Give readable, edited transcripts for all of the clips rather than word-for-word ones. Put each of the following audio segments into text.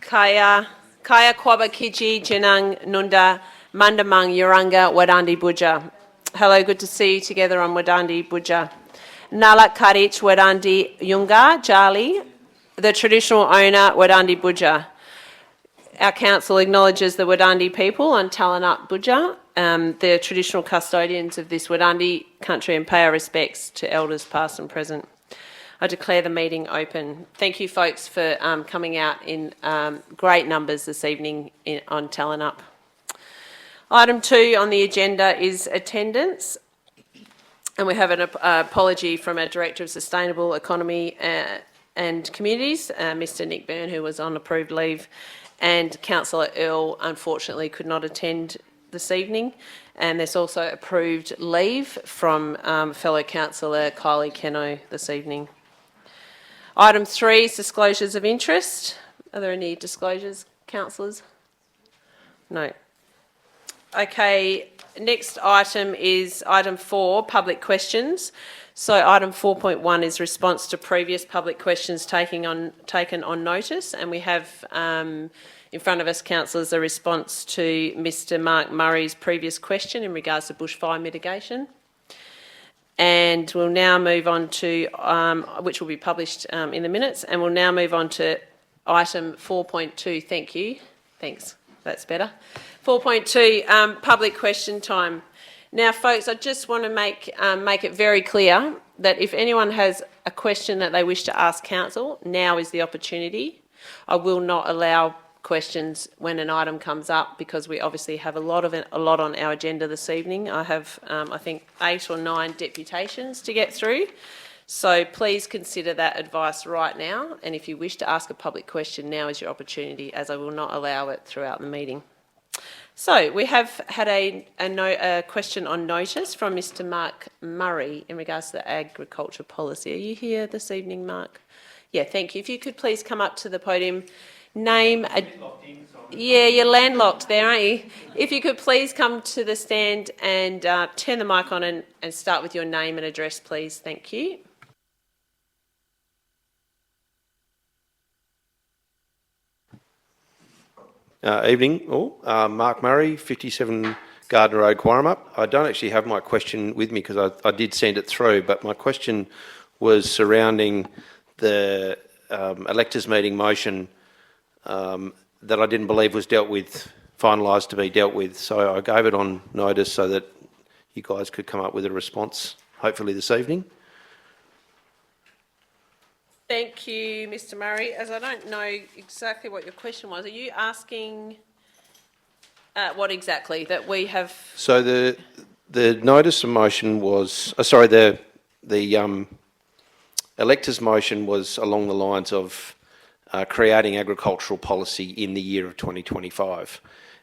Kaya Kwaba Kiji Jinang Nunda Mandamang Yuranga Wadandi Buja. Hello, good to see you together on Wadandi Buja. Nalak Karich Wadandi Yunga Jali, the traditional owner Wadandi Buja. Our council acknowledges the Wadandi people on Talanak Buja, the traditional custodians of this Wadandi country, and pay our respects to elders past and present. I declare the meeting open. Thank you folks for coming out in great numbers this evening on Talanak. Item 2 on the agenda is attendance. And we have an apology from our Director of Sustainable Economy and Communities, Mr Nick Byrne, who was on approved leave, and Councillor Earl unfortunately could not attend this evening. And there's also approved leave from fellow Councillor Kylie Keno this evening. Item 3 is disclosures of interest. Are there any disclosures, councillors? No. Okay, next item is item 4, public questions. So item 4.1 is response to previous public questions taken on notice, and we have in front of us, councillors, a response to Mr Mark Murray's previous question in regards to bushfire mitigation. And we'll now move on to, which will be published in the minutes, and we'll now move on to item 4.2. Thank you. Thanks. That's better. 4.2, public question time. Now, folks, I just want to make it very clear that if anyone has a question that they wish to ask council, now is the opportunity. I will not allow questions when an item comes up because we obviously have a lot on our agenda this evening. I have, I think, 8 or 9 deputations to get through. So please consider that advice right now. And if you wish to ask a public question, now is your opportunity, as I will not allow it throughout the meeting. So we have had a question on notice from Mr Mark Murray in regards to the agriculture policy. Are you here this evening, Mark? Yeah, thank you. If you could please come up to the podium. Yeah, you're landlocked there, aren't you? If you could please come to the stand and turn the mic on and start with your name and address, please. Thank you. Evening all. Mark Murray, 57 Gardner Road, Quarramup. I don't actually have my question with me because I did send it through, but my question was surrounding the electors meeting motion that I didn't believe was finalised to be dealt with. So I gave it on notice so that you guys could come up with a response, hopefully this evening. Thank you, Mr Murray. As I don't know exactly what your question was, are you asking what exactly that we have? So the notice of motion was, the electors motion was along the lines of creating agricultural policy in the year of 2025.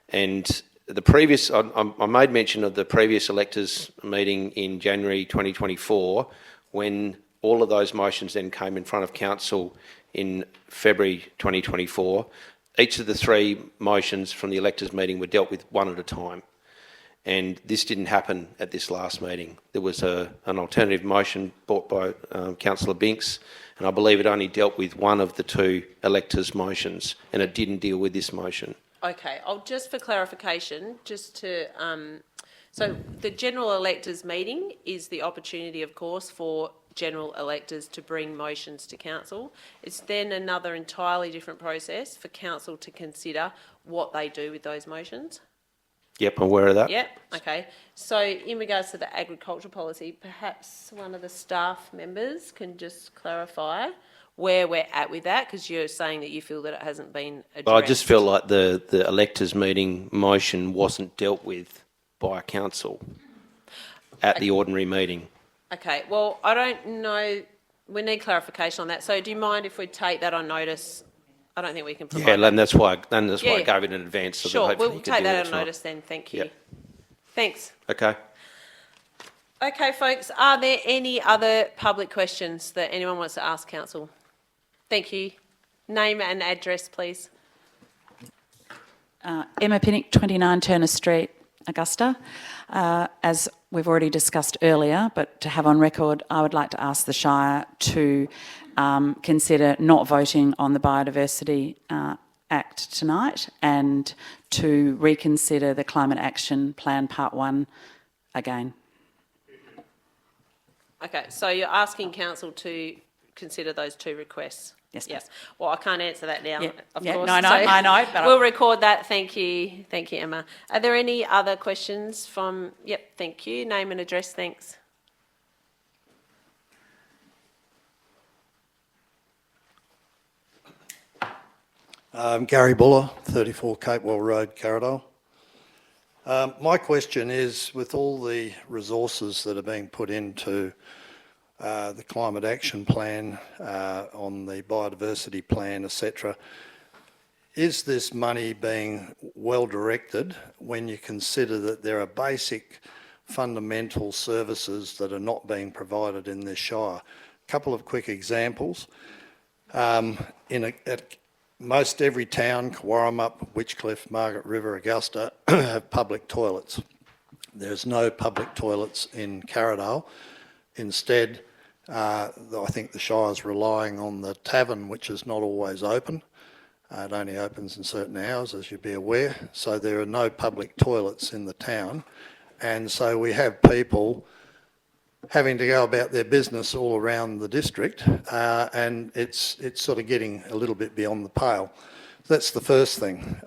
And the previous, I made mention of the previous electors meeting in January 2024 when all of those motions then came in front of council in February 2024. Each of the 3 motions from the electors meeting were dealt with one at a time. And this didn't happen at this last meeting. There was an alternative motion brought by Councillor Binks, and I believe it only dealt with one of the 2 electors' motions, and it didn't deal with this motion. Okay, just for clarification, so the general electors meeting is the opportunity, of course, for general electors to bring motions to council. It's then another entirely different process for council to consider what they do with those motions. Yep, I'm aware of that. Yep, okay. So in regards to the agriculture policy, perhaps one of the staff members can just clarify where we're at with that, because you're saying that you feel that it hasn't been addressed. I just feel like the electors meeting motion wasn't dealt with by council at the ordinary meeting. Okay, well, I don't know. We need clarification on that. So do you mind if we take that on notice? I don't think we can provide and that's why I gave it in advance. So sure, that we'll take that on notice then. Thank you. Yep. Thanks. Okay. Okay, folks, are there any other public questions that anyone wants to ask council? Thank you. Name and address, please. Emma Pinnock, 29 Turner Street, Augusta. As we've already discussed earlier, but to have on record, I would like to ask the Shire to consider not voting on the biodiversity Act tonight and to reconsider the Climate Action Plan Part 1 again. Okay, so you're asking council to consider those two requests? Yes, Yep. please. Well, I can't answer that now, of course. No, I know. But we'll record that. Thank you, Emma. Are there any other questions from? Yep, thank you. Name and address. Thanks. Gary Buller, 34 Capewell Road, Carradale. My question is, with all the resources that are being put into the Climate Action Plan, on the Biodiversity Plan, etc., is this money being well directed when you consider that there are basic fundamental services that are not being provided in this Shire? A couple of quick examples. At most every town, Warramup, Witchcliffe, Margaret River, Augusta, have public toilets. There's no public toilets in Carradale. Instead, I think the Shire's relying on the tavern, which is not always open. It only opens in certain hours, as you'd be aware. So there are no public toilets in the town. And so we have people having to go about their business all around the district, and it's sort of getting a little bit beyond the pale. That's the first thing.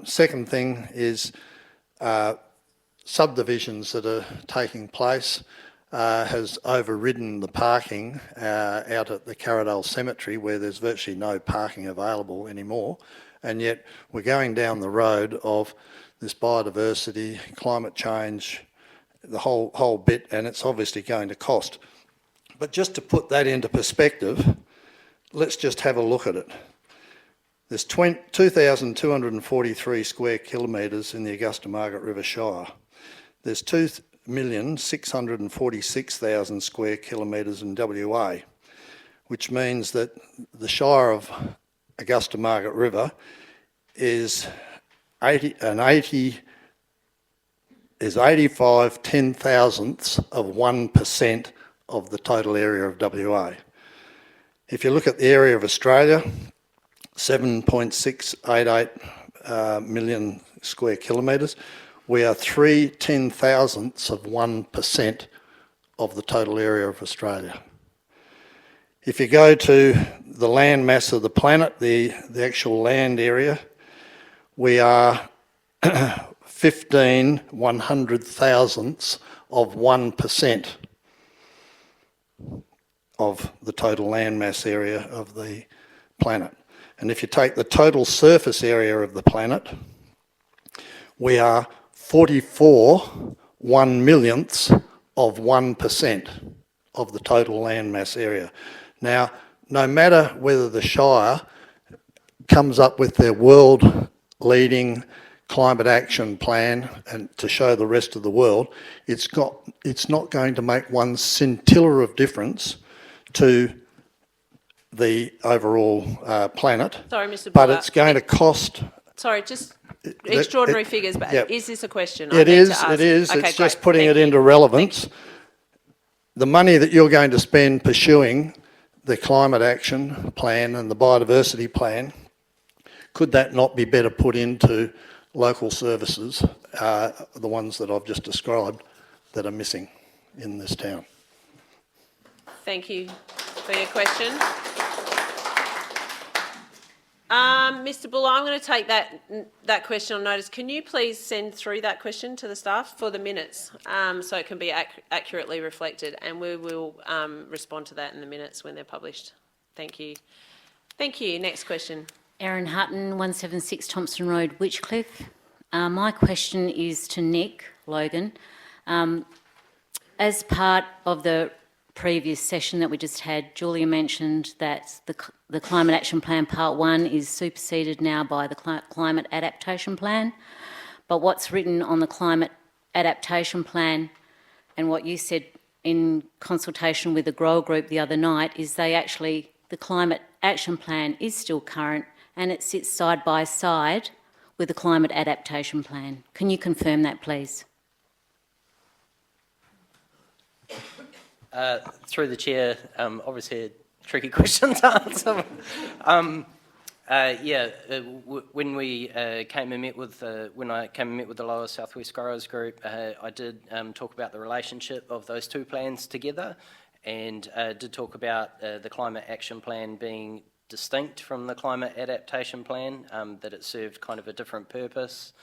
Second thing is subdivisions that are taking place has overridden the parking out at the Carradale Cemetery, where there's virtually no parking available anymore, and yet we're going down the road of this biodiversity, climate change, the whole bit, and it's obviously going to cost. But just to put that into perspective, let's just have a look at it. There's 2,243 square kilometres in the Augusta Margaret River Shire. There's 2,646,000 square kilometres in WA, which means that the Shire of Augusta Margaret River is 85 ten-thousandths of 1% of the total area of WA. If you look at the area of Australia, 7.688 million square kilometres, we are 3 ten-thousandths of 1% of the total area of Australia. If you go to the land mass of the planet, the actual land area, we are 15 100,000ths of 1% of the total landmass area of the planet. And if you take the total surface area of the planet, we are 44 1/millionths of 1% of the total landmass area. Now, no matter whether the Shire comes up with their world-leading climate action plan and to show the rest of the world, it's not going to make one scintilla of difference to the overall planet. Sorry, Mr. But Buller. it's going to cost. Sorry, just extraordinary figures, but yep. Is this a question? It is. Okay, It's great. just putting Thank it you. into relevance. The money that you're going to spend pursuing the climate action plan and the biodiversity plan, could that not be better put into local services, the ones that I've just described, that are missing in this town? Thank you for your question. Mr. Buller, I'm going to take that question on notice. Can you please send through that question to the staff for the minutes, so it can be accurately reflected, and we will respond to that in the minutes when they're published. Thank you. Thank you. Next question. Erin Hutton, 176 Thompson Road, Witchcliffe. My question is to Nick Logan. As part of the previous session that we just had, Julia mentioned that the Climate Action Plan Part 1 is superseded now by the Climate Adaptation Plan. But what's written on the Climate Adaptation Plan and what you said in consultation with the grower group the other night is the Climate Action Plan is still current and it sits side by side with the Climate Adaptation Plan. Can you confirm that, please? Through the chair, obviously a tricky question to answer. When we came and met with when I came and met with the Lower Southwest Growers Group, I did talk about the relationship of those two plans together, and did talk about the Climate Action Plan being distinct from the Climate Adaptation Plan, that it served kind of a different purpose,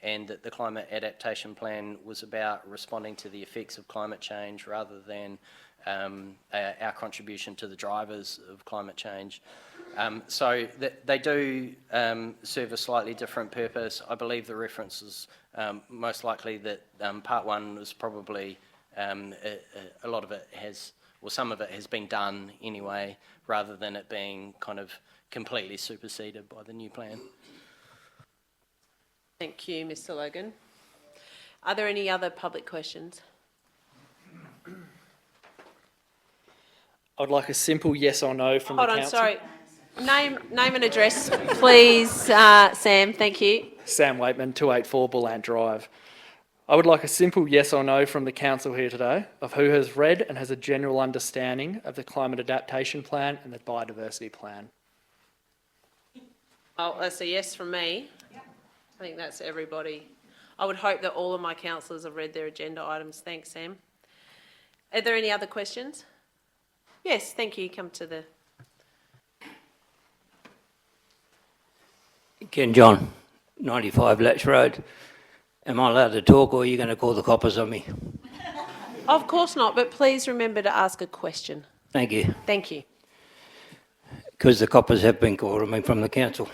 and that the Climate Adaptation Plan was about responding to the effects of climate change rather than our contribution to the drivers of climate change. So they do serve a slightly different purpose. I believe the reference is most likely that part one was probably, a lot of it has, or some of it has been done anyway, rather than it being kind of completely superseded by the new plan. Thank you, Mr. Logan. Are there any other public questions? I'd like a simple yes or no from the Hold council. on, sorry. Name and address, please, Sam. Thank you. Sam Waitman, 284 Bullant Drive. I would like a simple yes or no from the council here today of who has read and has a general understanding of the Climate Adaptation Plan and the Biodiversity Plan. Oh, that's a yes from me. I think that's everybody. I would hope that all of my councillors have read their agenda items. Thanks, Sam. Are there any other questions? Yes, thank you. Come to the... Ken John, 95 Latch Road. Am I allowed to talk, or are you going to call the coppers on me? Of course not, but please remember to ask a question. Thank you. Thank you. Because the coppers have been called on me from the council.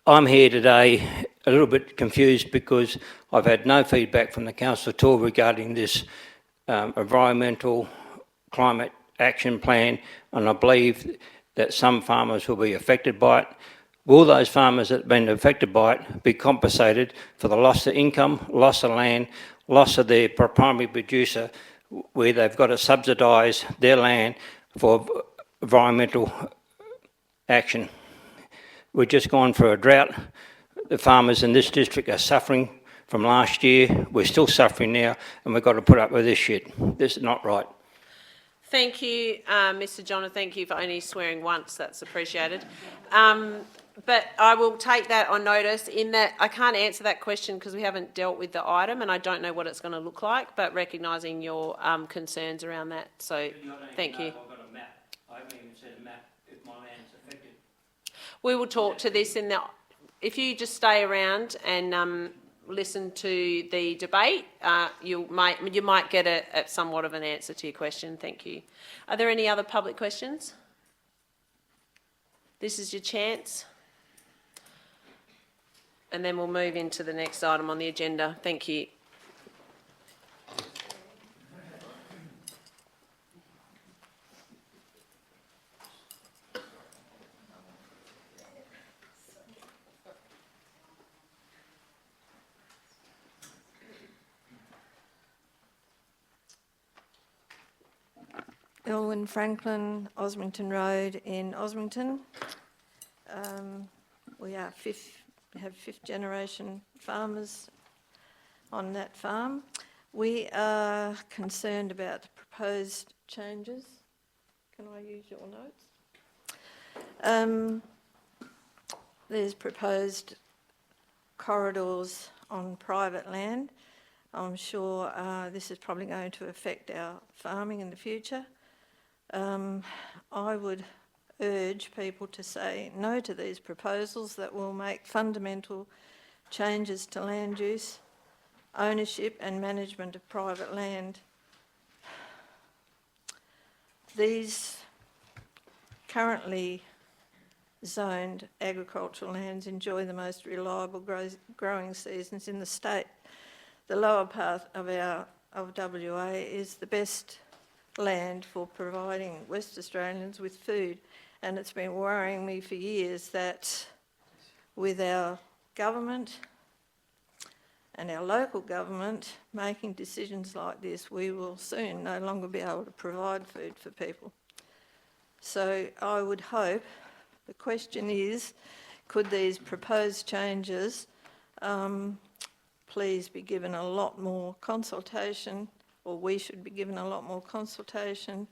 I'm here today a little bit confused because I've had no feedback from the council at all regarding this environmental climate action plan, and I believe that some farmers will be affected by it. Will those farmers that have been affected by it be compensated for the loss of income, loss of land, loss of their primary producer, where they've got to subsidise their land for environmental action? We've just gone for a drought. The farmers in this district are suffering from last year. We're still suffering now, and we've got to put up with this shit. This is not right. Thank you, Mr. John, and thank you for only swearing once. That's appreciated. But I will take that on notice in that I can't answer that question because we haven't dealt with the item and I don't know what it's going to look like, but recognising your concerns around that. So thank you. I've got a map. I haven't even said a map if my land's affected. We will talk to this in the... If you just stay around and listen to the debate, you might get a somewhat of an answer to your question. Thank you. Are there any other public questions? This is your chance. And then we'll move into the next item on the agenda. Thank you. Elwyn Franklin, Osmington Road in Osmington. We have fifth generation farmers on that farm. We are concerned about the proposed changes. Can I use your notes? There's proposed corridors on private land. I'm sure this is probably going to affect our farming in the future. I would urge people to say no to these proposals that will make fundamental changes to land use, ownership and management of private land. These currently zoned agricultural lands enjoy the most reliable growing seasons in the state. The lower part of WA is the best land for providing West Australians with food, and it's been worrying me for years that with our government and our local government making decisions like this, we will soon no longer be able to provide food for people. So I would hope, the question is, could these proposed changes please be given a lot more consultation, or we should be given a lot more consultation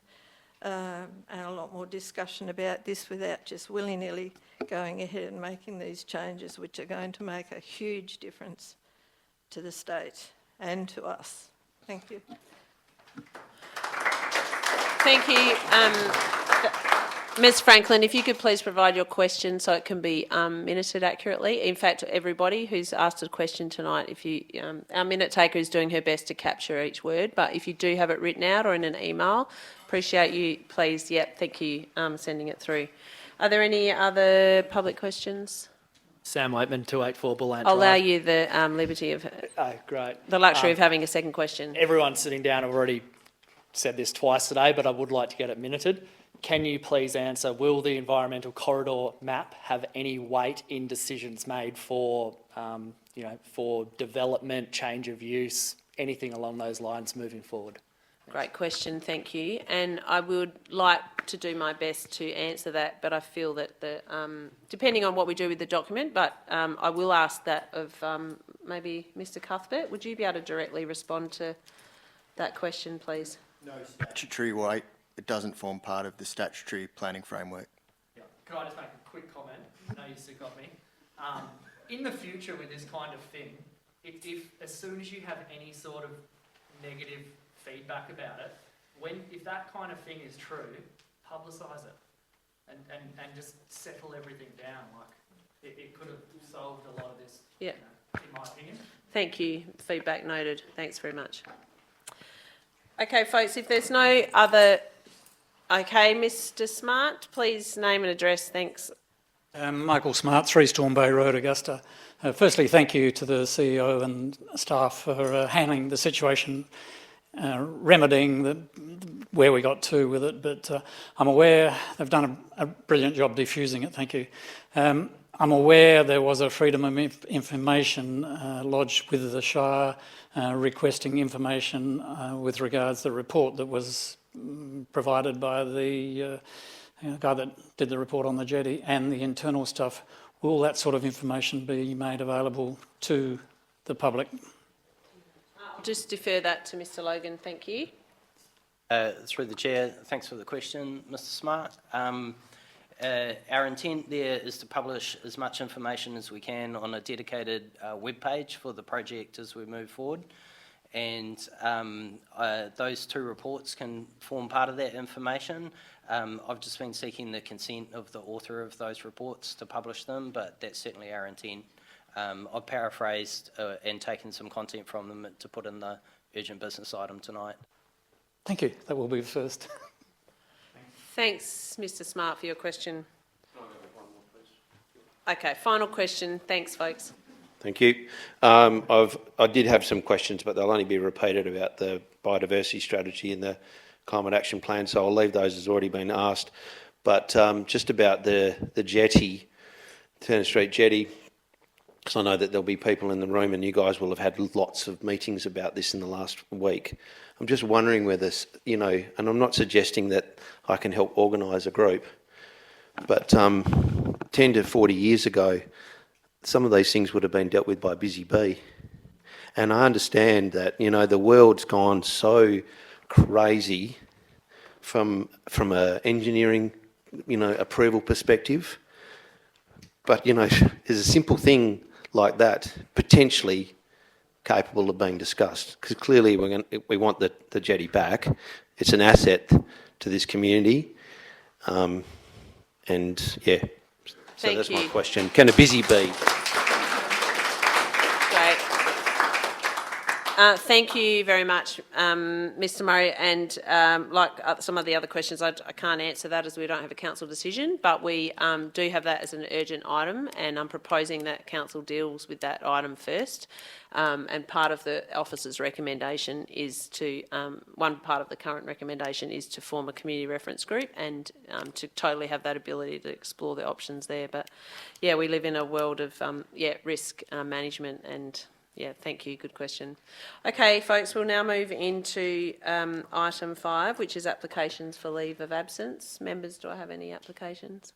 and a lot more discussion about this without just willy-nilly going ahead and making these changes, which are going to make a huge difference to the state and to us. Thank you. Thank you. Ms Franklin, if you could please provide your question so it can be minuted accurately. In fact, everybody who's asked a question tonight, if you, our minute taker is doing her best to capture each word, but if you do have it written out or in an email, appreciate you, please, thank you, sending it through. Are there any other public questions? Sam Waitman, 284 Bullant I'll allow Drive. you the liberty of, Oh, great. the luxury of having a second question. Everyone sitting down have already said this twice today, but I would like to get it minuted. Can you please answer, will the environmental corridor map have any weight in decisions made for, for development, change of use, anything along those lines moving forward? Great question, thank you. And I would like to do my best to answer that, but I feel that the depending on what we do with the document, but I will ask that of maybe Mr. Cuthbert. Would you be able to directly respond to that question, please? No statutory weight. It doesn't form part of the statutory planning framework. Yeah. Could I just make a quick comment? I know you still got me. In the future with this kind of thing, if as soon as you have any sort of negative feedback about it, if that kind of thing is true, publicise it and just settle everything down. Like it could have solved a lot of this. Yeah. In my opinion. Thank you. Feedback noted. Thanks very much. Okay, folks, if there's no other... Okay, Mr Smart, please name and address. Thanks. Michael Smart, 3 Storm Bay Road, Augusta. Firstly, thank you to the CEO and staff for handling the situation, remedying where we got to with it, but I'm aware they've done a brilliant job diffusing it, thank you. I'm aware there was a freedom of information lodged with the Shire requesting information with regards to the report that was provided by the guy that did the report on the jetty and the internal stuff. Will that sort of information be made available to the public? I'll just defer that to Mr Logan, thank you. Through the chair, thanks for the question, Mr Smart. Our intent there is to publish as much information as we can on a dedicated web page for the project as we move forward. And those 2 reports can form part of that information. I've just been seeking the consent of the author of those reports to publish them, but that's certainly our intent. I've paraphrased and taken some content from them to put in the urgent business item tonight. Thank you. That will be the first. Thanks, Mr Smart, for your question. Okay, final question. Thanks, folks. Thank you. I did have some questions, but they'll only be repeated about the biodiversity strategy and the climate action plan, so I'll leave those as already been asked. But just about the jetty, Turner Street jetty, because I know that there'll be people in the room and you guys will have had lots of meetings about this in the last week. I'm just wondering whether, and I'm not suggesting that I can help organise a group, but 10 to 40 years ago, some of these things would have been dealt with by Busy Bee. And I understand that, the world's gone so crazy from a engineering, approval perspective. But, there's a simple thing like that potentially capable of being discussed, because clearly we want the jetty back. It's an asset to this community. So that's my question. Can a Busy Bee? Great. Thank you very much, Mr Murray. And like some of the other questions, I can't answer that as we don't have a council decision, but we do have that as an urgent item, and I'm proposing that council deals with that item first. And part of the officer's recommendation is to, one part of the current recommendation is to form a community reference group and to totally have that ability to explore the options there. But yeah, we live in a world of risk management, and yeah, thank you, good question. Okay, folks, we'll now move into item 5, which is applications for leave of absence. Members, do I have any applications?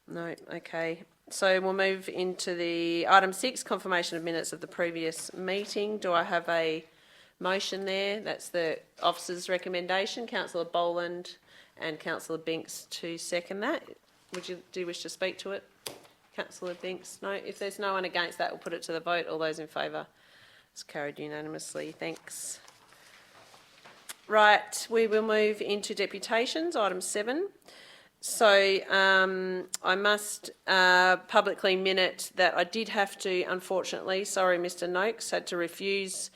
No, okay. So we'll move into the item 6, confirmation of minutes of the previous meeting. Do I have a motion there. That's the officer's recommendation. Councillor Boland and Councillor Binks to second that. Do you wish to speak to it? Councillor Binks? No? If there's no one against that, we'll put it to the vote. All those in favour? It's carried unanimously. Thanks. Right, we will move into deputations, item 7. So I must publicly minute that I did have to, unfortunately, sorry Mr Noakes, had to refuse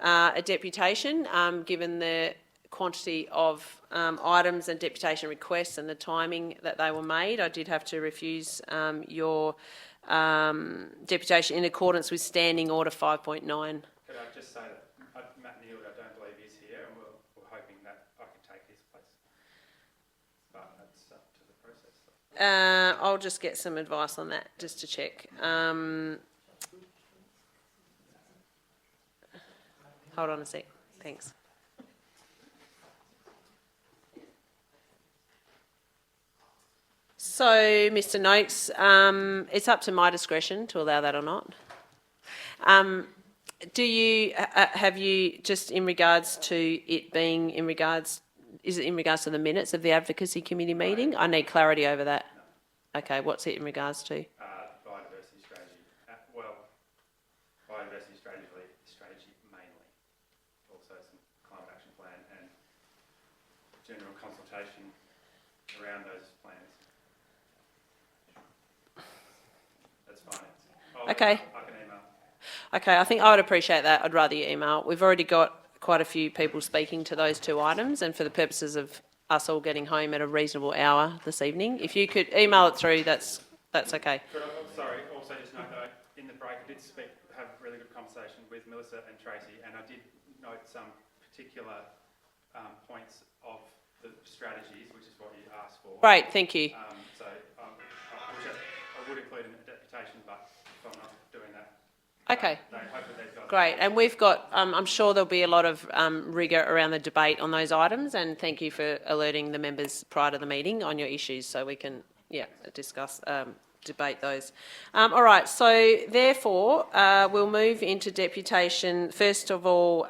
a deputation given the quantity of items and deputation requests and the timing that they were made. I did have to refuse your deputation in accordance with Standing Order 5.9. Could I just say that Matt Neal, I don't believe is here, and we're hoping that I can take his place. But that's up to the process. I'll just get some advice on that, just to check. Hold on a sec. Thanks. So, Mr Noakes, it's up to my discretion to allow that or not. Do you, have you, just in regards to it being in regards, is it in regards to the minutes of the Advocacy Committee meeting? I need clarity over that. Okay, what's it in regards to? Biodiversity strategy. Biodiversity strategy mainly. Also some climate action plan and general consultation around those plans. That's fine. Okay. I can email. Okay, I think I would appreciate that. I'd rather you email. We've already got quite a few people speaking to those 2 items, and for the purposes of us all getting home at a reasonable hour this evening, if you could email it through, that's okay. Could I, sorry, also just note that in the break I did have a really good conversation with Melissa and Tracy, and I did note some particular points of the strategies, which is what you asked for. Great, thank you. I would include in the deputation, but if I'm not doing that, Okay. hopefully they've got Great, and we've got, I'm sure there'll be a lot of rigour around the debate on those items, and thank you for alerting the members prior to the meeting on your issues so we can, discuss, debate those. All right, so therefore, we'll move into deputation. First of all,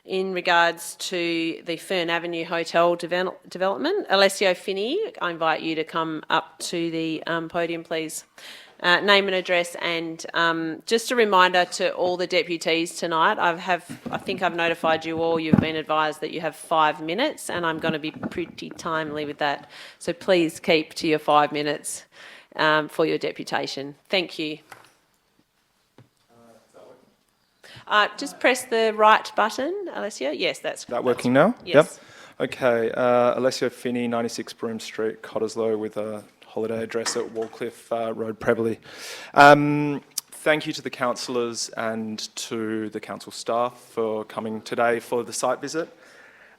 in regards to the Fern Avenue Hotel development. Alessio Finney, I invite you to come up to the podium, please. Name and address, and just a reminder to all the deputies tonight, I think I've notified you all, you've been advised that you have 5 minutes, and I'm going to be pretty timely with that. So please keep to your 5 minutes for your deputation. Thank you. Just press the right button, Alessio. Yes, that's working now? Yes. Yep. Okay, Alessio Finney, 96 Broome Street, Cottesloe, with a holiday address at Wallcliffe Road, Prevelly. Thank you to the councillors and to the council staff for coming today for the site visit.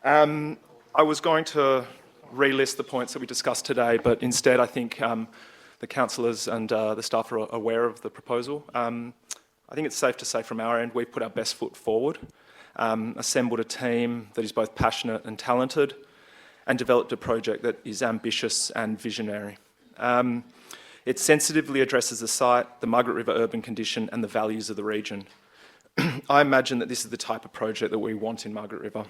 I was going to relist the points that we discussed today, but instead I think the councillors and the staff are aware of the proposal. I think it's safe to say from our end we've put our best foot forward, assembled a team that is both passionate and talented, and developed a project that is ambitious and visionary. It sensitively addresses the site, the Margaret River urban condition, and the values of the region. I imagine that this is the type of project that we want in Margaret River.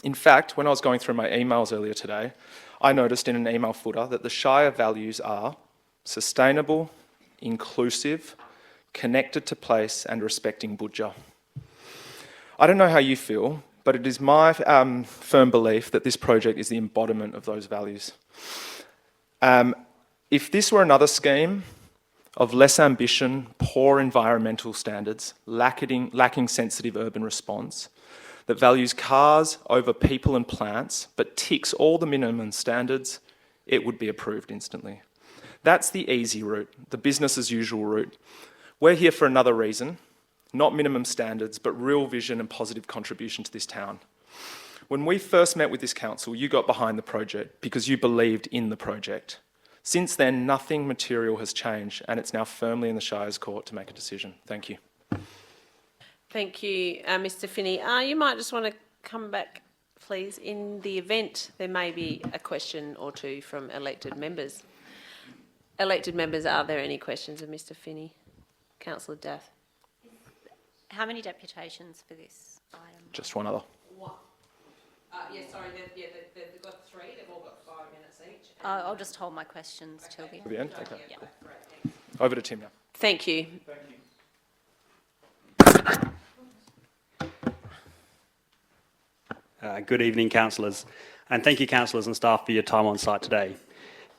In fact, when I was going through my emails earlier today, I noticed in an email footer that the Shire values are sustainable, inclusive, connected to place, and respecting Budja. I don't know how you feel, but it is my firm belief that this project is the embodiment of those values. If this were another scheme of less ambition, poor environmental standards, lacking sensitive urban response, that values cars over people and plants, but ticks all the minimum standards, it would be approved instantly. That's the easy route, the business as usual route. We're here for another reason, not minimum standards, but real vision and positive contribution to this town. When we first met with this council, you got behind the project because you believed in the project. Since then, nothing material has changed, and it's now firmly in the Shire's court to make a decision. Thank you. Thank you, Mr Finney. You might just want to come back, please, in the event there may be a question or two from elected members. Elected members, are there any questions of Mr Finney? Councillor Daff. How many deputations for this item? Just one other. Sorry, they've got 3, they've all got 5 minutes each. I'll just hold my questions till the end. At the end? Okay, Yeah. cool. Over to Tim now. Thank you. Good evening, councillors, and thank you, councillors and staff, for your time on site today.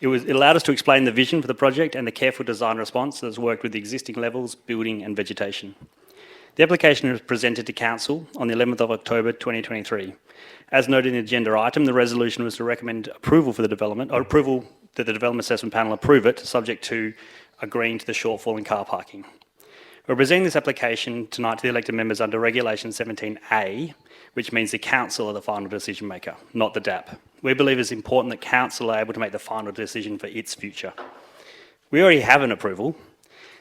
It allowed us to explain the vision for the project and the careful design response that has worked with the existing levels, building and vegetation. The application was presented to council on the 11th of October 2023. As noted in the agenda item, the resolution was to recommend approval for the development, or approval that the development assessment panel approve it, subject to agreeing to the shortfall in car parking. We're presenting this application tonight to the elected members under Regulation 17A, which means the council are the final decision maker, not the DAP. We believe it's important that council are able to make the final decision for its future. We already have an approval.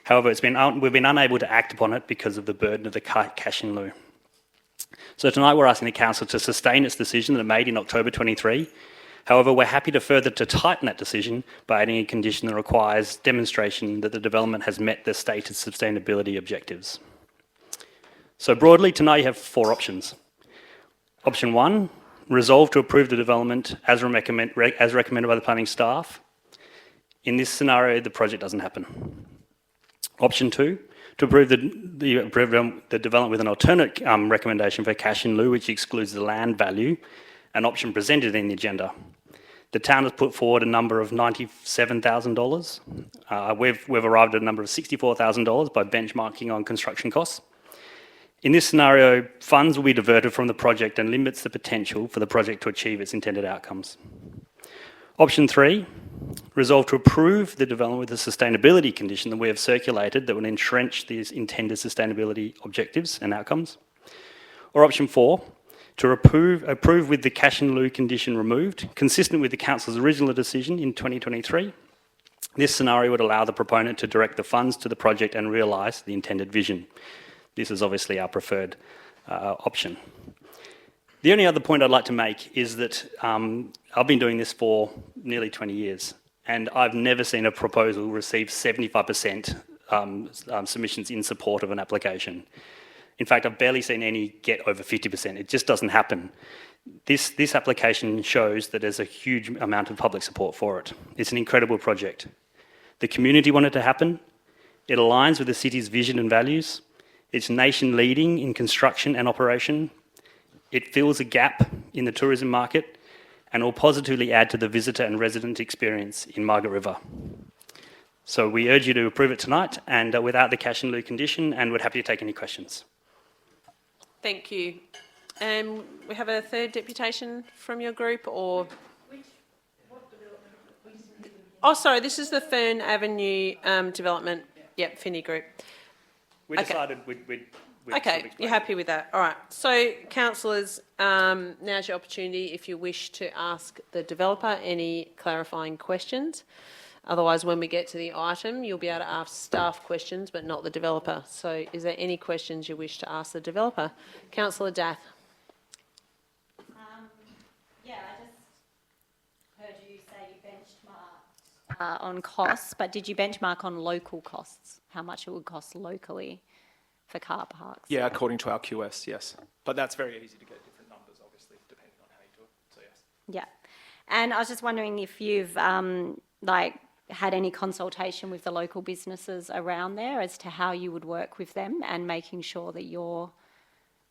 However, we've been unable to act upon it because of the burden of the cash in lieu. So tonight we're asking the council to sustain its decision that it made in October 23. However, we're happy to further to tighten that decision by adding a condition that requires demonstration that the development has met the stated sustainability objectives. So broadly, tonight you have 4 options. Option 1, resolve to approve the development as recommended by the planning staff. In this scenario, the project doesn't happen. Option 2, to approve the development with an alternate recommendation for cash in lieu, which excludes the land value, an option presented in the agenda. The town has put forward a number of $97,000. We've arrived at a number of $64,000 by benchmarking on construction costs. In this scenario, funds will be diverted from the project and limits the potential for the project to achieve its intended outcomes. Option 3, resolve to approve the development with a sustainability condition that we have circulated that will entrench these intended sustainability objectives and outcomes. Or option 4, to approve with the cash in lieu condition removed, consistent with the council's original decision in 2023. This scenario would allow the proponent to direct the funds to the project and realise the intended vision. This is obviously our preferred option. The only other point I'd like to make is that I've been doing this for nearly 20 years, and I've never seen a proposal receive 75% submissions in support of an application. In fact, I've barely seen any get over 50%. It just doesn't happen. This application shows that there's a huge amount of public support for it. It's an incredible project. The community want it to happen. It aligns with the city's vision and values. It's nation leading in construction and operation. It fills a gap in the tourism market and will positively add to the visitor and resident experience in Margaret River. So we urge you to approve it tonight and without the cash in lieu condition, and we're happy to take any questions. Thank you. We have a third deputation from your group, or? Oh, sorry, this is the Fern Avenue development. Yep, Finney Group. We decided we'd okay, you're happy with that. All right. So, councillors, now's your opportunity if you wish to ask the developer any clarifying questions. Otherwise, when we get to the item, you'll be able to ask staff questions, but not the developer. So is there any questions you wish to ask the developer? Councillor Dath. Yeah, I just heard you say you benchmarked on costs, but did you benchmark on local costs? How much it would cost locally for car parks? Yeah, according to our QS, yes. But that's very easy to get different numbers, obviously, depending on how you do it. So yes. Yeah, and I was just wondering if you've had any consultation with the local businesses around there as to how you would work with them and making sure that your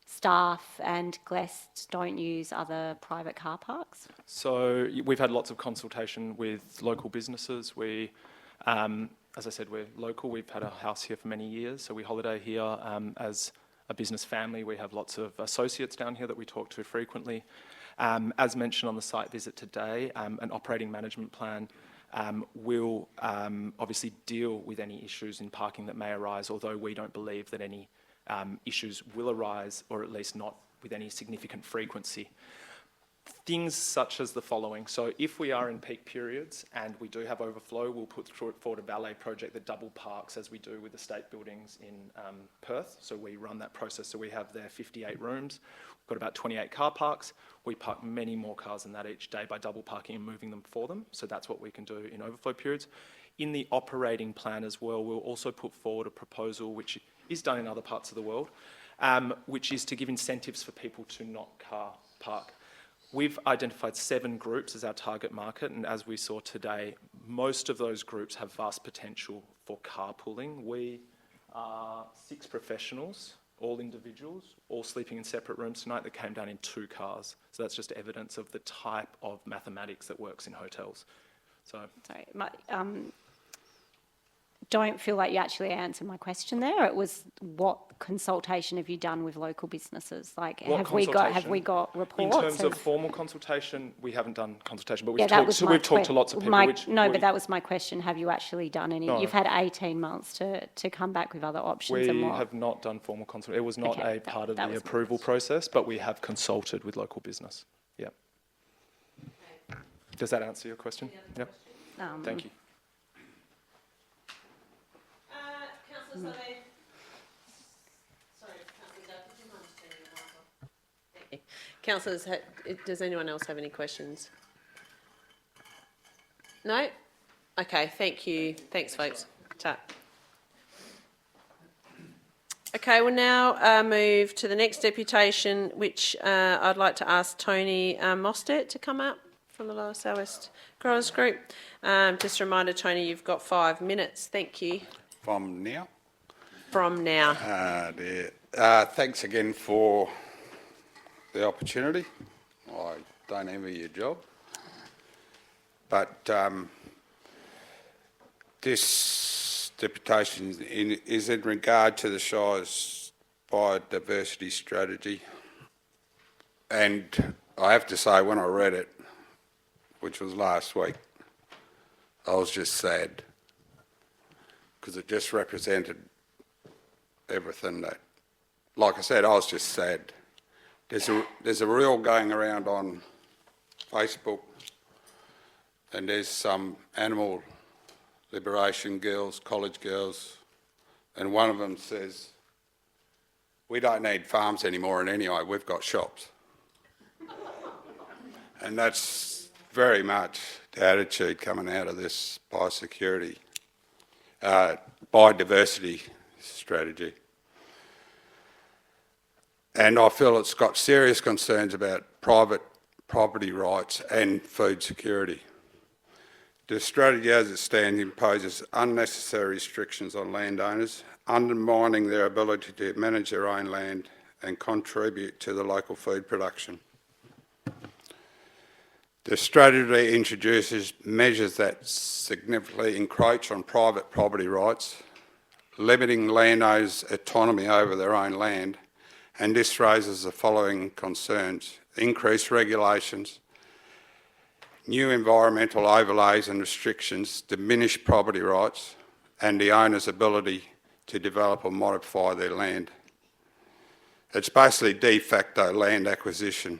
staff and guests don't use other private car parks? So we've had lots of consultation with local businesses. We, as I said, we're local. We've had a house here for many years, so we holiday here as a business family. We have lots of associates down here that we talk to frequently. As mentioned on the site visit today, an operating management plan will obviously deal with any issues in parking that may arise, although we don't believe that any issues will arise, or at least not with any significant frequency. Things such as the following. So if we are in peak periods and we do have overflow, we'll put forward a valet project that double parks as we do with the state buildings in Perth. So we run that process. So we have there 58 rooms. We've got about 28 car parks. We park many more cars than that each day by double parking and moving them for them. So that's what we can do in overflow periods. In the operating plan as well, we'll also put forward a proposal which is done in other parts of the world, which is to give incentives for people to not car park. We've identified 7 groups as our target market, and as we saw today, most of those groups have vast potential for carpooling. We are 6 professionals, all individuals, all sleeping in separate rooms tonight that came down in 2 cars. So that's just evidence of the type of mathematics that works in hotels. So, sorry, don't feel like you actually answered my question there. It was, what consultation have you done with local businesses? Like, have we got reports? In terms of formal consultation, we haven't done consultation, but we've we've talked to lots of people. But that was my question. Have you actually done any? No. You've had 18 months to come back with other options. We have not done formal consultation. It was not a part of the approval process, but we have consulted with local business. Yeah. Does that answer your question? Yep. Thank you. Councillor Sully. Sorry, Councillor Duff, would you mind turning your mic off? Thank you. Councillors, does anyone else have any questions? No? Okay, thank you. Thanks, folks. Ta. Okay, we'll now move to the next deputation, which I'd like to ask Tony Mostert to come up from the Lower South West Growers Group. Just a reminder, Tony, you've got 5 minutes. Thank you. From now? From now. Thanks again for the opportunity. I don't envy your job. But this deputation is in regard to the Shire's biodiversity strategy. And I have to say, when I read it, which was last week, I was just sad, because it just represented everything that, like I said, I was just sad. There's a reel going around on Facebook, and there's some animal liberation girls, college girls, and one of them says, "We don't need farms anymore, and anyway, we've got shops." And that's very much the attitude coming out of this biosecurity, biodiversity strategy. And I feel it's got serious concerns about private property rights and food security. The strategy as it stands imposes unnecessary restrictions on landowners, undermining their ability to manage their own land and contribute to the local food production. The strategy introduces measures that significantly encroach on private property rights, limiting landowners' autonomy over their own land, and this raises the following concerns: increased regulations, new environmental overlays and restrictions, diminish property rights and the owner's ability to develop or modify their land. It's basically de facto land acquisition.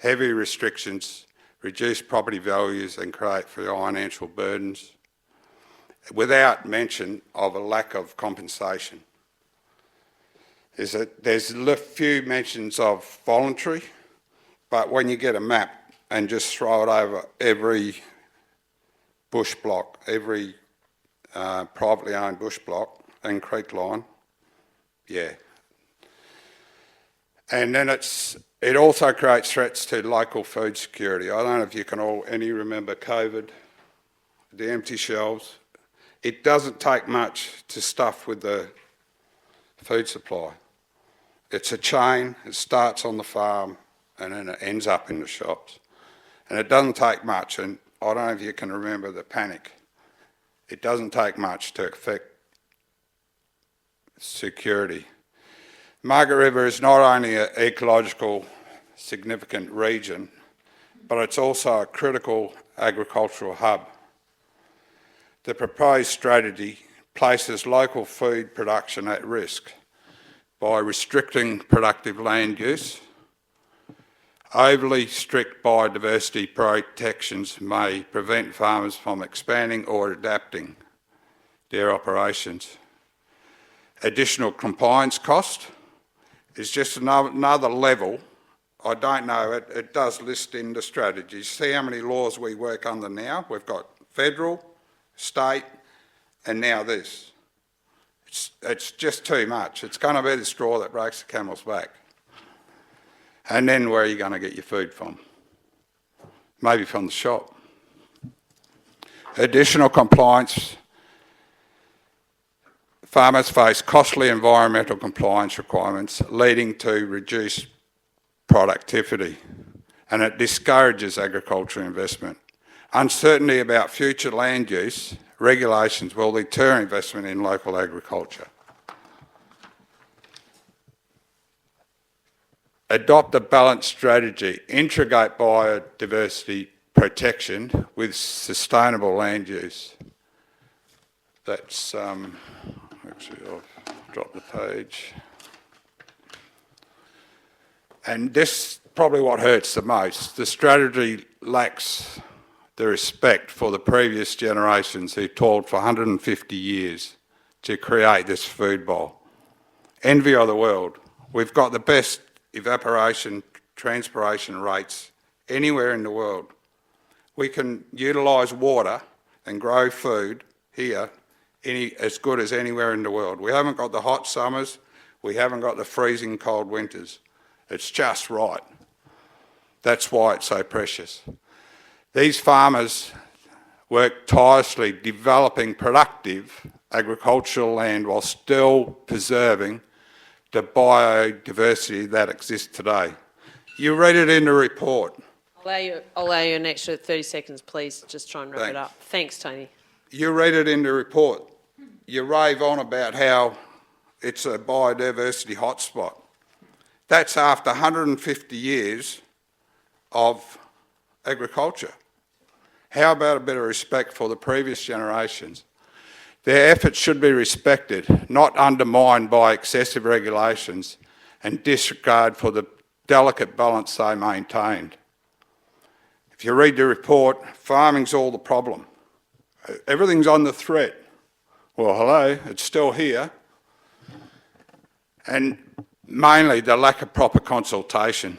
Heavy restrictions reduce property values and create financial burdens, without mention of a lack of compensation. There's a few mentions of voluntary, but when you get a map and just throw it over every bush block, every privately owned bush block and creek line, yeah. And then it also creates threats to local food security. I don't know if you can all remember COVID, the empty shelves. It doesn't take much to stuff with the food supply. It's a chain. It starts on the farm and then it ends up in the shops. And it doesn't take much, and I don't know if you can remember the panic. It doesn't take much to affect security. Margaret River is not only an ecological significant region, but it's also a critical agricultural hub. The proposed strategy places local food production at risk by restricting productive land use. Overly strict biodiversity protections may prevent farmers from expanding or adapting their operations. Additional compliance cost is just another level. I don't know, it does list in the strategy. See how many laws we work under now? We've got federal, state, and now this. It's just too much. It's going to be the straw that breaks the camel's back. And then where are you going to get your food from? Maybe from the shop. Additional compliance. Farmers face costly environmental compliance requirements leading to reduced productivity, and it discourages agricultural investment. Uncertainty about future land use regulations will deter investment in local agriculture. Adopt a balanced strategy, integrate biodiversity protection with sustainable land use. That's, actually I've dropped the page. And this is probably what hurts the most. The strategy lacks the respect for the previous generations who toiled for 150 years to create this food bowl. Envy of the world. We've got the best evaporation, transpiration rates anywhere in the world. We can utilise water and grow food here as good as anywhere in the world. We haven't got the hot summers, we haven't got the freezing cold winters. It's just right. That's why it's so precious. These farmers work tirelessly developing productive agricultural land while still preserving the biodiversity that exists today. You read it in the report. I'll allow you an extra 30 seconds, please. Just try and wrap it up. Thanks, Tony. You read it in the report. You rave on about how it's a biodiversity hotspot. That's after 150 years of agriculture. How about a bit of respect for the previous generations? Their efforts should be respected, not undermined by excessive regulations and disregard for the delicate balance they maintained. If you read the report, farming's all the problem. Everything's on the threat. Well, hello, it's still here. And mainly the lack of proper consultation.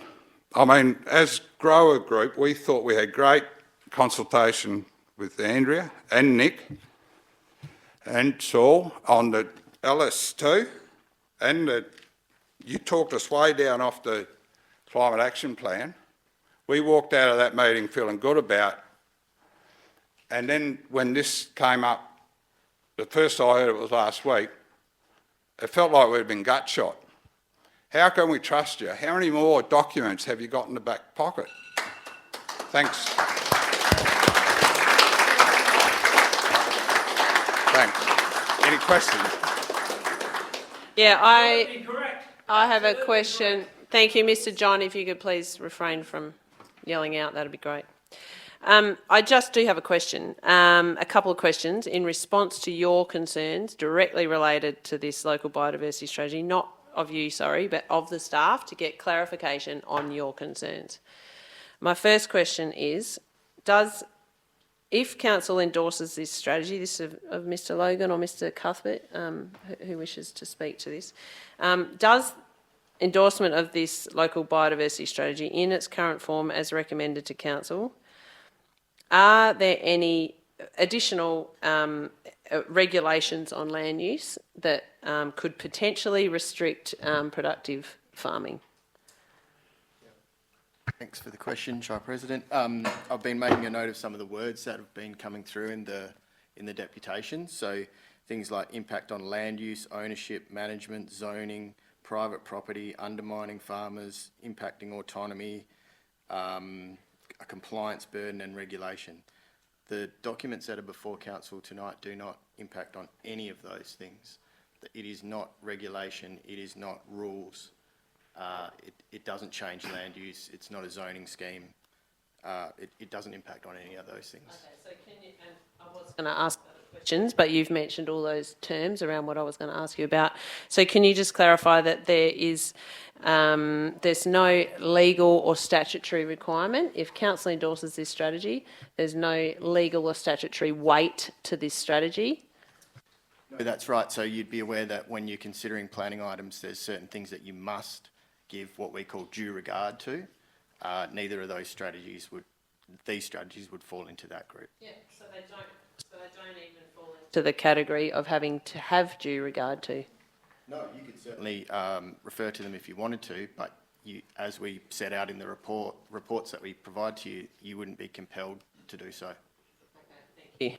I mean, as grower group, we thought we had great consultation with Andrea and Nick and Saul on the LS2, and you talked us way down off the Climate Action Plan. We walked out of that meeting feeling good about, and then when this came up, the first I heard it was last week, it felt like we'd been gut shot. How can we trust you? How many more documents have you got in the back pocket? Thanks. Thanks. Any questions? Yeah, I have a question. Thank you, Mr. John. If you could please refrain from yelling out, that'd be great. I just do have a question, a couple of questions in response to your concerns directly related to this local biodiversity strategy, not of you, sorry, but of the staff, to get clarification on your concerns. My first question is, if council endorses this strategy, this is of Mr. Logan or Mr. Cuthbert, who wishes to speak to this, does endorsement of this local biodiversity strategy in its current form as recommended to council, are there any additional regulations on land use that could potentially restrict productive farming? Thanks for the question, Shire President. I've been making a note of some of the words that have been coming through in the deputation. So things like impact on land use, ownership, management, zoning, private property, undermining farmers, impacting autonomy, a compliance burden and regulation. The documents that are before council tonight do not impact on any of those things. It is not regulation, it is not rules. It doesn't change land use, it's not a zoning scheme. It doesn't impact on any of those things. Okay, so can you, and I was going to ask other questions, but you've mentioned all those terms around what I was going to ask you about. So can you just clarify that there is, there's no legal or statutory requirement? If council endorses this strategy, there's no legal or statutory weight to this strategy? No, that's right. So you'd be aware that when you're considering planning items, there's certain things that you must give what we call due regard to. Neither of those strategies would, these strategies would fall into that group. Yeah, so they don't. So they don't even fall into the category of having to have due regard to? No, you could certainly refer to them if you wanted to, but you, as we set out in the reports that we provide to you, you wouldn't be compelled to do so. Thank you.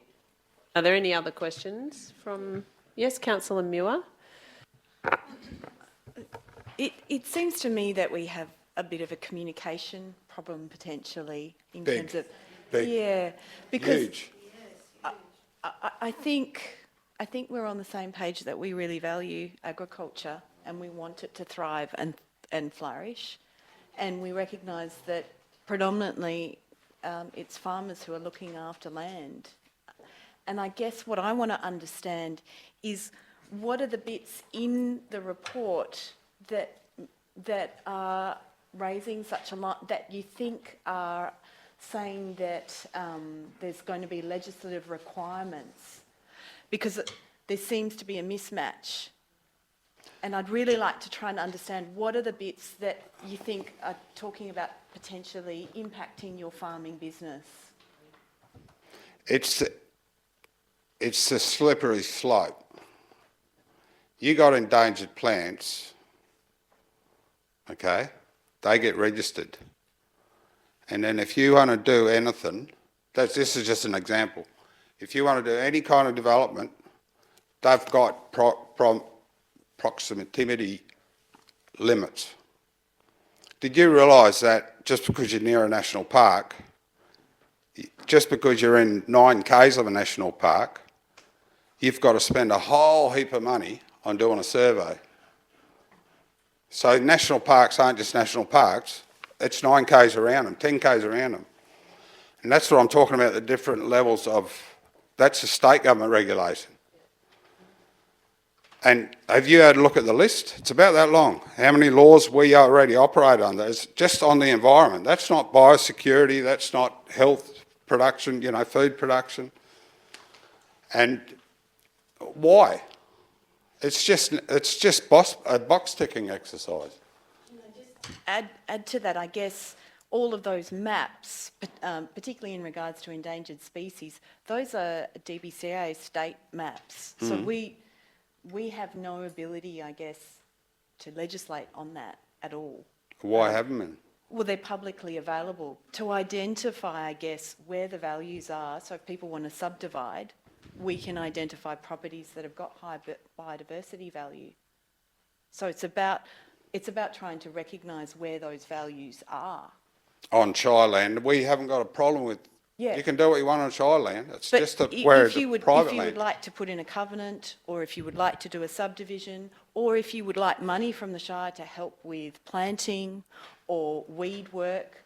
Are there any other questions from... Yes, Councillor Muir? It seems to me that we have a bit of a communication problem potentially in terms of... Yeah, because... Huge. I think we're on the same page that we really value agriculture and we want it to thrive and flourish. And we recognise that predominantly it's farmers who are looking after land. And I guess what I want to understand is what are the bits in the report that are raising such a lot, that you think are saying that there's going to be legislative requirements, because there seems to be a mismatch. And I'd really like to try and understand what are the bits that you think are talking about potentially impacting your farming business. It's a slippery slope. You got endangered plants, okay? They get registered. And then if you want to do anything, this is just an example. If you want to do any kind of development, they've got proximity limits. Did you realise that just because you're near a national park, just because you're in 9 k's of a national park, you've got to spend a whole heap of money on doing a survey? So national parks aren't just national parks, it's 9 k's around them, 10 k's around them. And that's what I'm talking about, the different levels of, that's the state government regulation. And have you had a look at the list? It's about that long. How many laws we already operate under? It's just on the environment. That's not biosecurity, that's not health production, you know, food production. And why? It's just a box ticking exercise. Add to that, I guess, all of those maps, particularly in regards to endangered species, those are DBCA state maps. So we have no ability, I guess, to legislate on that at all. Why haven't we? Well, they're publicly available to identify, I guess, where the values are. So if people want to subdivide, we can identify properties that have got high biodiversity value. So it's about trying to recognise where those values are. On Shire land, we haven't got a problem with. Yeah. You can do what you want on Shire land. It's But just where it's private if you land. would like to put in a covenant, or if you would like to do a subdivision, or if you would like money from the Shire to help with planting or weed work,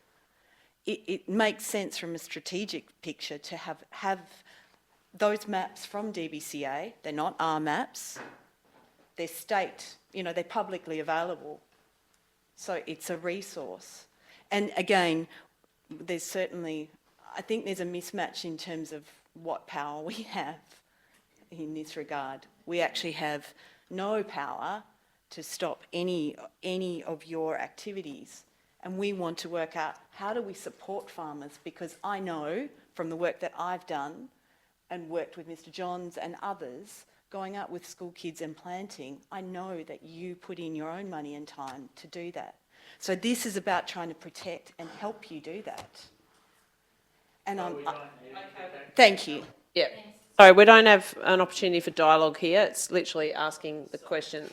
it makes sense from a strategic picture to have those maps from DBCA. They're not our maps. They're state, you know, they're publicly available. So it's a resource. And again, there's certainly, I think there's a mismatch in terms of what power we have in this regard. We actually have no power to stop any of your activities. And we want to work out how do we support farmers, because I know from the work that I've done and worked with Mr. Johns and others, going out with school kids and planting, I know that you put in your own money and time to do that. So this is about trying to protect and help you do that. And thank you. Yeah. Sorry, we don't have an opportunity for dialogue here. It's literally asking the question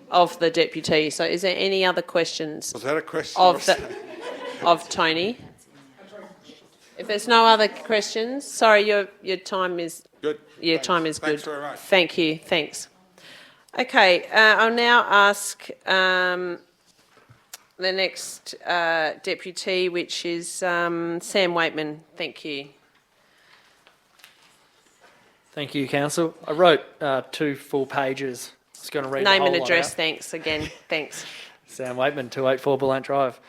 of the deputy. So is there any other questions? Was that a question? Of Tony? If there's no other questions, sorry, your time is good. Your time is good. Thanks very much. Thank you. Thanks. Okay, I'll now ask the next deputy, which is Sam Waitman. Thank you. Thank you, Council. I wrote 2 full pages. I was going to read Name the whole and lot address, out. thanks again. Thanks. Sam Waitman, 284 Bullant Drive.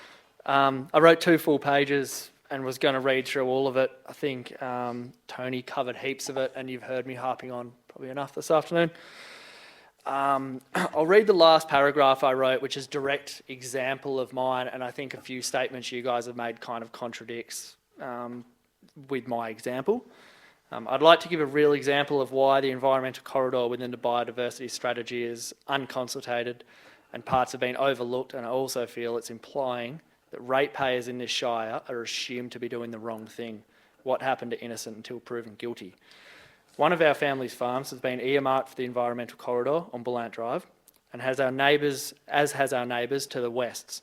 I wrote 2 full pages and was going to read through all of it. I think Tony covered heaps of it, and you've heard me harping on probably enough this afternoon. I'll read the last paragraph I wrote, which is direct example of mine, and I think a few statements you guys have made kind of contradicts with my example. I'd like to give a real example of why the environmental corridor within the biodiversity strategy is unconsultated and parts have been overlooked, and I also feel it's implying that ratepayers in this Shire are assumed to be doing the wrong thing. What happened to innocent until proven guilty? One of our family's farms has been earmarked for the environmental corridor on Bullant Drive and has our neighbours, as has our neighbours to the wests.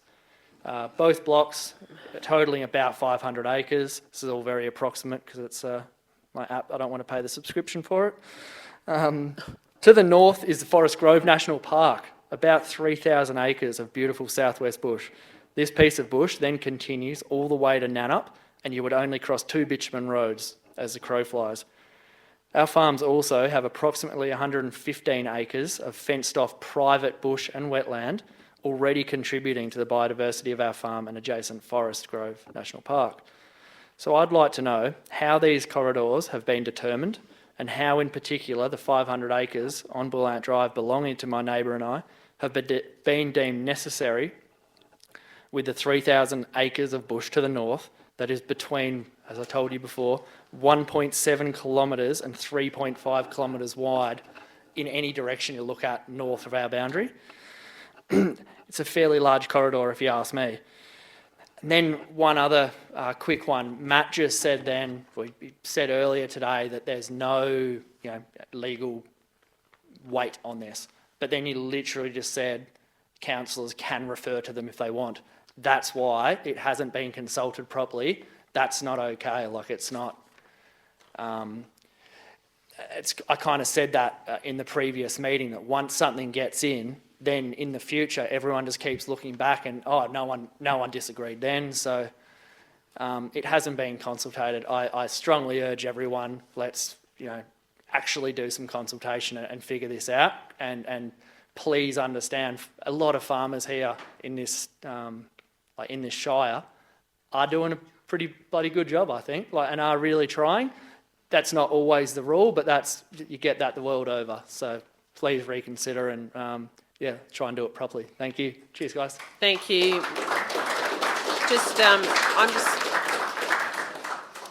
Both blocks totalling about 500 acres. This is all very approximate because it's my app, I don't want to pay the subscription for it. To the north is the Forest Grove National Park, about 3,000 acres of beautiful southwest bush. This piece of bush then continues all the way to Nannup, and you would only cross 2 bitumen roads as the crow flies. Our farms also have approximately 115 acres of fenced-off private bush and wetland, already contributing to the biodiversity of our farm and adjacent Forest Grove National Park. So I'd like to know how these corridors have been determined and how in particular the 500 acres on Bullant Drive belonging to my neighbour and I have been deemed necessary with the 3,000 acres of bush to the north that is between, as I told you before, 1.7 kilometres and 3.5 kilometres wide in any direction you look at north of our boundary. It's a fairly large corridor if you ask me. And then one other quick one. Matt just said then, we said earlier today that there's no legal weight on this. But then you literally just said councillors can refer to them if they want. That's why it hasn't been consulted properly. That's not okay. Like it's not. I kind of said that in the previous meeting that once something gets in, then in the future everyone just keeps looking back and no one disagreed then. So it hasn't been consultated. I strongly urge everyone, let's actually do some consultation and figure this out. And please understand, a lot of farmers here in this in this Shire are doing a pretty bloody good job, I think, and are really trying. That's not always the rule, but you get that the world over. So please reconsider and try and do it properly. Thank you. Cheers, guys. Thank you.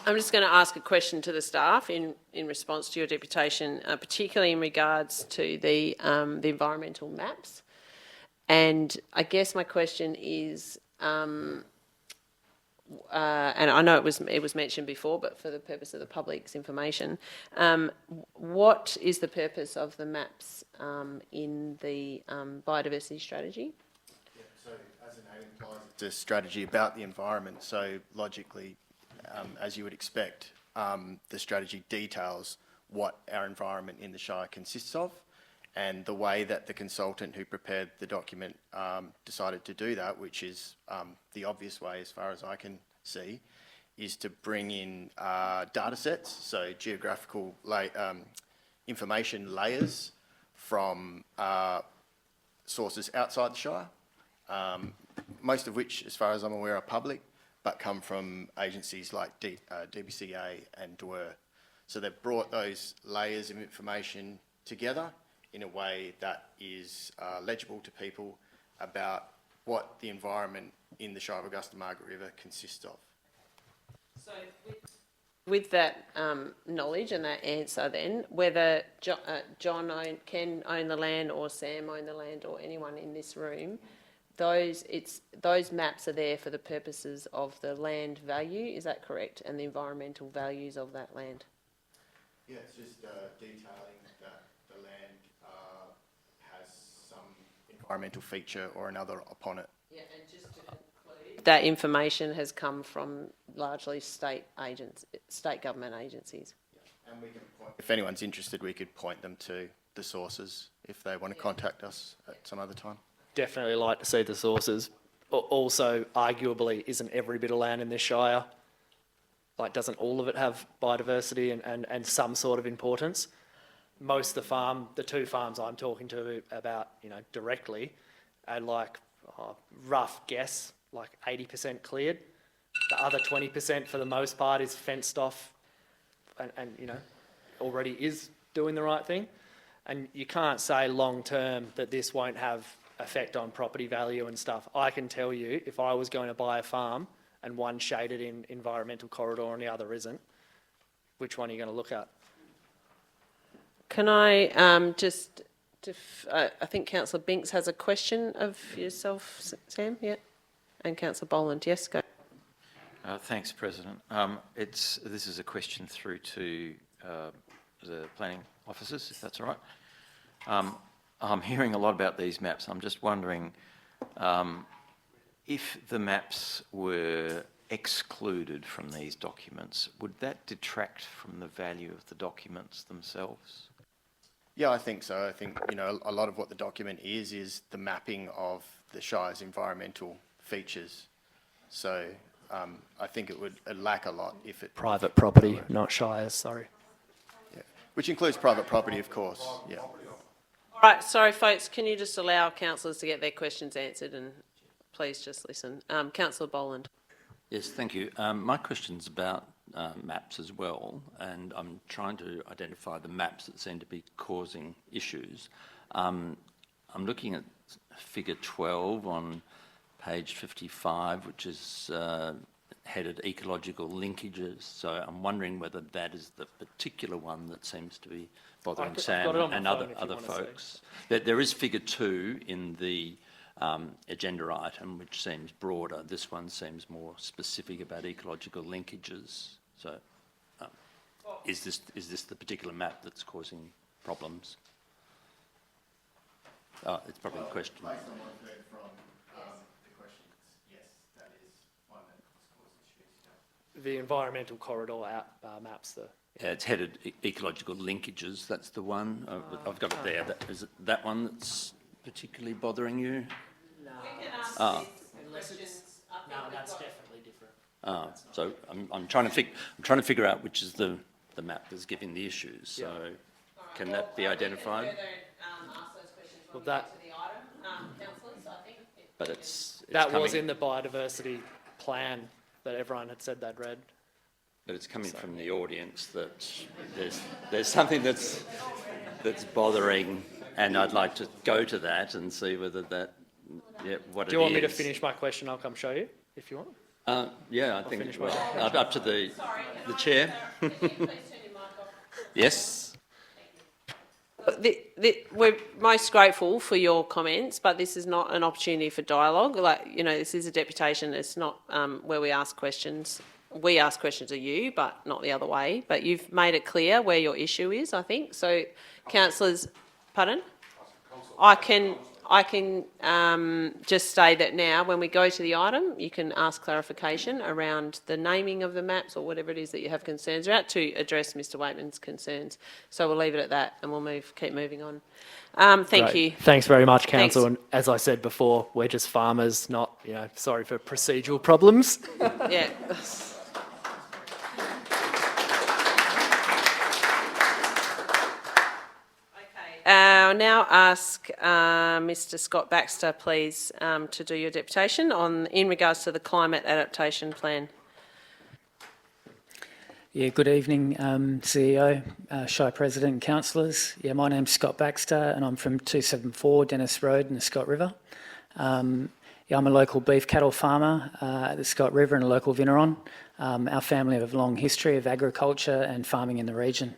I'm just going to ask a question to the staff in response to your deputation, particularly in regards to the environmental maps. And I guess my question is, and I know it was mentioned before, but for the purpose of the public's information, what is the purpose of the maps in the biodiversity strategy? Yeah, so as the name implies, it's a strategy about the environment. So logically, as you would expect, the strategy details what our environment in the Shire consists of, and the way that the consultant who prepared the document decided to do that, which is the obvious way as far as I can see, is to bring in data sets, so geographical information layers from sources outside the Shire, most of which, as far as I'm aware, are public, but come from agencies like DBCA and DWER. So they've brought those layers of information together in a way that is legible to people about what the environment in the Shire of Augusta Margaret River consists of. So with that knowledge and that answer then, whether John can own the land or Sam own the land or anyone in this room, those maps are there for the purposes of the land value, is that correct? And the environmental values of that land? Yeah, it's just detailing that the land has some environmental feature or another upon it. Yeah, and just to conclude, that information has come from largely state government agencies. Yeah. And we can if anyone's interested, we could point them to the sources if they want to contact us at some other time. Definitely like to see the sources. Also, arguably, isn't every bit of land in this Shire, doesn't all of it have biodiversity and some sort of importance? Most of the two farms I'm talking to about, directly, are rough guess, 80% cleared. The other 20% for the most part is fenced off and already is doing the right thing. And you can't say long term that this won't have effect on property value and stuff. I can tell you, if I was going to buy a farm and one shaded in environmental corridor and the other isn't, which one are you going to look at? Can I I think Councillor Binks has a question of yourself, Sam, yeah? And Councillor Boland, yes, go. Thanks, President. This is a question through to the planning officers, if that's all right. I'm hearing a lot about these maps. I'm just wondering if the maps were excluded from these documents, would that detract from the value of the documents themselves? Yeah, I think so. I think, you know, a lot of what the document is the mapping of the Shire's environmental features. So I think it would lack a lot if it... Private property, not Shires, sorry. Yeah. Which includes private property, of course, yeah. All right, sorry folks, can you just allow councillors to get their questions answered, and please just listen. Councillor Boland. Yes, thank you. My question's about maps as well, and I'm trying to identify the maps that seem to be causing issues. I'm looking at figure 12 on page 55, which is headed ecological linkages. So I'm wondering whether that is the particular one that seems to be bothering Sam and other folks. There is figure 2 in the agenda item, which seems broader. This one seems more specific about ecological linkages. So is this the particular map that's causing problems? It's probably a question. Based on what I've heard from the questions, yes, that is one that causes issues. The environmental corridor maps. Yeah, it's headed ecological linkages. That's the one. I've got it there. Is it that one that's particularly bothering you? No. We can ask these questions. No, that's definitely different. So I'm trying to figure out which is the map that's giving the issues. So can that be identified? Well, that. But it's that coming, was in the biodiversity plan that everyone had said they'd read. But it's coming from the audience that there's something that's bothering, and I'd like to go to that and see whether that what it is. Do you want me to finish my question? I'll come show you if you want. Yeah, I think up to the chair. Yes. We're most grateful for your comments, but this is not an opportunity for dialogue. Like, you know, this is a deputation. It's not where we ask questions. We ask questions of you, but not the other way. But you've made it clear where your issue is, I think. So, councillors, pardon? I can just say that now, when we go to the item, you can ask clarification around the naming of the maps or whatever it is that you have concerns about to address Mr. Waitman's concerns. So we'll leave it at that, and we'll keep moving on. Thank you. Thanks very much, Council. And as I said before, we're just farmers, not, sorry for procedural problems. Yeah. I'll now ask Mr. Scott Baxter, please, to do your deputation in regards to the climate adaptation plan. Yeah, good evening, CEO, Shire President and councillors. Yeah, my name's Scott Baxter and I'm from 274 Dennis Road in the Scott River. I'm a local beef cattle farmer at the Scott River and a local Vineron. Our family have a long history of agriculture and farming in the region.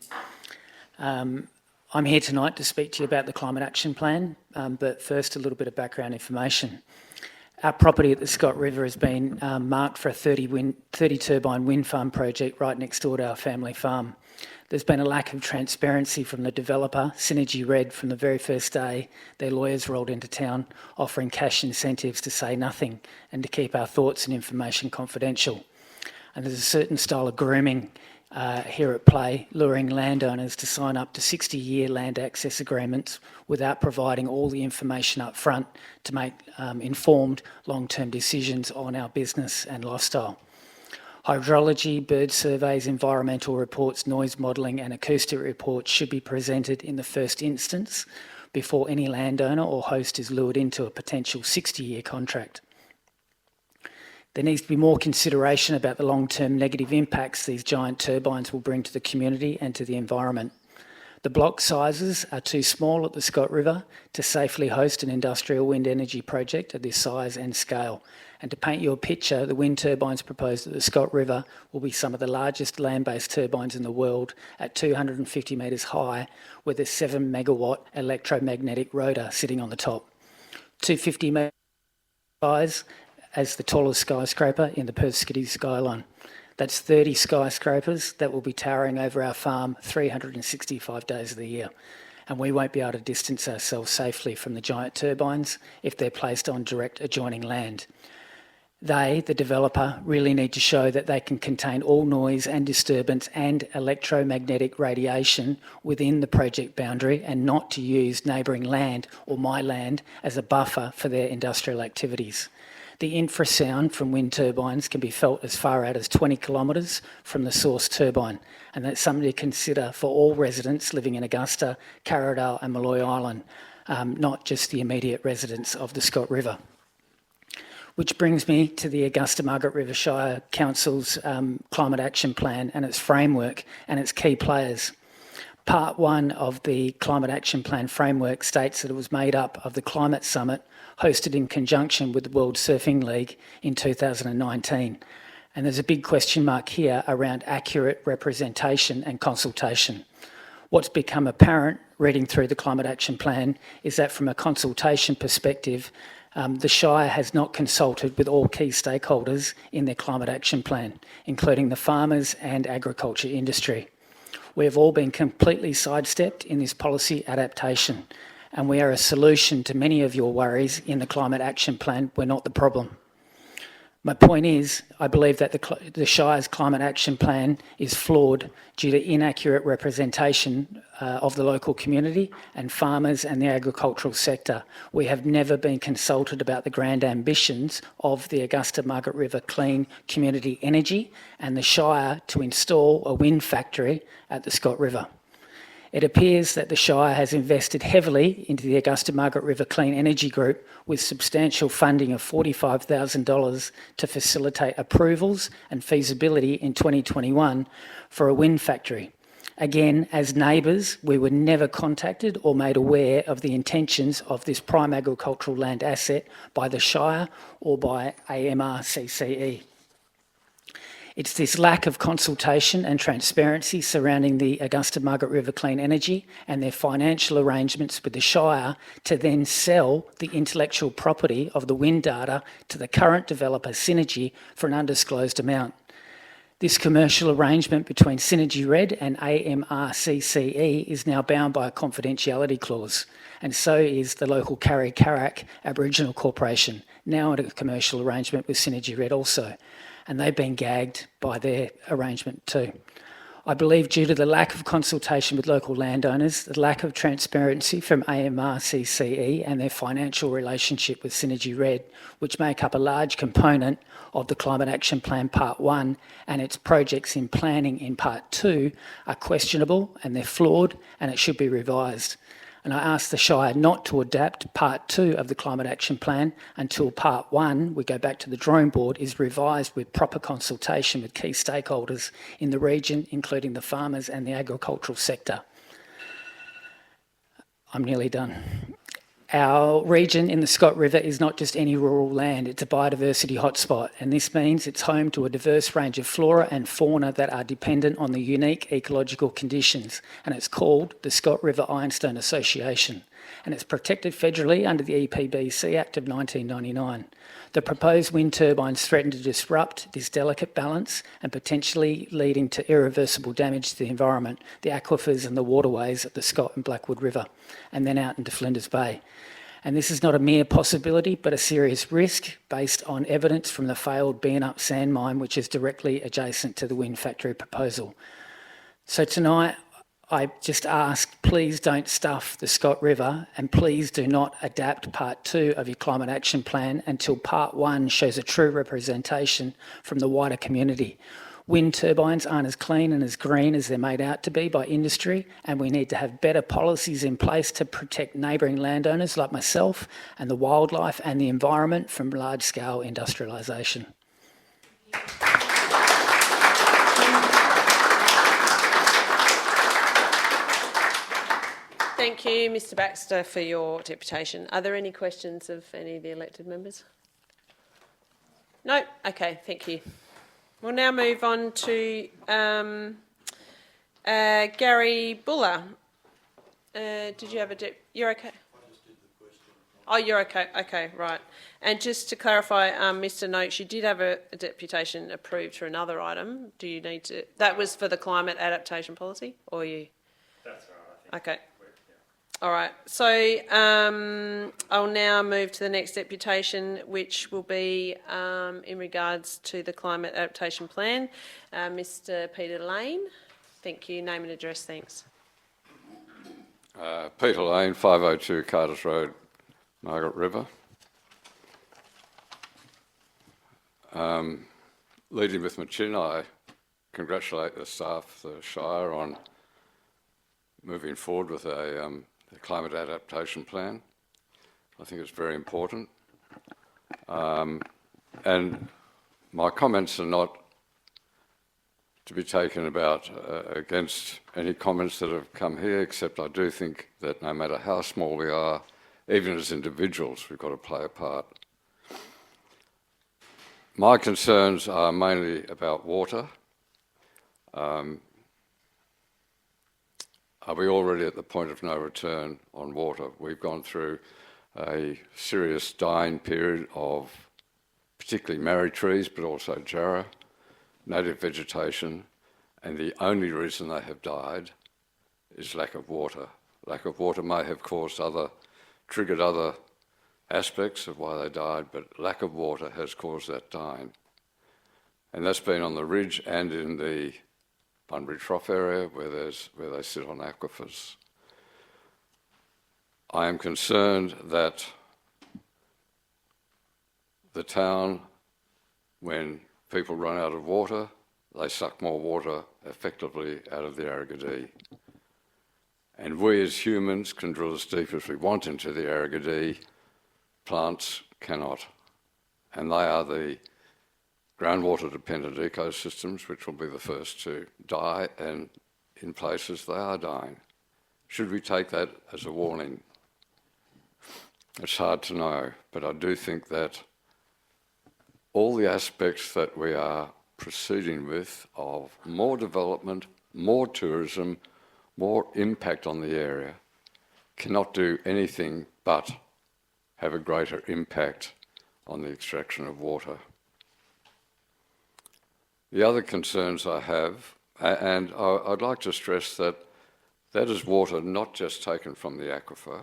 I'm here tonight to speak to you about the Climate Action Plan, but first a little bit of background information. Our property at the Scott River has been marked for a 30 turbine wind farm project right next door to our family farm. There's been a lack of transparency from the developer, Synergy Red, from the very first day their lawyers rolled into town offering cash incentives to say nothing and to keep our thoughts and information confidential. And there's a certain style of grooming here at play, luring landowners to sign up to 60-year land access agreements without providing all the information up front to make informed long-term decisions on our business and lifestyle. Hydrology, bird surveys, environmental reports, noise modelling and acoustic reports should be presented in the first instance before any landowner or host is lured into a potential 60-year contract. There needs to be more consideration about the long-term negative impacts these giant turbines will bring to the community and to the environment. The block sizes are too small at the Scott River to safely host an industrial wind energy project of this size and scale, And to paint you a picture, the wind turbines proposed at the Scott River will be some of the largest land-based turbines in the world at 250 metres high, with a 7 megawatt electromagnetic rotor sitting on the top. 250 metres size as the tallest skyscraper in the Perth City skyline. That's 30 skyscrapers that will be towering over our farm 365 days of the year. And we won't be able to distance ourselves safely from the giant turbines if they're placed on direct adjoining land. They, the developer, really need to show that they can contain all noise and disturbance and electromagnetic radiation within the project boundary and not to use neighbouring land or my land as a buffer for their industrial activities. The infrasound from wind turbines can be felt as far out as 20 kilometres from the source turbine, and that's something to consider for all residents living in Augusta, Carradale and Malloy Island, not just the immediate residents of the Scott River. Which brings me to the Augusta Margaret River Shire Council's Climate Action Plan and its framework and its key players. Part 1 of the Climate Action Plan framework states that it was made up of the Climate Summit hosted in conjunction with the World Surfing League in 2019. And there's a big question mark here around accurate representation and consultation. What's become apparent reading through the Climate Action Plan is that from a consultation perspective, the Shire has not consulted with all key stakeholders in their Climate Action Plan, including the farmers and agriculture industry. We have all been completely sidestepped in this policy adaptation, and we are a solution to many of your worries in the Climate Action Plan. We're not the problem. My point is, I believe that the Shire's Climate Action Plan is flawed due to inaccurate representation of the local community and farmers and the agricultural sector. We have never been consulted about the grand ambitions of the Augusta Margaret River Clean Community Energy and the Shire to install a wind factory at the Scott River. It appears that the Shire has invested heavily into the Augusta Margaret River Clean Energy Group with substantial funding of $45,000 to facilitate approvals and feasibility in 2021 for a wind factory. Again, as neighbours, we were never contacted or made aware of the intentions of this prime agricultural land asset by the Shire or by AMRCCE. It's this lack of consultation and transparency surrounding the Augusta Margaret River Clean Energy and their financial arrangements with the Shire to then sell the intellectual property of the wind data to the current developer Synergy for an undisclosed amount. This commercial arrangement between Synergy Red and AMRCCE is now bound by a confidentiality clause, and so is the local Karri Karak Aboriginal Corporation, now in a commercial arrangement with Synergy Red also. And they've been gagged by their arrangement too. I believe due to the lack of consultation with local landowners, the lack of transparency from AMRCCE and their financial relationship with Synergy Red, which make up a large component of the Climate Action Plan Part 1 and its projects in planning in Part 2 are questionable and they're flawed and it should be revised. And I ask the Shire not to adapt Part 2 of the Climate Action Plan until Part 1, we go back to the drawing board, is revised with proper consultation with key stakeholders in the region, including the farmers and the agricultural sector. I'm nearly done. Our region in the Scott River is not just any rural land, it's a biodiversity hotspot, and this means it's home to a diverse range of flora and fauna that are dependent on the unique ecological conditions, and it's called the Scott River Ironstone Association, and it's protected federally under the EPBC Act of 1999. The proposed wind turbines threaten to disrupt this delicate balance and potentially leading to irreversible damage to the environment, the aquifers and the waterways of the Scott and Blackwood River, and then out into Flinders Bay. And this is not a mere possibility, but a serious risk based on evidence from the failed Beanup sand mine, which is directly adjacent to the wind factory proposal. So tonight, I just ask, please don't stuff the Scott River and please do not adapt Part 2 of your Climate Action Plan until Part 1 shows a true representation from the wider community. Wind turbines aren't as clean and as green as they're made out to be by industry, and we need to have better policies in place to protect neighbouring landowners like myself and the wildlife and the environment from large-scale industrialisation. Thank you, Mr Baxter, for your deputation. Are there any questions of any of the elected members? No? Okay, thank you. We'll now move on to Gary Buller. Did you have you're okay? Oh, you're okay. Okay, right. And just to clarify, Mr. Noakes, you did have a deputation approved for another item. Do you need to? That was for the climate adaptation policy, or you? That's right, I think. Okay. All right. So I'll now move to the next deputation, which will be in regards to the climate adaptation plan. Mr. Peter Lane. Thank you. Name and address. Thanks. Peter Lane, 502 Carters Road, Margaret River. Leading with my chin, I congratulate the staff, the Shire, on moving forward with a climate adaptation plan. I think it's very important. And my comments are not to be taken about against any comments that have come here, except I do think that no matter how small we are, even as individuals, we've got to play a part. My concerns are mainly about water. Are we already at the point of no return on water? We've gone through a serious dying period of particularly marri trees, but also jarrah, native vegetation, and the only reason they have died is lack of water. Lack of water may have triggered other aspects of why they died, but lack of water has caused that dying. And that's been on the ridge and in the Bunbury Trough area where they sit on aquifers. I am concerned that the town, when people run out of water, they suck more water effectively out of the Arragadee. And we as humans can drill as deep as we want into the Arragadee, plants cannot. And they are the groundwater dependent ecosystems which will be the first to die, and in places they are dying. Should we take that as a warning? It's hard to know, but I do think that all the aspects that we are proceeding with of more development, more tourism, more impact on the area cannot do anything but have a greater impact on the extraction of water. The other concerns I have, and I'd like to stress that that is water not just taken from the aquifer,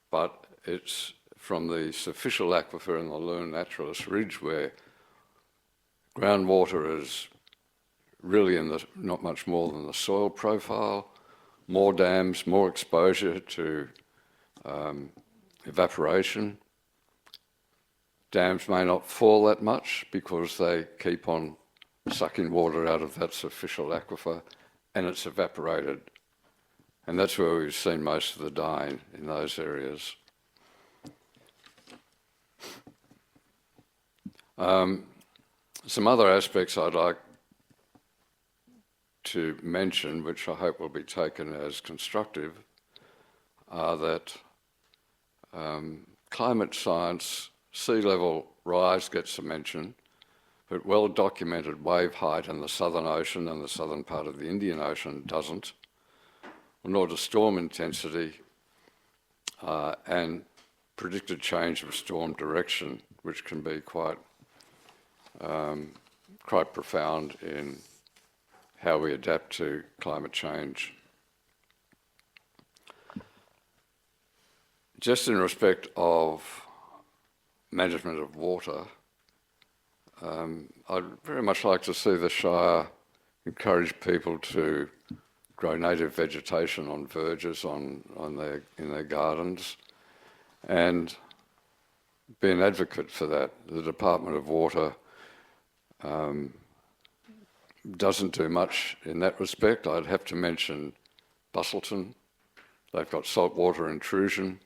but it's from the superficial aquifer in the Lune Naturalis Ridge, where groundwater is really not much more than the soil profile, more dams, more exposure to evaporation. Dams may not fall that much because they keep on sucking water out of that superficial aquifer, and it's evaporated. And that's where we've seen most of the dying, in those areas. Some other aspects I'd like to mention, which I hope will be taken as constructive, are that climate science, sea level rise gets a mention, but well-documented wave height in the Southern Ocean and the southern part of the Indian Ocean doesn't, nor does storm intensity and predicted change of storm direction, which can be quite profound in how we adapt to climate change. Just in respect of management of water, I'd very much like to see the Shire encourage people to grow native vegetation on verges in their gardens, and be an advocate for that. The Department of Water doesn't do much in that respect. I'd have to mention Bustleton. They've got saltwater intrusion.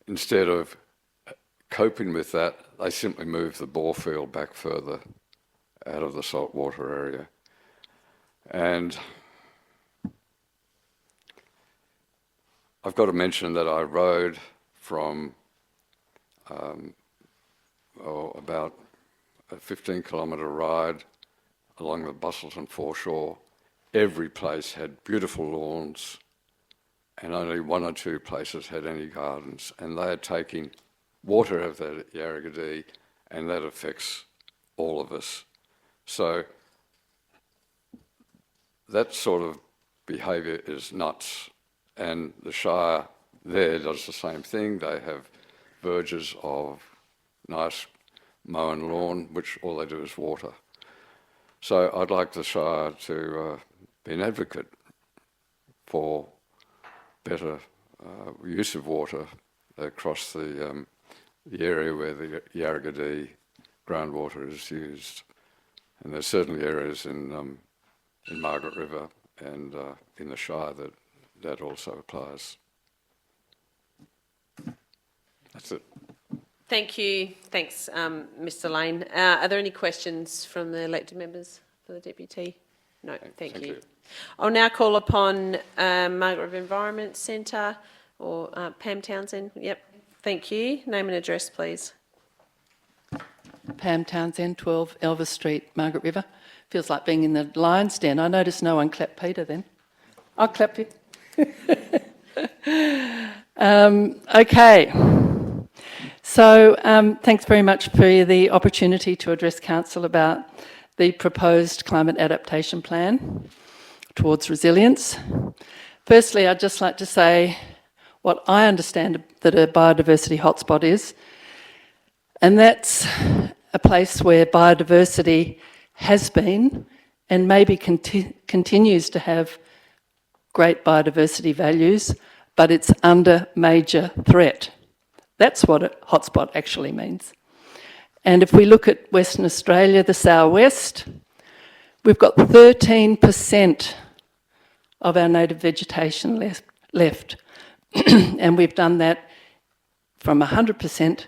Instead of coping with that, they simply move the bore field back further out of the saltwater area. And I've got to mention that I rode from about a 15-kilometre ride along the Bustleton foreshore. Every place had beautiful lawns, and only one or two places had any gardens, and they are taking water out of that Yarragadee, and that affects all of us. So that sort of behaviour is nuts, and the Shire there does the same thing. They have verges of nice mown lawn, which all they do is water. So I'd like the Shire to be an advocate for better use of water across the area where the Yarragadee groundwater is used. And there's certainly areas in Margaret River and in the Shire that also applies. That's it. Thank you. Thanks, Mr. Lane. Are there any questions from the elected members for the Deputy? No, thank you. I'll now call upon Margaret River Environment Centre or Pam Townsend. Yep, thank you. Name and address, please. Pam Townsend, 12 Elvis Street, Margaret River. Feels like being in the lion's den. I noticed no one clapped Peter then. I'll clap you. Okay. So thanks very much for the opportunity to address Council about the proposed climate adaptation plan towards resilience. Firstly, I'd just like to say what I understand that a biodiversity hotspot is, and that's a place where biodiversity has been and maybe continues to have great biodiversity values, but it's under major threat. That's what a hotspot actually means. And if we look at Western Australia, the southwest, we've got 13% of our native vegetation left. And we've done that from 100%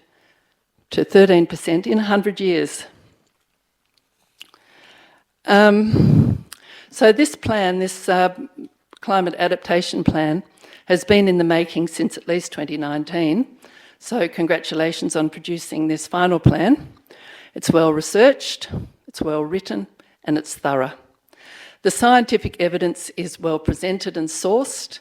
to 13% in 100 years. So this plan, this climate adaptation plan, has been in the making since at least 2019. So congratulations on producing this final plan. It's well researched, it's well written, and it's thorough. The scientific evidence is well presented and sourced,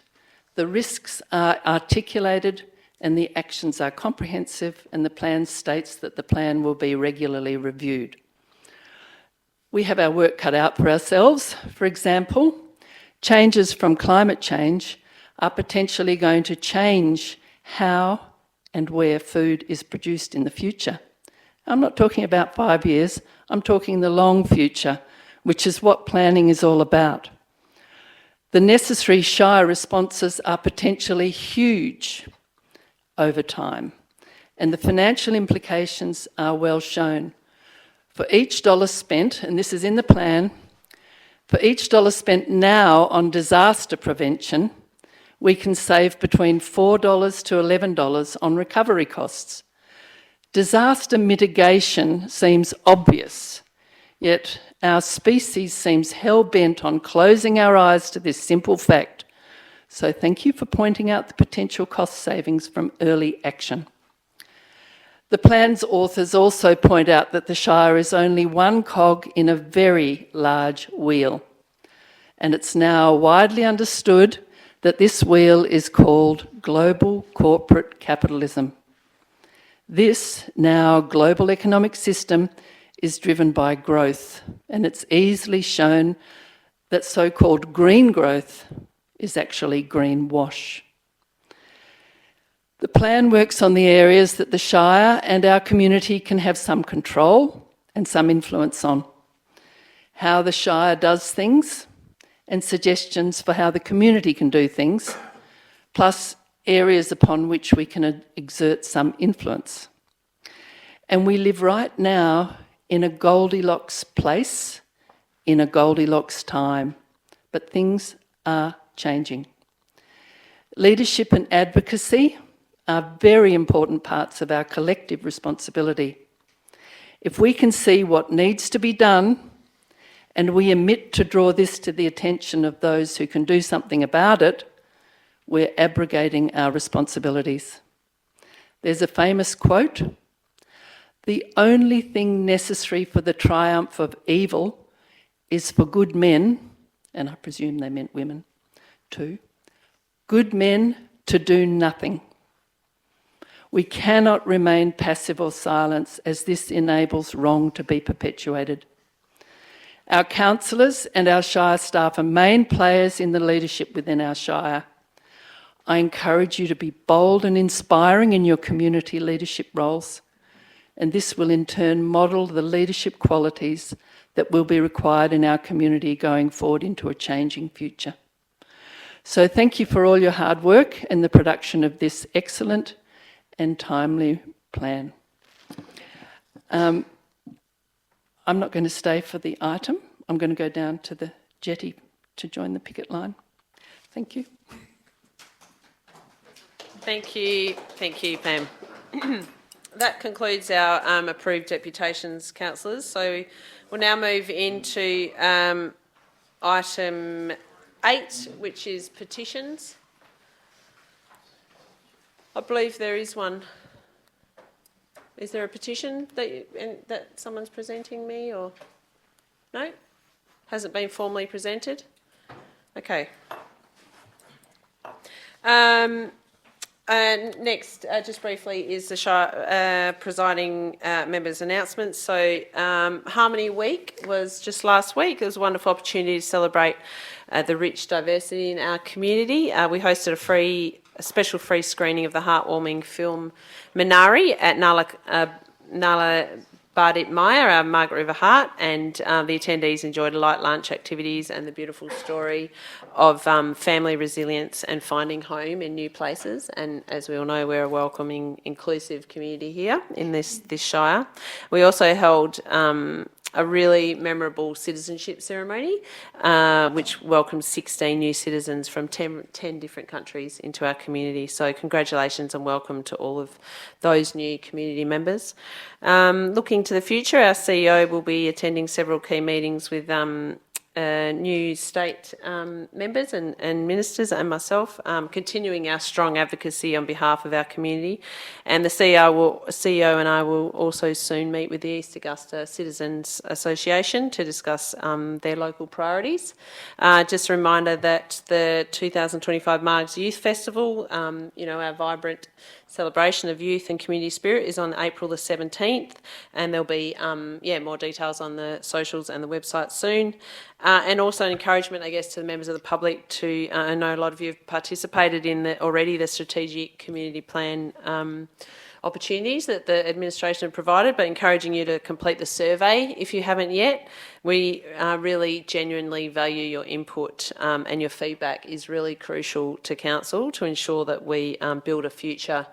the risks are articulated, and the actions are comprehensive, and the plan states that the plan will be regularly reviewed. We have our work cut out for ourselves. For example, changes from climate change are potentially going to change how and where food is produced in the future. I'm not talking about 5 years, I'm talking the long future, which is what planning is all about. The necessary Shire responses are potentially huge over time, and the financial implications are well shown. For each dollar spent, and this is in the plan, for each dollar spent now on disaster prevention, we can save between $4 to $11 on recovery costs. Disaster mitigation seems obvious, yet our species seems hell-bent on closing our eyes to this simple fact. So thank you for pointing out the potential cost savings from early action. The plan's authors also point out that the Shire is only one cog in a very large wheel, and it's now widely understood that this wheel is called global corporate capitalism. This now global economic system is driven by growth, and it's easily shown that so-called green growth is actually greenwash. The plan works on the areas that the Shire and our community can have some control and some influence on. How the Shire does things, and suggestions for how the community can do things, plus areas upon which we can exert some influence. And we live right now in a Goldilocks place, in a Goldilocks time, but things are changing. Leadership and advocacy are very important parts of our collective responsibility. If we can see what needs to be done, and we omit to draw this to the attention of those who can do something about it, we're abrogating our responsibilities. There's a famous quote, The only thing necessary for the triumph of evil is for good men, and I presume they meant women too, good men to do nothing. We cannot remain passive or silent, as this enables wrong to be perpetuated. Our councillors and our Shire staff are main players in the leadership within our Shire. I encourage you to be bold and inspiring in your community leadership roles, and this will in turn model the leadership qualities that will be required in our community going forward into a changing future. So thank you for all your hard work and the production of this excellent and timely plan. I'm not going to stay for the item. I'm going to go down to the jetty to join the picket line. Thank you. Thank you, Pam. That concludes our approved deputations, councillors. So we'll now move into item 8, which is petitions. I believe there is one. Is there a petition that someone's presenting me, or no? Hasn't been formally presented? Okay. Next, just briefly, is the Shire presiding members' announcements. So Harmony Week was just last week. It was a wonderful opportunity to celebrate the rich diversity in our community. We hosted a special free screening of the heartwarming film Minari at Nala Bardit Maya, our Margaret River Heart, and the attendees enjoyed light lunch activities and the beautiful story of family resilience and finding home in new places. And as we all know, we're a welcoming, inclusive community here in this Shire. We also held a really memorable citizenship ceremony, which welcomed 16 new citizens from 10 different countries into our community. So congratulations and welcome to all of those new community members. Looking to the future, our CEO will be attending several key meetings with new state members and ministers and myself, continuing our strong advocacy on behalf of our community. And the CEO and I will also soon meet with the East Augusta Citizens Association to discuss their local priorities. Just a reminder that the 2025 Margs Youth Festival, our vibrant celebration of youth and community spirit, is on April the 17th, and there'll be more details on the socials and the website soon. And also an encouragement, I guess, to the members of the public to, I know a lot of you have participated in the strategic community plan opportunities that the administration have provided, but encouraging you to complete the survey if you haven't yet. We really genuinely value your input, and your feedback is really crucial to council to ensure that we build a future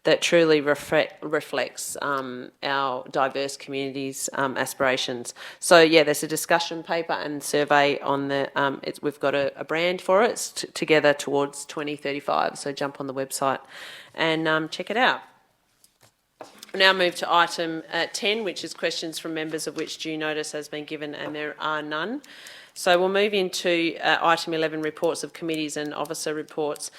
that truly reflects our diverse community's aspirations. So yeah, there's a discussion paper and survey on the, we've got a brand for it. It's Together Towards 2035, so jump on the website and check it out. We'll now move to item 10, which is questions from members, of which due notice has been given and there are none. So we'll move into item 11, reports of committees and officer reports.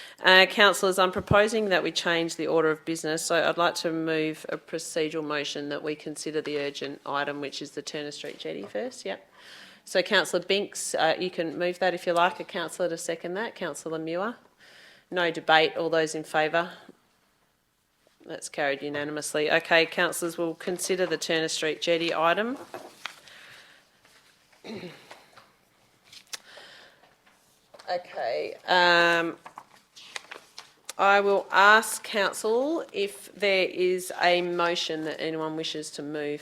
Councillors, I'm proposing that we change the order of business. So I'd like to move a procedural motion that we consider the urgent item, which is the Turner Street Jetty first. Yep. So Councillor Binks, you can move that if you like. A councillor to second that. Councillor Muir. No debate. All those in favour? That's carried unanimously. Okay, councillors, we'll consider the Turner Street Jetty item. Okay, I will ask council if there is a motion that anyone wishes to move.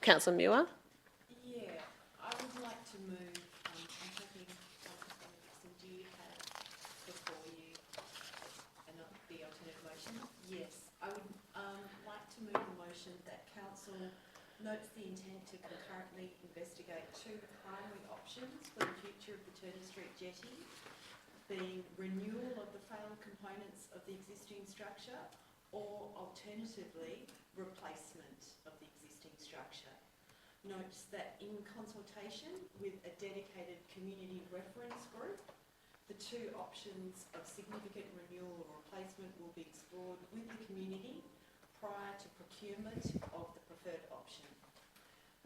Councillor Muir? Yeah, I would like to move, I'm hoping do you have before you the alternate motion? Yes, I would like to move a motion that council notes the intent to concurrently investigate two primary options for the future of the Turner Street Jetty, being renewal of the failed components of the existing structure or alternatively replacement of the existing structure. Notes that in consultation with a dedicated community reference group, the two options of significant renewal or replacement will be explored with the community prior to procurement of the preferred option.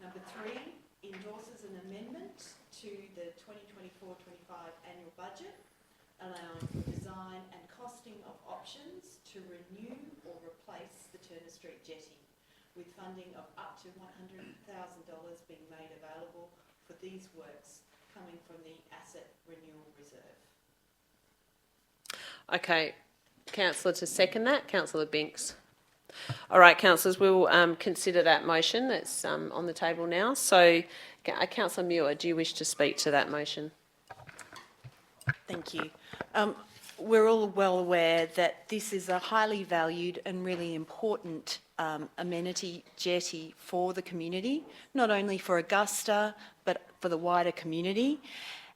Number 3, endorses an amendment to the 2024-25 annual budget, allowing for design and costing of options to renew or replace the Turner Street jetty, with funding of up to $100,000 being made available for these works coming from the Asset Renewal Reserve. Okay, councillor to second that, councillor Binks. All right, councillors, we will consider that motion that's on the table now. So, councillor Muir, do you wish to speak to that motion? Thank you. We're all well aware that this is a highly valued and really important amenity jetty for the community, not only for Augusta, but for the wider community.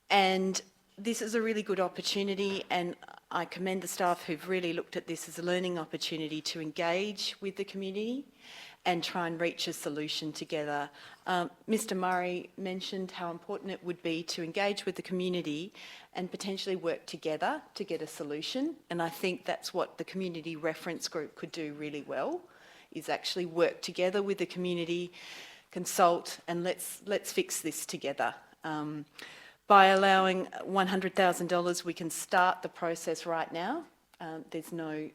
And this is a really good opportunity, and I commend the staff who've really looked at this as a learning opportunity to engage with the community and try and reach a solution together. Mr. Murray mentioned how important it would be to engage with the community and potentially work together to get a solution. And I think that's what the community reference group could do really well, is actually work together with the community, consult, and let's fix this together. By allowing $100,000, we can start the process right now. There's no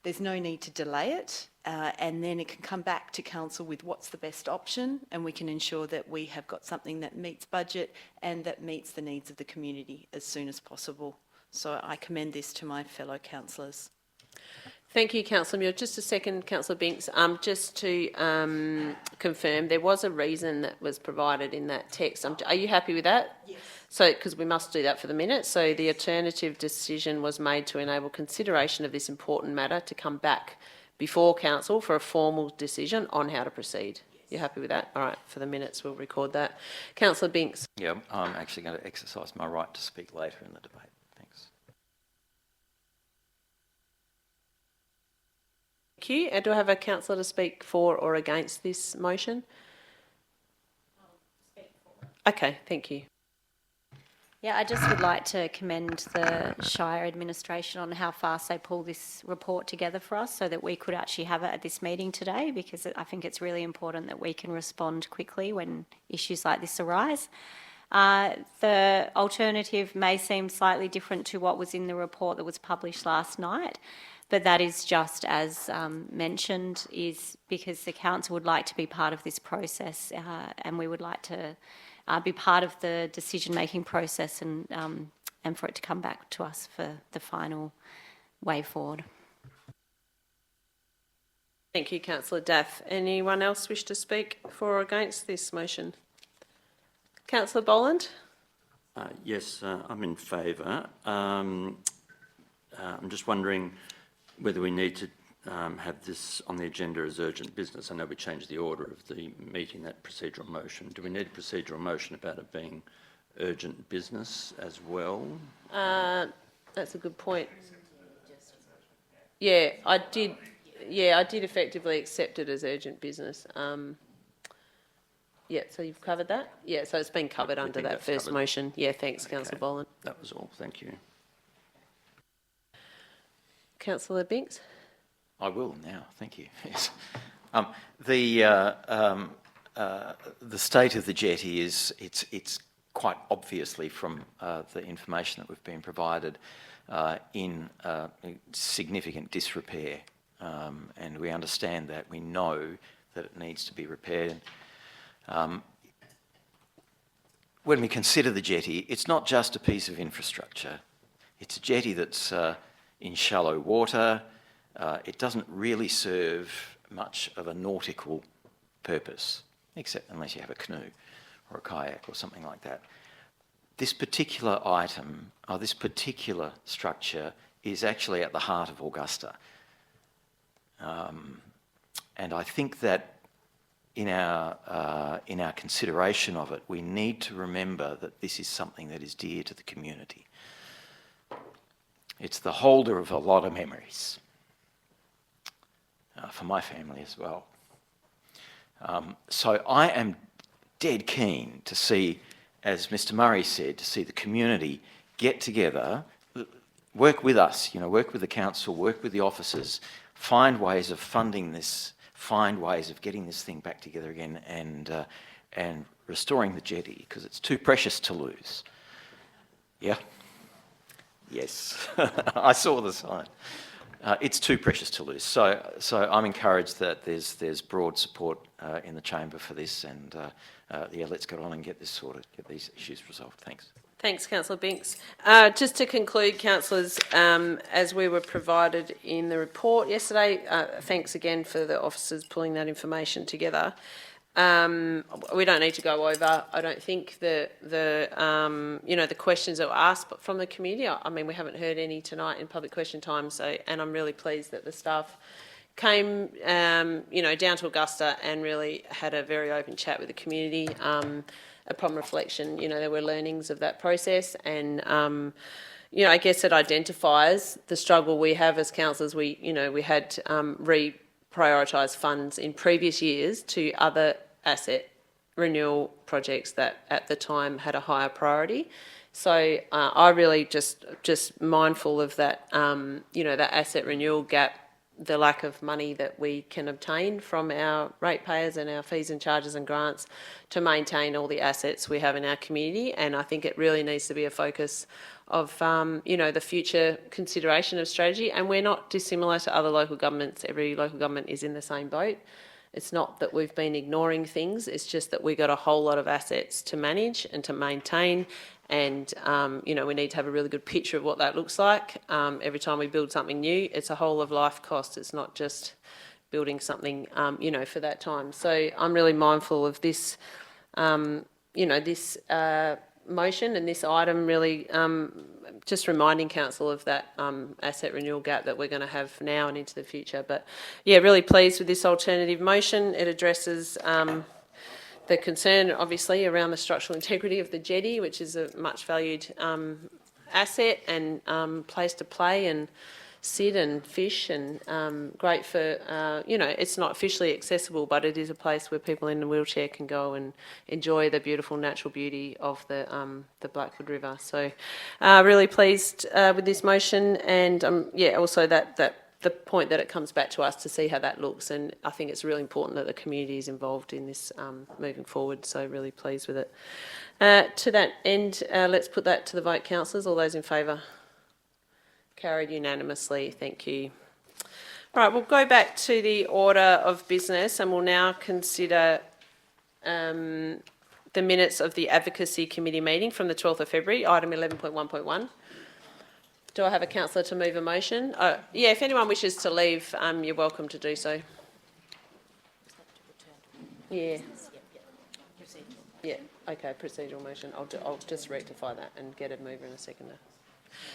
need to delay it, and then it can come back to council with what's the best option, and we can ensure that we have got something that meets budget and that meets the needs of the community as soon as possible. So I commend this to my fellow councillors. Thank you, councillor Muir. Just a second, councillor Binks. Just to confirm, there was a reason that was provided in that text. Are you happy with that? Yes. So, because we must do that for the minute. So the alternative decision was made to enable consideration of this important matter to come back before council for a formal decision on how to proceed. Yes. You're happy with that? All right, for the minutes we'll record that. Councillor Binks. Yeah, I'm actually going to exercise my right to speak later in the debate. Thanks. Thank you. And do I have a councillor to speak for or against this motion? I'll speak for. Okay, thank you. Yeah, I just would like to commend the Shire administration on how fast they pulled this report together for us so that we could actually have it at this meeting today, because I think it's really important that we can respond quickly when issues like this arise. The alternative may seem slightly different to what was in the report that was published last night, but that is just as mentioned, is because the council would like to be part of this process, and we would like to be part of the decision-making process, and for it to come back to us for the final way forward. Thank you, councillor Daff. Anyone else wish to speak for or against this motion? Councillor Boland? Yes, I'm in favour. I'm just wondering whether we need to have this on the agenda as urgent business. I know we changed the order of the meeting, that procedural motion. Do we need a procedural motion about it being urgent business as well? That's a good point. Yeah, I did effectively accept it as urgent business. Yeah, so you've covered that? Yeah, so it's been covered under that first covered. Motion. Yeah, thanks, okay. Councillor Boland. That was all. Thank you. Councillor Binks? I will now, thank you. Yes. The state of the jetty is, it's quite obviously from the information that we've been provided in significant disrepair, and we understand that. We know that it needs to be repaired. When we consider the jetty, it's not just a piece of infrastructure. It's a jetty that's in shallow water. It doesn't really serve much of a nautical purpose, except unless you have a canoe or a kayak or something like that. This particular item, or this particular structure, is actually at the heart of Augusta. And I think that in our consideration of it, we need to remember that this is something that is dear to the community. It's the holder of a lot of memories. For my family as well. So I am dead keen to see, as Mr. Murray said, to see the community get together, work with us, work with the council, work with the officers, find ways of funding this, find ways of getting this thing back together again and restoring the jetty, because it's too precious to lose. Yeah? Yes. I saw the sign. It's too precious to lose. So I'm encouraged that there's broad support in the chamber for this, and yeah, let's get on and get this sorted, get these issues resolved. Thanks. Thanks, Councillor Binks. Just to conclude, councillors, as we were provided in the report yesterday, thanks again for the officers pulling that information together. We don't need to go over, I don't think, the questions that were asked from the community. I mean, we haven't heard any tonight in public question time, and I'm really pleased that the staff came, down to Augusta and really had a very open chat with the community. Upon reflection, there were learnings of that process, and I guess it identifies the struggle we have as councillors. We had reprioritised funds in previous years to other asset renewal projects that at the time had a higher priority. So I really just mindful of that, that asset renewal gap, the lack of money that we can obtain from our ratepayers and our fees and charges and grants to maintain all the assets we have in our community. And I think it really needs to be a focus of, the future consideration of strategy. And we're not dissimilar to other local governments. Every local government is in the same boat. It's not that we've been ignoring things, it's just that we've got a whole lot of assets to manage and to maintain. And, we need to have a really good picture of what that looks like. Every time we build something new, it's a whole of life cost. It's not just building something, for that time. So I'm really mindful of this, this motion and this item really just reminding council of that asset renewal gap that we're going to have now and into the future. But yeah, really pleased with this alternative motion. It addresses the concern, obviously, around the structural integrity of the jetty, which is a much valued asset and place to play and sit and fish, and great for, it's not officially accessible, but it is a place where people in a wheelchair can go and enjoy the beautiful natural beauty of the Blackwood River. So really pleased with this motion, and also that the point that it comes back to us to see how that looks, and I think it's really important that the community is involved in this moving forward, so really pleased with it. To that end, let's put that to the vote, councillors. All those in favour? Carried unanimously, thank you. Right, we'll go back to the order of business, and we'll now consider the minutes of the Advocacy Committee meeting from the 12th of February, item 11.1.1. Do I have a councillor to move a motion? Yeah, if anyone wishes to leave, you're welcome to do so. Yeah. Yeah, okay, procedural motion. I'll just rectify that and get a mover and a seconder.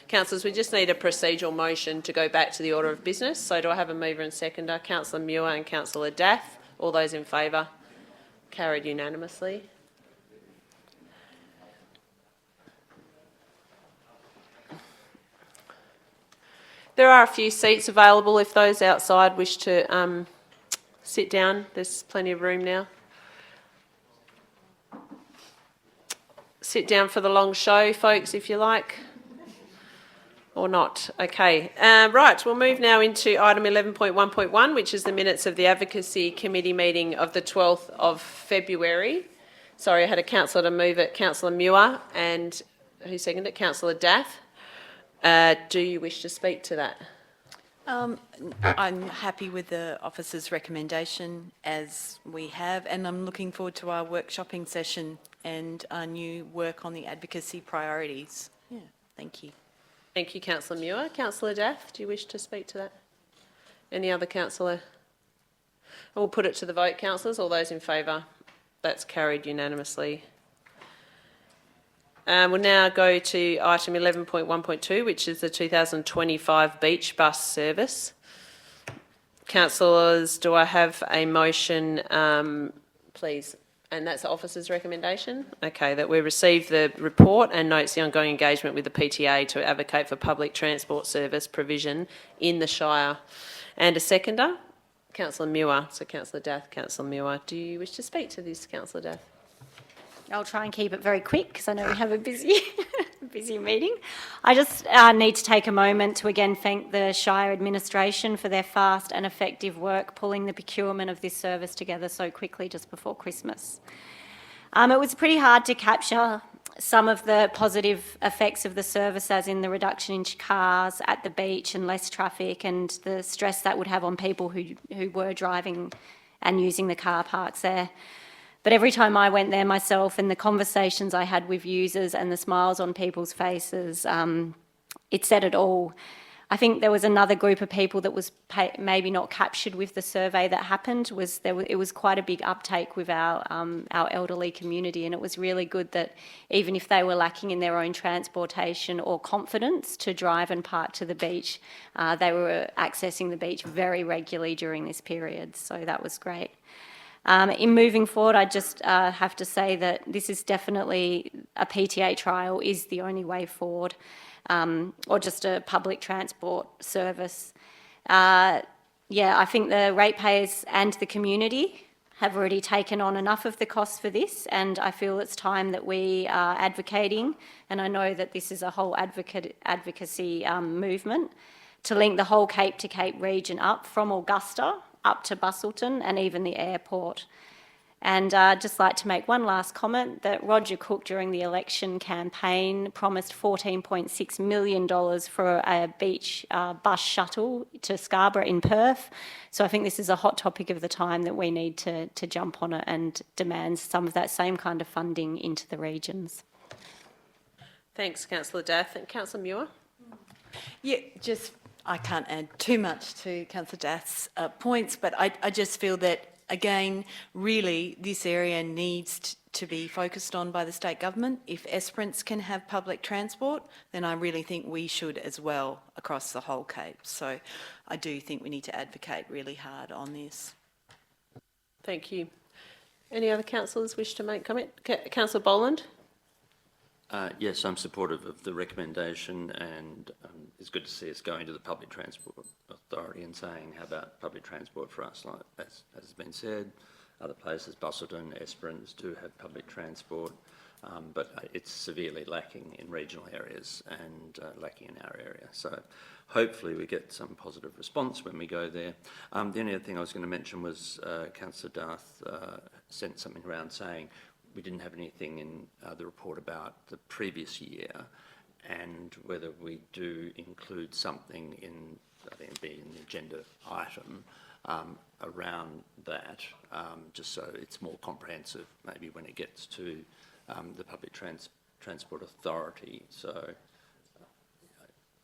Councillors, we just need a procedural motion to go back to the order of business. So do I have a mover and seconder? Councillor Muir and Councillor Daff. All those in favour? Carried unanimously. There are a few seats available if those outside wish to sit down. There's plenty of room now. Sit down for the long show, folks, if you like. Or not. Okay. Right, we'll move now into item 11.1.1, which is the minutes of the Advocacy Committee meeting of the 12th of February. Sorry, I had a councillor to move it, Councillor Muir, and who seconded it? Councillor Daff. Do you wish to speak to that? I'm happy with the officer's recommendation as we have, and I'm looking forward to our workshopping session and our new work on the advocacy priorities. Yeah, thank you. Thank you, Councillor Muir. Councillor Daff, do you wish to speak to that? Any other councillor? We'll put it to the vote, councillors. All those in favour? That's carried unanimously. We'll now go to item 11.1.2, which is the 2025 beach bus service. Councillors, do I have a motion, please? And that's the officer's recommendation? Okay, that we receive the report and notes the ongoing engagement with the PTA to advocate for public transport service provision in the Shire. And a seconder? Councillor Muir. So Councillor Daff, Councillor Muir. Do you wish to speak to this, Councillor Daff? I'll try and keep it very quick because I know we have a busy busy meeting. I just need to take a moment to again thank the Shire administration for their fast and effective work pulling the procurement of this service together so quickly just before Christmas. It was pretty hard to capture some of the positive effects of the service, as in the reduction in cars at the beach and less traffic, and the stress that would have on people who were driving and using the car parks there. But every time I went there myself, and the conversations I had with users and the smiles on people's faces, it said it all. I think there was another group of people that was maybe not captured with the survey that happened. It was quite a big uptake with our elderly community, and it was really good that even if they were lacking in their own transportation or confidence to drive and park to the beach, they were accessing the beach very regularly during this period. So that was great. In moving forward, I just have to say that this is definitely a PTA trial is the only way forward. Or just a public transport service. I think the ratepayers and the community have already taken on enough of the costs for this, and I feel it's time that we are advocating, and I know that this is a whole advocacy movement, to link the whole Cape to Cape region up from Augusta up to Busselton and even the airport. And I'd just like to make one last comment that Roger Cook, during the election campaign, promised $14.6 million for a beach bus shuttle to Scarborough in Perth. So I think this is a hot topic of the time that we need to jump on it and demand some of that same kind of funding into the regions. Thanks, Councillor Dath. And Councillor Muir? Yeah, I can't add too much to Councillor Dath's points, but I just feel that, again, really, this area needs to be focused on by the state government. If Esperance can have public transport, then I really think we should as well across the whole Cape. So I do think we need to advocate really hard on this. Thank you. Any other councillors wish to make comment? Councillor Boland? Yes, I'm supportive of the recommendation, and it's good to see us going to the Public Transport Authority and saying, how about public transport for us? Like as has been said, other places, Busselton, Esperance, do have public transport, but it's severely lacking in regional areas and lacking in our area. So hopefully we get some positive response when we go there. The only other thing I was going to mention was Councillor Darth sent something around saying we didn't have anything in the report about the previous year, and whether we do include something in, I think it'd be an agenda item around that, just so it's more comprehensive, maybe when it gets to the Public Transport Authority. So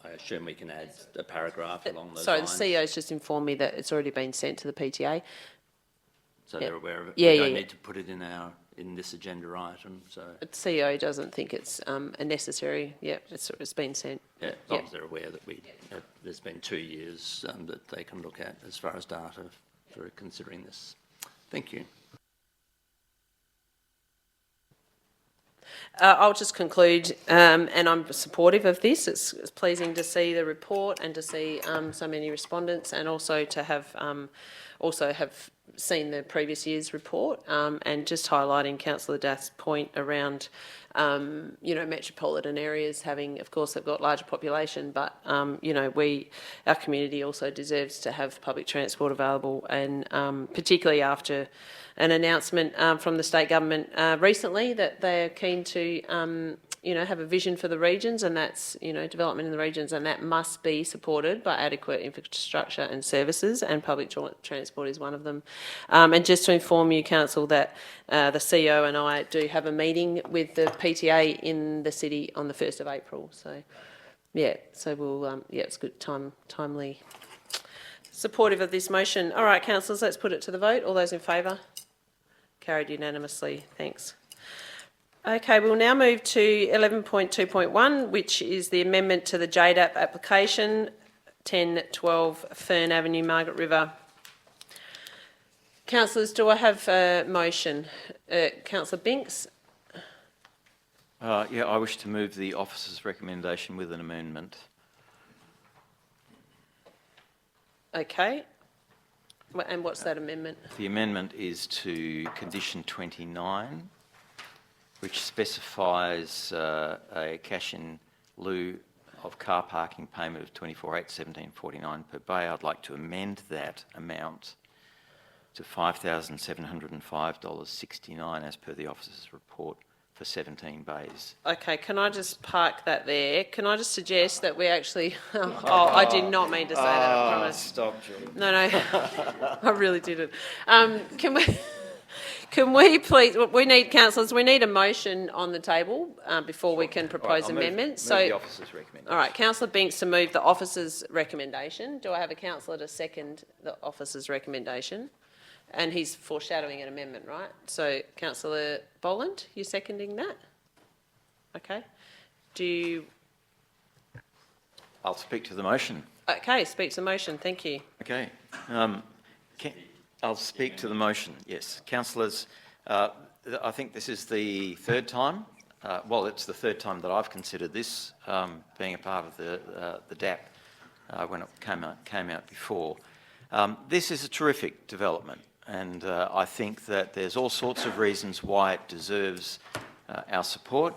I assume we can add a paragraph along those lines. Sorry, the CEO's just informed me that it's already been sent to the PTA. So they're aware of it. Yeah, we don't need to put it in this agenda item. So the CEO doesn't think it's a necessary. Yeah, it's been sent. Yeah, as long as they're aware that there's been 2 years that they can look at as far as data for considering this. Thank you. I'll just conclude, and I'm supportive of this. It's pleasing to see the report and to see so many respondents, and also to have seen the previous year's report, and just highlighting Councillor Dath's point around, metropolitan areas having, of course, they've got larger population, but our community also deserves to have public transport available, and particularly after an announcement from the state government recently that they're keen to have a vision for the regions, and that's development in the regions, and that must be supported by adequate infrastructure and services, and public transport is one of them. And just to inform you, Council, that the CEO and I do have a meeting with the PTA in the city on the 1st of April. So we'll it's good timely. Supportive of this motion. All right, councillors, let's put it to the vote. All those in favour? Carried unanimously. Thanks. Okay, we'll now move to 11.2.1, which is the amendment to the JDAP application, 1012 Fern Avenue, Margaret River. Councillors, do I have a motion? Councillor Binks? I wish to move the officer's recommendation with an amendment. Okay. And what's that amendment? The amendment is to condition 29, which specifies a cash in lieu of car parking payment of $24,817.49 per bay. I'd like to amend that amount to $5,705.69 as per the officer's report for 17 bays. Okay, can I just park that there? Can I just suggest that we actually... Oh, I did not mean to say that, I promise. Stop, Julie. No, I really didn't. Can we please... We need, councillors, we need a motion on the table before we can propose amendments. Move the officer's recommendation. All right, Councillor Binks to move the officer's recommendation. Do I have a councillor to second the officer's recommendation? And he's foreshadowing an amendment, right? So, Councillor Boland, you seconding that? Okay. Do you... I'll speak to the motion. Okay, speak to the motion. Thank you. Okay. I'll speak to the motion, yes. Councillors, I think this is the third time. Well, it's the third time that I've considered this, being a part of the DAP when it came out before. This is a terrific development. And I think that there's all sorts of reasons why it deserves our support.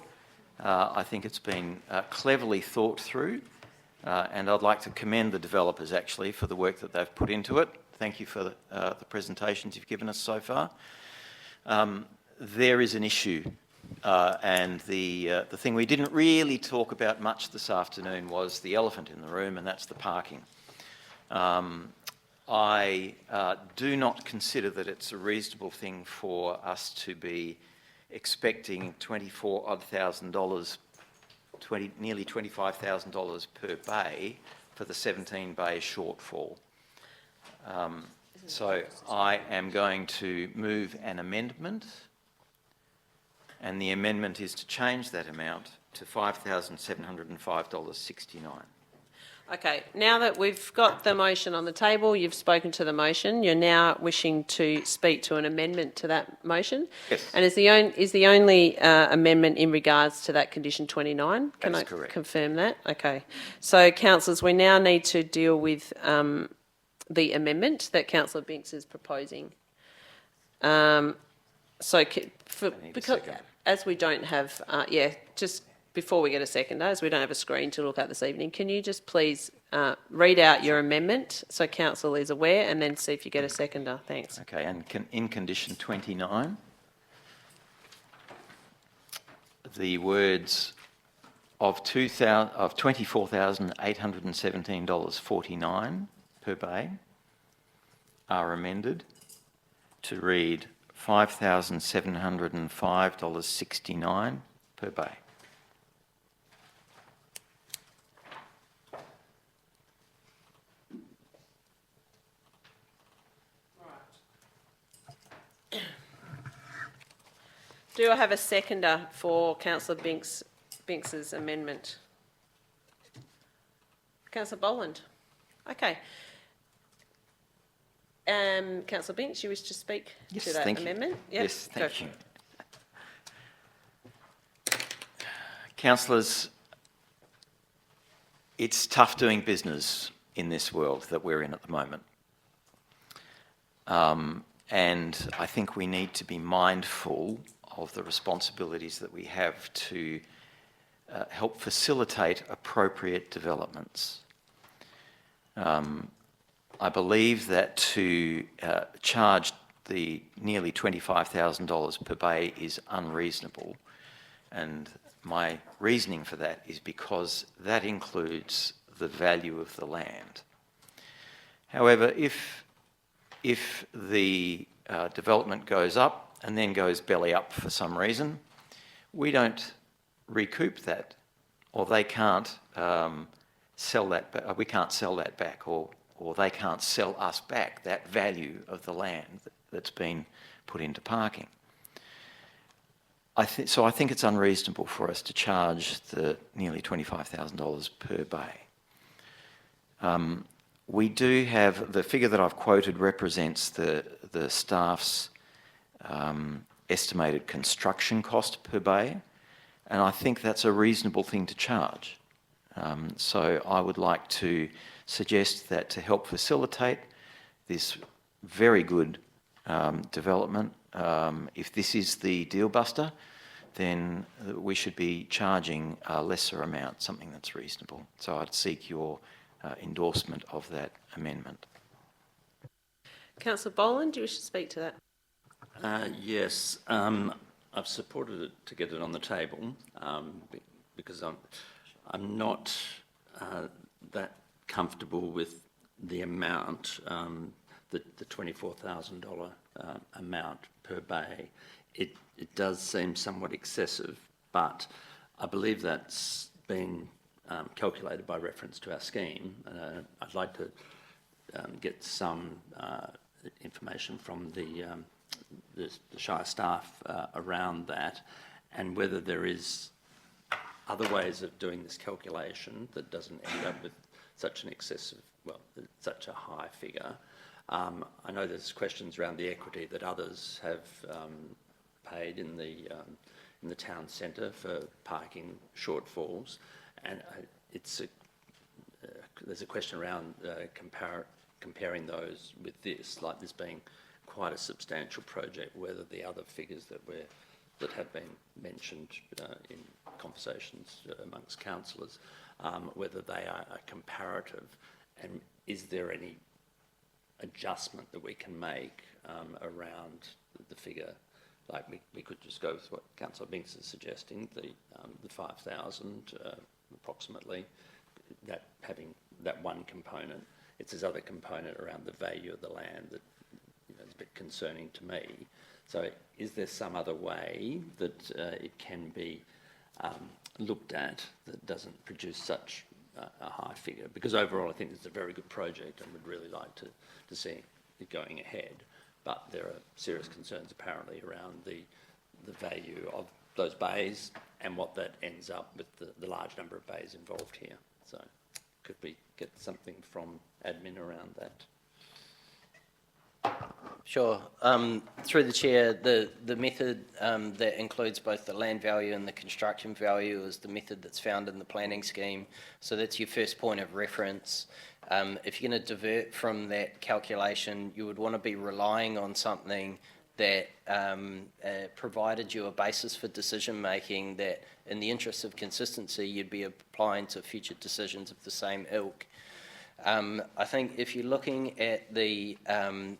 I think it's been cleverly thought through, and I'd like to commend the developers actually for the work that they've put into it. Thank you for the presentations you've given us so far. There is an issue, and the thing we didn't really talk about much this afternoon was the elephant in the room, and that's the parking. I do not consider that it's a reasonable thing for us to be expecting $24,000, nearly $25,000 per bay for the 17 bay shortfall. So I am going to move an amendment, and the amendment is to change that amount to $5,705.69. Okay, now that we've got the motion on the table, you've spoken to the motion, you're now wishing to speak to an amendment to that motion? Yes. And is the only amendment in regards to that condition 29? Can I confirm that? Okay. So, councillors, we now need to deal with the amendment that Councillor Binks is proposing. Because as we don't have, just before we get a seconder, as we don't have a screen to look at this evening, can you just please read out your amendment so council is aware, and then see if you get a seconder? Thanks. Okay, and in condition 29, the words of $24,817.49 per bay are amended to read $5,705.69 per bay. Do I have a seconder for Councillor Binks's amendment? Councillor Boland. Okay. Councillor Binks, you wish to speak to that amendment? Yep. Yes, thank you. Councillors, it's tough doing business in this world that we're in at the moment. And I think we need to be mindful of the responsibilities that we have to help facilitate appropriate developments. I believe that to charge the nearly $25,000 per bay is unreasonable, and my reasoning for that is because that includes the value of the land. However, if the development goes up and then goes belly up for some reason, we don't recoup that, or they can't sell that. We can't sell that back, or they can't sell us back that value of the land that's been put into parking. So I think it's unreasonable for us to charge the nearly $25,000 per bay. We do have, the figure that I've quoted represents the staff's estimated construction cost per bay, and I think that's a reasonable thing to charge. So I would like to suggest that to help facilitate this very good development, if this is the deal buster, then we should be charging a lesser amount, something that's reasonable. So I'd seek your endorsement of that amendment. Councillor Boland, do you wish to speak to that? Yes, I've supported it to get it on the table because I'm not that comfortable with the amount, the $24,000 amount per bay. It does seem somewhat excessive, but I believe that's been calculated by reference to our scheme. I'd like to get some information from the Shire staff around that, and whether there is other ways of doing this calculation that doesn't end up with such an excessive, well, such a high figure. I know there's questions around the equity that others have paid in the town centre for parking shortfalls, and there's a question around comparing those with this, like this being quite a substantial project, whether the other figures that have been mentioned in conversations amongst councillors, whether they are a comparative, and is there any adjustment that we can make around the figure? Like we could just go with what Councillor Binks is suggesting, the 5,000 approximately, that having that one component. It's this other component around the value of the land that is a bit concerning to me. So is there some other way that it can be looked at that doesn't produce such a high figure? Because overall I think it's a very good project and would really like to see it going ahead. But there are serious concerns apparently around the value of those bays and what that ends up with the large number of bays involved here. So could we get something from admin around that? Sure. Through the chair, the method that includes both the land value and the construction value is the method that's found in the planning scheme. So that's your first point of reference. If you're going to divert from that calculation, you would want to be relying on something that provided you a basis for decision making that, in the interest of consistency, you'd be applying to future decisions of the same ilk. I think if you're looking at an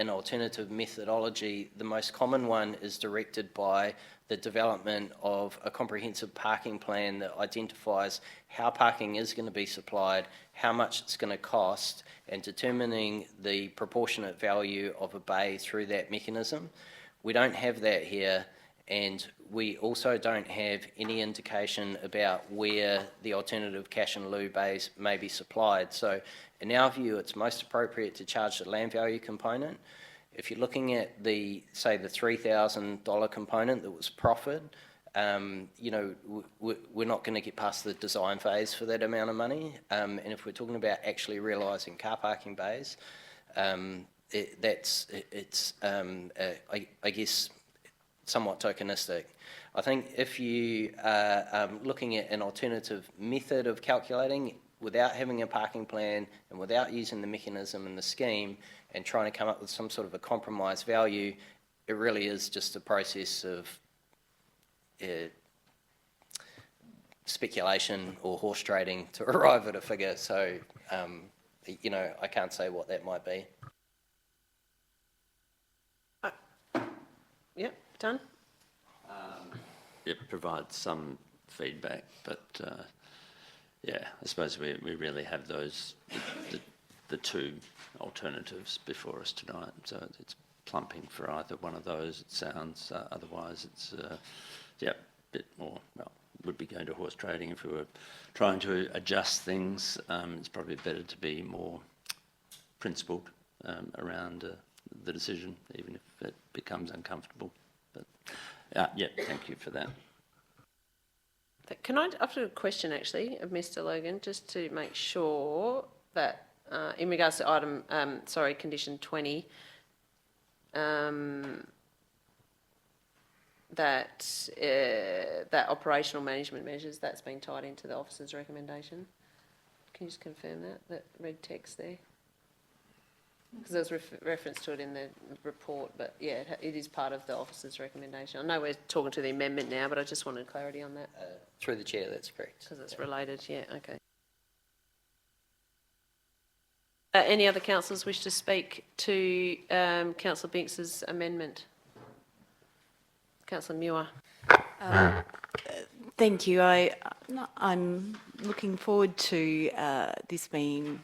alternative methodology, the most common one is directed by the development of a comprehensive parking plan that identifies how parking is going to be supplied, how much it's going to cost, and determining the proportionate value of a bay through that mechanism. We don't have that here, and we also don't have any indication about where the alternative cash and lieu bays may be supplied. So in our view, it's most appropriate to charge the land value component. If you're looking at say the $3,000 component that was proffered, we're not going to get past the design phase for that amount of money. And if we're talking about actually realising car parking bays, I guess, somewhat tokenistic. I think if you are looking at an alternative method of calculating without having a parking plan and without using the mechanism and the scheme and trying to come up with some sort of a compromise value, it really is just a process of speculation or horse trading to arrive at a figure. So, I can't say what that might be. Yep, done. It provides some feedback, but I suppose we really have the two alternatives before us tonight. So it's plumping for either one of those, it sounds. Otherwise, it's a bit more. Well, would be going to horse trading if we were trying to adjust things. It's probably better to be more principled around the decision, even if it becomes uncomfortable. But thank you for that. Can I ask a question, actually, of Mr. Logan, just to make sure that in regards to item, condition 20, that operational management measures, that's been tied into the officer's recommendation? Can you just confirm that red text there? Because there was reference to it in the report, but yeah, it is part of the officer's recommendation. I know we're talking to the amendment now, but I just wanted clarity on that. Through the chair, that's correct. Because it's related, yeah, okay. Any other councillors wish to speak to Councillor Binks's amendment? Councillor Muir. Thank you. I'm looking forward to this being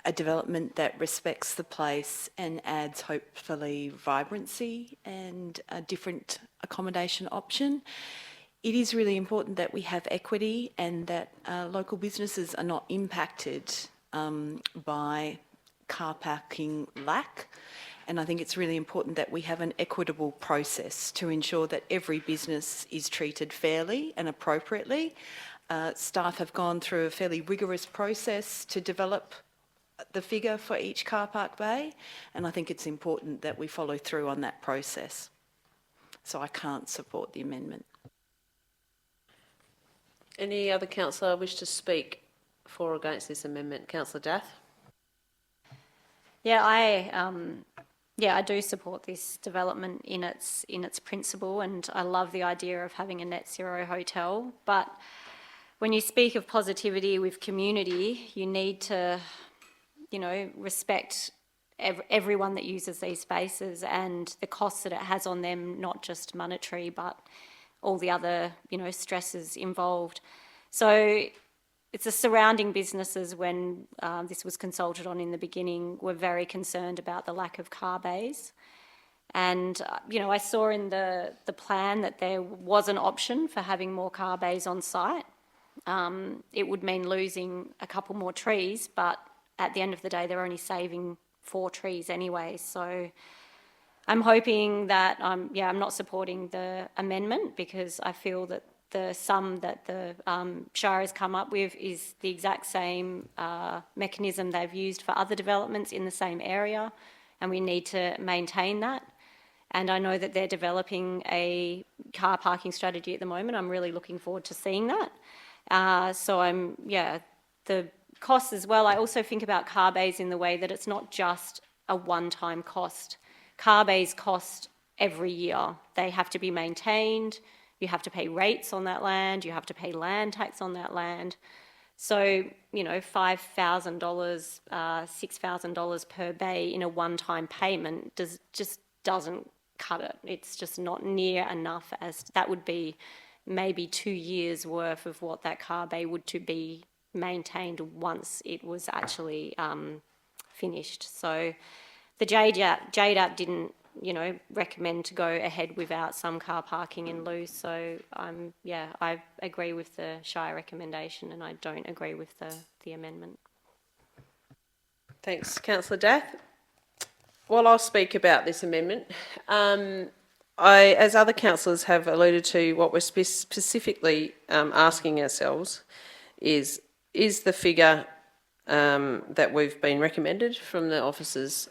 a development that respects the place and adds hopefully vibrancy and a different accommodation option. It is really important that we have equity and that local businesses are not impacted by car parking lack. And I think it's really important that we have an equitable process to ensure that every business is treated fairly and appropriately. Staff have gone through a fairly rigorous process to develop the figure for each car park bay, and I think it's important that we follow through on that process. So I can't support the amendment. Any other councillor wish to speak for or against this amendment? Councillor Dath. Yeah, I do support this development in its principle, and I love the idea of having a net zero hotel. But when you speak of positivity with community, you need to, respect everyone that uses these spaces and the costs that it has on them, not just monetary, but all the other, stresses involved. So it's the surrounding businesses, when this was consulted on in the beginning, were very concerned about the lack of car bays. And, I saw in the plan that there was an option for having more car bays on site. It would mean losing a couple more trees, but at the end of the day, they're only saving 4 trees anyway. So I'm hoping that, I'm not supporting the amendment, because I feel that the sum that the Shire has come up with is the exact same mechanism they've used for other developments in the same area, and we need to maintain that. And I know that they're developing a car parking strategy at the moment. I'm really looking forward to seeing that. So the costs as well. I also think about car bays in the way that it's not just a one-time cost. Car bays cost every year. They have to be maintained. You have to pay rates on that land. You have to pay land tax on that land. So, $5,000, $6,000 per bay in a one-time payment just doesn't cut it. It's just not near enough, as that would be maybe 2 years worth of what that car bay would to be maintained once it was actually finished. So the JDAP didn't, recommend to go ahead without some car parking in lieu. So I agree with the Shire recommendation, and I don't agree with the amendment. Thanks, Councillor Dath. Well, I'll speak about this amendment. As other councillors have alluded to, what we're specifically asking ourselves is the figure that we've been recommended from the officers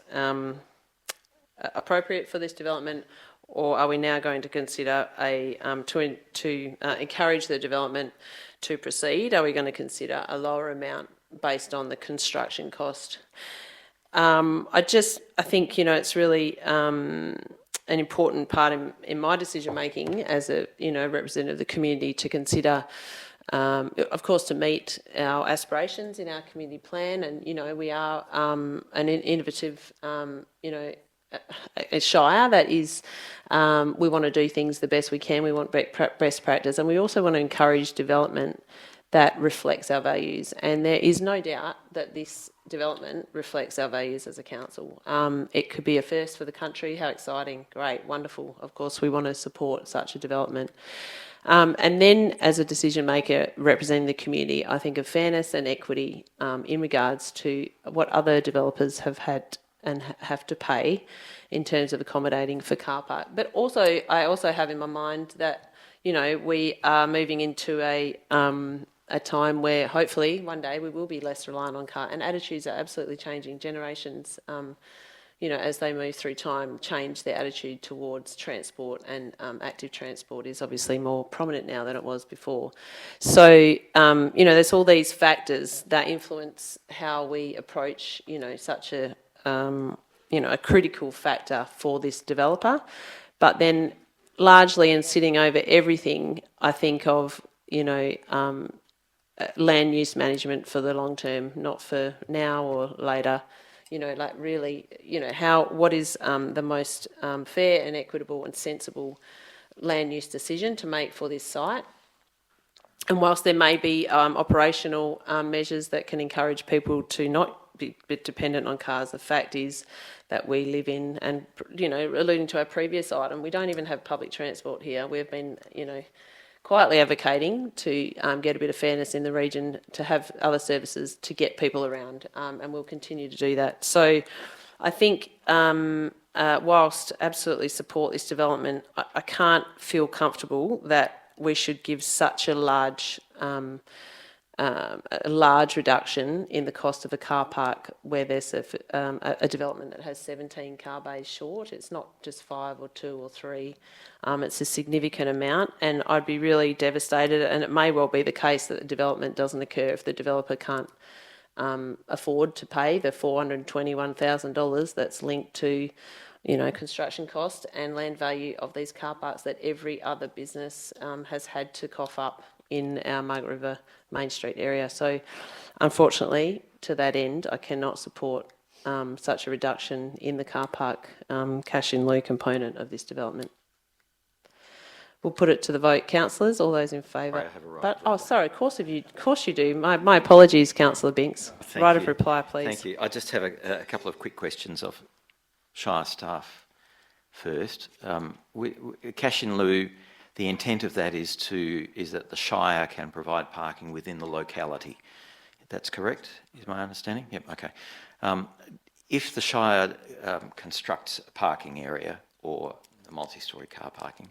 appropriate for this development, or are we now going to consider to encourage the development to proceed? Are we going to consider a lower amount based on the construction cost? I think it's really an important part in my decision making as a representative of the community to consider. Of course, to meet our aspirations in our community plan, and we are an innovative, a Shire that is. We want to do things the best we can. We want best practice, and we also want to encourage development that reflects our values. And there is no doubt that this development reflects our values as a council. It could be a first for the country. How exciting! Great, wonderful. Of course, we want to support such a development. And then, as a decision maker representing the community, I think of fairness and equity in regards to what other developers have had and have to pay in terms of accommodating for car park. But also, I also have in my mind that we are moving into a time where hopefully one day we will be less reliant on car, and attitudes are absolutely changing. Generations as they move through time, change their attitude towards transport, and active transport is obviously more prominent now than it was before. So, there's all these factors that influence how we approach, such a, a critical factor for this developer. But then largely, and sitting over everything, I think of, land use management for the long term, not for now or later. Really, what is the most fair and equitable and sensible land use decision to make for this site? And whilst there may be operational measures that can encourage people to not be dependent on cars, the fact is that we live in, and, alluding to our previous item, we don't even have public transport here. We've been, quietly advocating to get a bit of fairness in the region, to have other services to get people around, and we'll continue to do that. So I think whilst absolutely support this development, I can't feel comfortable that we should give such a large reduction in the cost of a car park where there's a development that has 17 car bays short. It's not just 5 or 2 or 3. It's a significant amount, and I'd be really devastated, and it may well be the case that the development doesn't occur if the developer can't afford to pay the $421,000 that's linked to construction cost and land value of these car parks that every other business has had to cough up in our Margaret River Main Street area. So unfortunately, to that end, I cannot support such a reduction in the car park cash in lieu component of this development. We'll put it to the vote. Councillors, all those in favour? I have a right to sorry, of course you do. My apologies, Councillor Binks. Right of reply, please. Thank you. I just have a couple of quick questions of Shire staff first. Cash in lieu, the intent of that is that the Shire can provide parking within the locality. That's correct, is my understanding? Yep, okay. If the Shire constructs a parking area or a multi-storey car parking,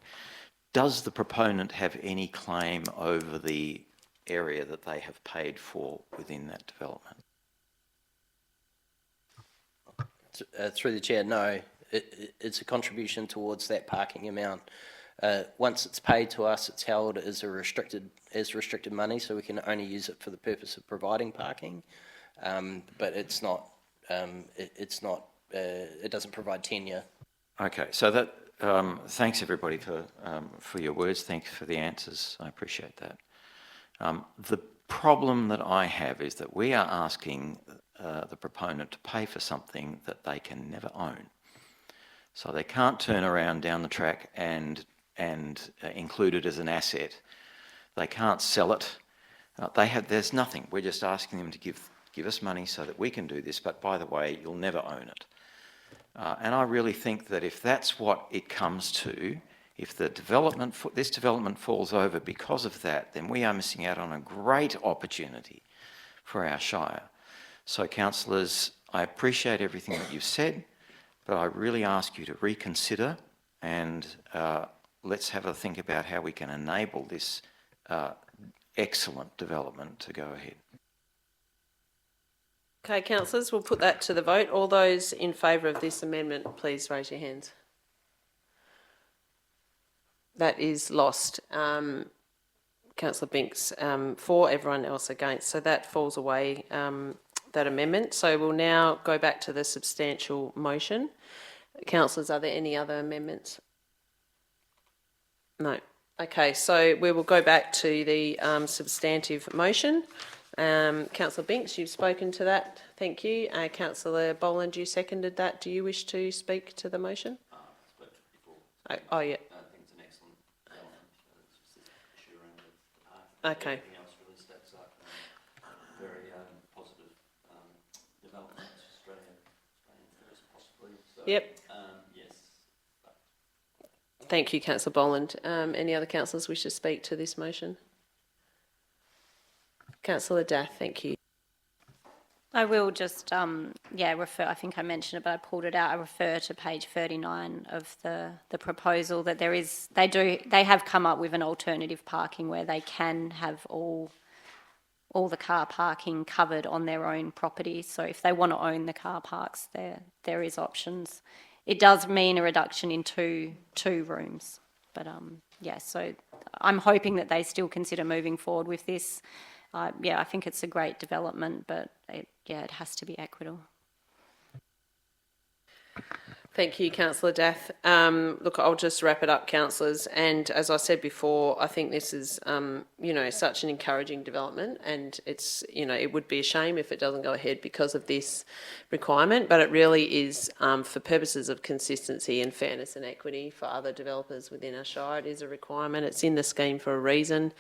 does the proponent have any claim over the area that they have paid for within that development? Through the chair, no. It's a contribution towards that parking amount. Once it's paid to us, it's held as restricted money, so we can only use it for the purpose of providing parking. But it's not. It doesn't provide tenure. Okay, so that. Thanks everybody for your words. Thanks for the answers. I appreciate that. The problem that I have is that we are asking the proponent to pay for something that they can never own. So they can't turn around down the track and include it as an asset. They can't sell it. There's nothing. We're just asking them to give us money so that we can do this, but by the way, you'll never own it. And I really think that if that's what it comes to, if this development falls over because of that, then we are missing out on a great opportunity for our Shire. So councillors, I appreciate everything that you've said, but I really ask you to reconsider and let's have a think about how we can enable this excellent development to go ahead. Okay, councillors, we'll put that to the vote. All those in favour of this amendment, please raise your hands. That is lost. Councillor Binks for, everyone else against. So that falls away, that amendment. So we'll now go back to the substantial motion. Councillors, are there any other amendments? No. Okay, so we will go back to the substantive motion. Councillor Binks, you've spoken to that. Thank you. Councillor Boland, you seconded that. Do you wish to speak to the motion? Yeah. I think it's an excellent development. It's just assuring that okay. Everything else really stacks up. Very positive development. Australian first, possibly. So, yep. Yes. Thank you, Councillor Boland. Any other councillors wish to speak to this motion? Councillor Dath, thank you. I will just, refer, I think I mentioned it, but I pulled it out. I refer to page 39 of the proposal that they have come up with an alternative parking where they can have all all the car parking covered on their own property. So if they want to own the car parks, there is options. It does mean a reduction in two rooms, but yeah. So I'm hoping that they still consider moving forward with this. Yeah, I think it's a great development, but it has to be equitable. Thank you, Councillor Dath. Look, I'll just wrap it up, councillors. And as I said before, I think this is, such an encouraging development, and it's, it would be a shame if it doesn't go ahead because of this requirement. But it really is, for purposes of consistency and fairness and equity for other developers within our shire, it is a requirement. It's in the scheme for a reason.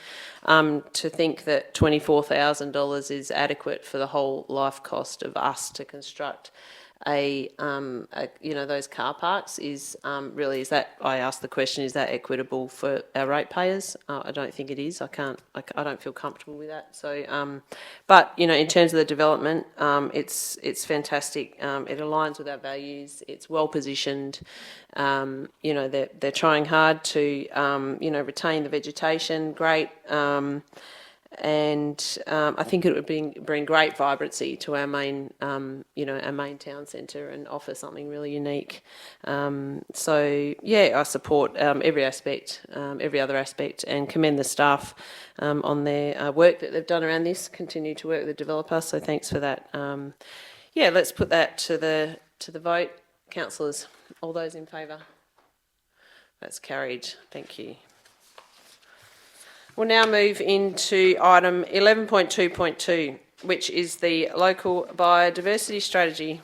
To think that $24,000 is adequate for the whole life cost of us to construct those car parks is really, is that, I asked the question, is that equitable for our ratepayers? I don't think it is. I don't feel comfortable with that. So, but in terms of the development, it's fantastic. It aligns with our values. It's well positioned. They're trying hard to retain the vegetation. Great. And I think it would bring great vibrancy to our main, our main town centre and offer something really unique. So yeah, I support every aspect, every other aspect, and commend the staff on their work that they've done around this. Continue to work with the developer, so thanks for that. Yeah, let's put that to the vote, councillors. All those in favour? That's carried. Thank you. We'll now move into item 11.2.2, which is the local biodiversity strategy.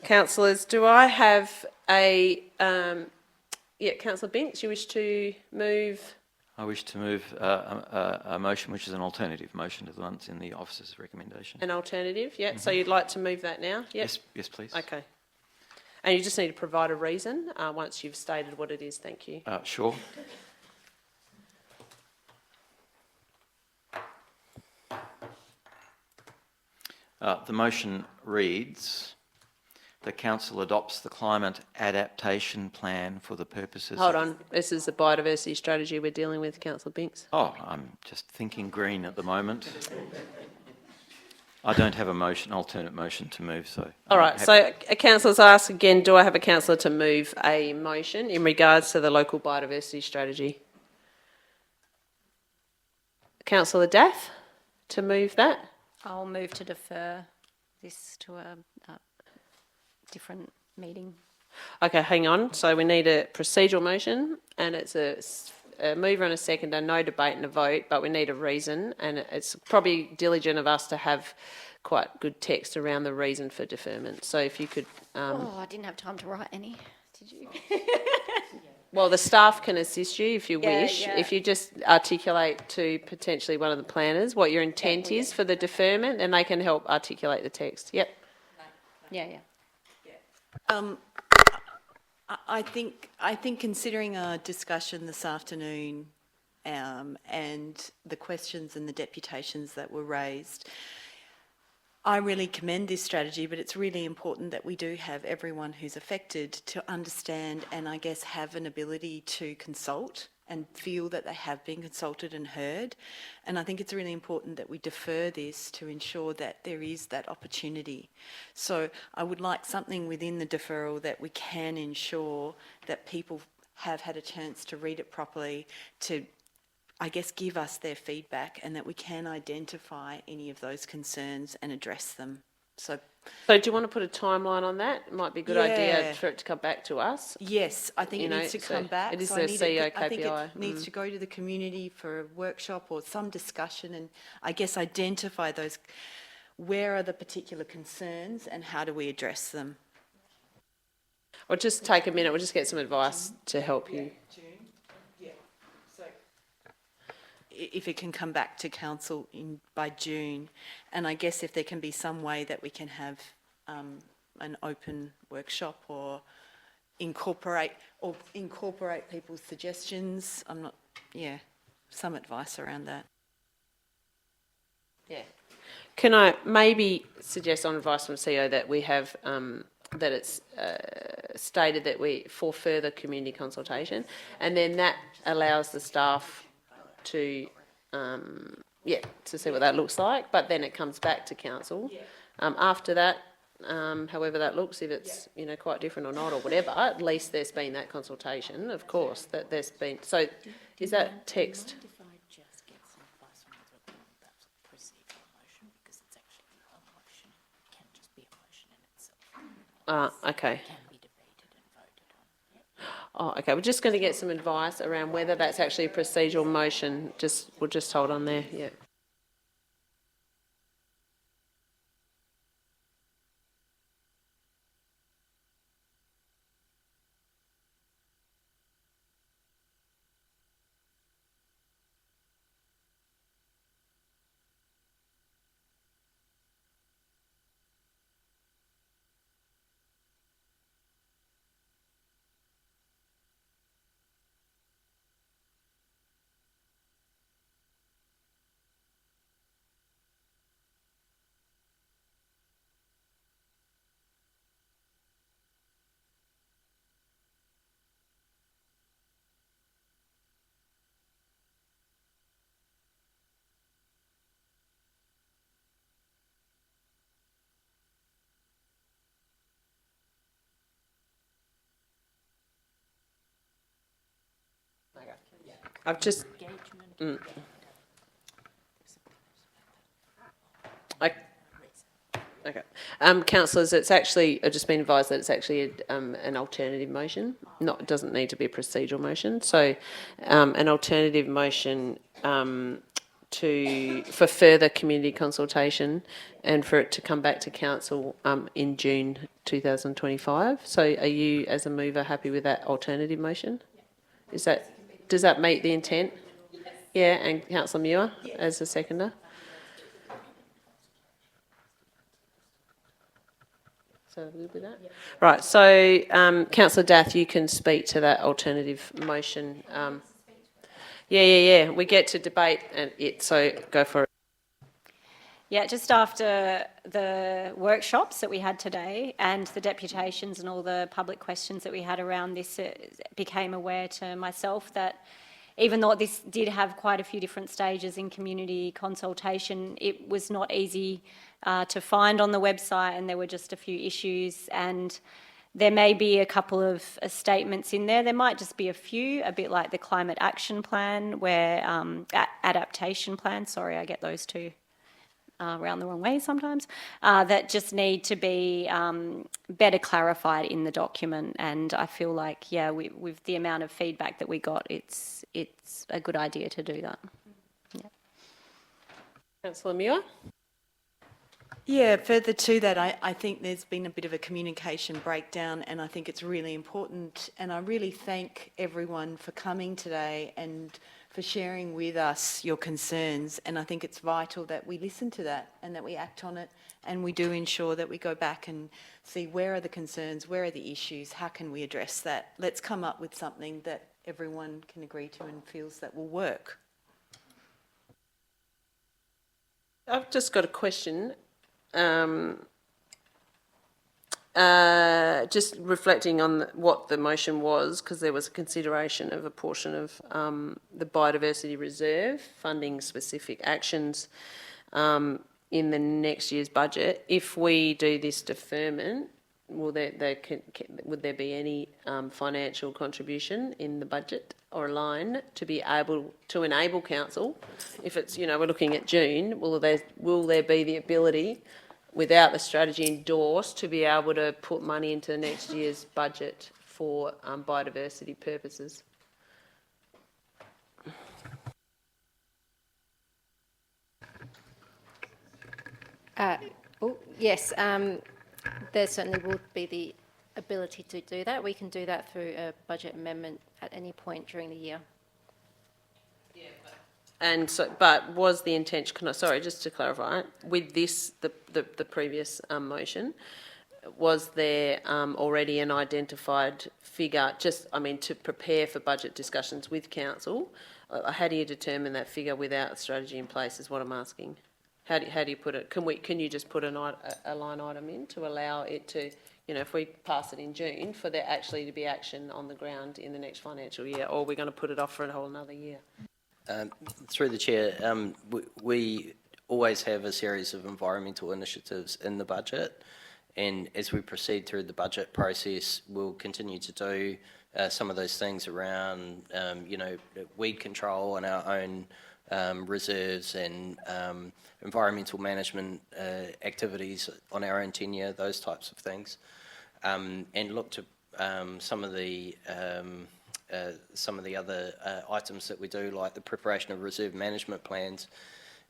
Councillors, do I have a... Councillor Binks, you wish to move? I wish to move a motion which is an alternative motion to the one that's in the officer's recommendation. An alternative, yeah. So you'd like to move that now? Yep. Yes, please. Okay. And you just need to provide a reason once you've stated what it is. Thank you. Sure. The motion reads, the council adopts the climate adaptation plan for the purposes... Hold on, this is the biodiversity strategy we're dealing with, Councillor Binks. Oh, I'm just thinking green at the moment. I don't have a alternate motion to move, so... All right, so councillors ask again, do I have a councillor to move a motion in regards to the local biodiversity strategy? Councillor Dath, to move that? I'll move to defer this to a different meeting. Okay, hang on. So we need a procedural motion, and it's a mover and a seconder, no debate and a vote, but we need a reason, and it's probably diligent of us to have quite good text around the reason for deferment. So if you could... I didn't have time to write any. Did you? Well, the staff can assist you if you wish. Yeah. If you just articulate to potentially one of the planners what your intent is for the deferment, then they can help articulate the text. Yep. Yeah. I think considering our discussion this afternoon and the questions and the deputations that were raised, I really commend this strategy, but it's really important that we do have everyone who's affected to understand and I guess have an ability to consult and feel that they have been consulted and heard. And I think it's really important that we defer this to ensure that there is that opportunity. So I would like something within the deferral that we can ensure that people have had a chance to read it properly, to I guess give us their feedback, and that we can identify any of those concerns and address them. So do you want to put a timeline on that? It might be a good idea for it to come back to us. Yes, I think it needs to come back. It is so a CEO KPI. I think it needs to go to the community for a workshop or some discussion, and I guess identify those, where are the particular concerns and how do we address them? Or just take a minute, we'll just get some advice to help you. June. So if it can come back to council by June, and I guess if there can be some way that we can have an open workshop or incorporate people's suggestions. Some advice around that. Yeah. Can I maybe suggest on advice from CEO that we have that it's stated that for further community consultation, and then that allows the staff to Yeah, to see what that looks like, but then it comes back to council. After that, however that looks, if it's, you know, quite different or not or whatever, at least there's been that consultation, of course, that there's been. So is that text? Okay. Oh, okay. We're just going to get some advice around whether that's actually a procedural motion. We'll just hold on there. Yeah. I've just. Okay. Councillors, it's actually, I've just been advised that it's actually an alternative motion. It doesn't need to be a procedural motion. So an alternative motion for further community consultation and for it to come back to council in June 2025. So are you, as a mover, happy with that alternative motion? Does that meet the intent? Yeah, and Councillor Muir as a seconder? So we'll do that? Right, so Councillor Dath, you can speak to that alternative motion. Yeah. We get to debate it, so go for it. Yeah, just after the workshops that we had today and the deputations and all the public questions that we had around this, it became aware to myself that even though this did have quite a few different stages in community consultation, it was not easy to find on the website, and there were just a few issues, and there may be a couple of statements in there. There might just be a few, a bit like the climate action plan, where adaptation plan, sorry, I get those two around the wrong way sometimes, that just need to be better clarified in the document. And I feel like, yeah, with the amount of feedback that we got, it's a good idea to do that. Yeah. Councillor Muir? Yeah, further to that, I think there's been a bit of a communication breakdown, and I think it's really important, and I really thank everyone for coming today and for sharing with us your concerns, and I think it's vital that we listen to that and that we act on it, and we do ensure that we go back and see where are the concerns, where are the issues, how can we address that. Let's come up with something that everyone can agree to and feels that will work. I've just got a question. Just reflecting on what the motion was, because there was a consideration of a portion of the biodiversity reserve funding specific actions in the next year's budget. If we do this deferment, would there be any financial contribution in the budget or a line to be able to enable council, if it's, you know, we're looking at June, will there be the ability, without the strategy endorsed, to be able to put money into next year's budget for biodiversity purposes? Yes, there certainly would be the ability to do that. We can do that through a budget amendment at any point during the year. And so, but was the intention? Sorry, just to clarify, with this, the previous motion, was there already an identified figure? To prepare for budget discussions with council. How do you determine that figure without a strategy in place? Is what I'm asking. How do you put it? Can you just put a line item in to allow it to, you know, if we pass it in June, for there actually to be action on the ground in the next financial year, or are we going to put it off for a whole another year? Through the chair, we always have a series of environmental initiatives in the budget, and as we proceed through the budget process, we'll continue to do some of those things around, weed control and our own reserves and environmental management activities on our own tenure, those types of things, and look to some of the other items that we do, like the preparation of reserve management plans.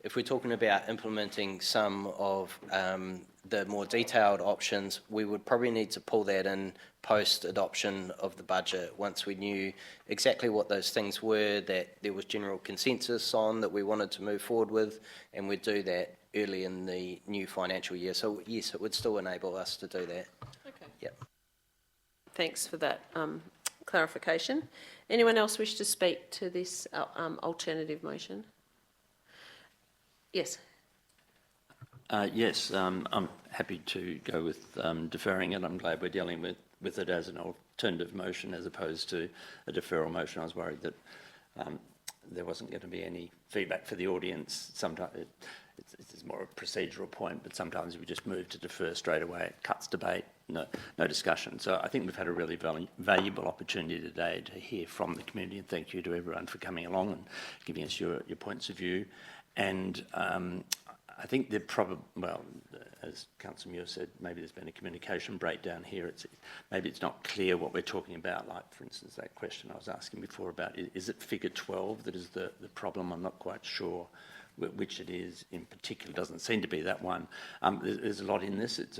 If we're talking about implementing some of the more detailed options, we would probably need to pull that in post-adoption of the budget, once we knew exactly what those things were that there was general consensus on that we wanted to move forward with, and we'd do that early in the new financial year. So yes, it would still enable us to do that. Okay. Yep. Thanks for that clarification. Anyone else wish to speak to this alternative motion? Yes. Yes, I'm happy to go with deferring it. I'm glad we're dealing with it as an alternative motion as opposed to a deferral motion. I was worried that there wasn't going to be any feedback for the audience. Sometimes it's more a procedural point, but sometimes we just move to defer straight away. It cuts debate, no discussion. So I think we've had a really valuable opportunity today to hear from the community, and thank you to everyone for coming along and giving us your points of view. And I think they're probably, well, as Councillor Muir said, maybe there's been a communication breakdown here. Maybe it's not clear what we're talking about. Like, for instance, that question I was asking before about, is it figure 12 that is the problem? I'm not quite sure which it is in particular. It doesn't seem to be that one. There's a lot in this. It's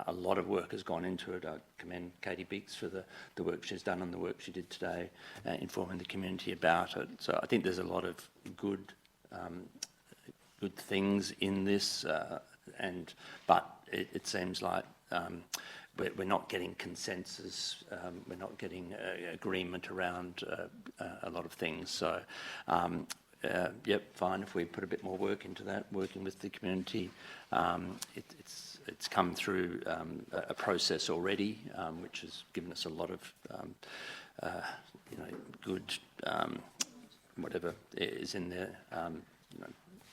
a lot of work has gone into it. I commend Katie Biggs for the work she's done and the work she did today, informing the community about it. So I think there's a lot of good things in this, but it seems like we're not getting consensus, we're not getting agreement around a lot of things. So, yep, fine if we put a bit more work into that, working with the community. It's come through a process already, which has given us a lot of good whatever is in there.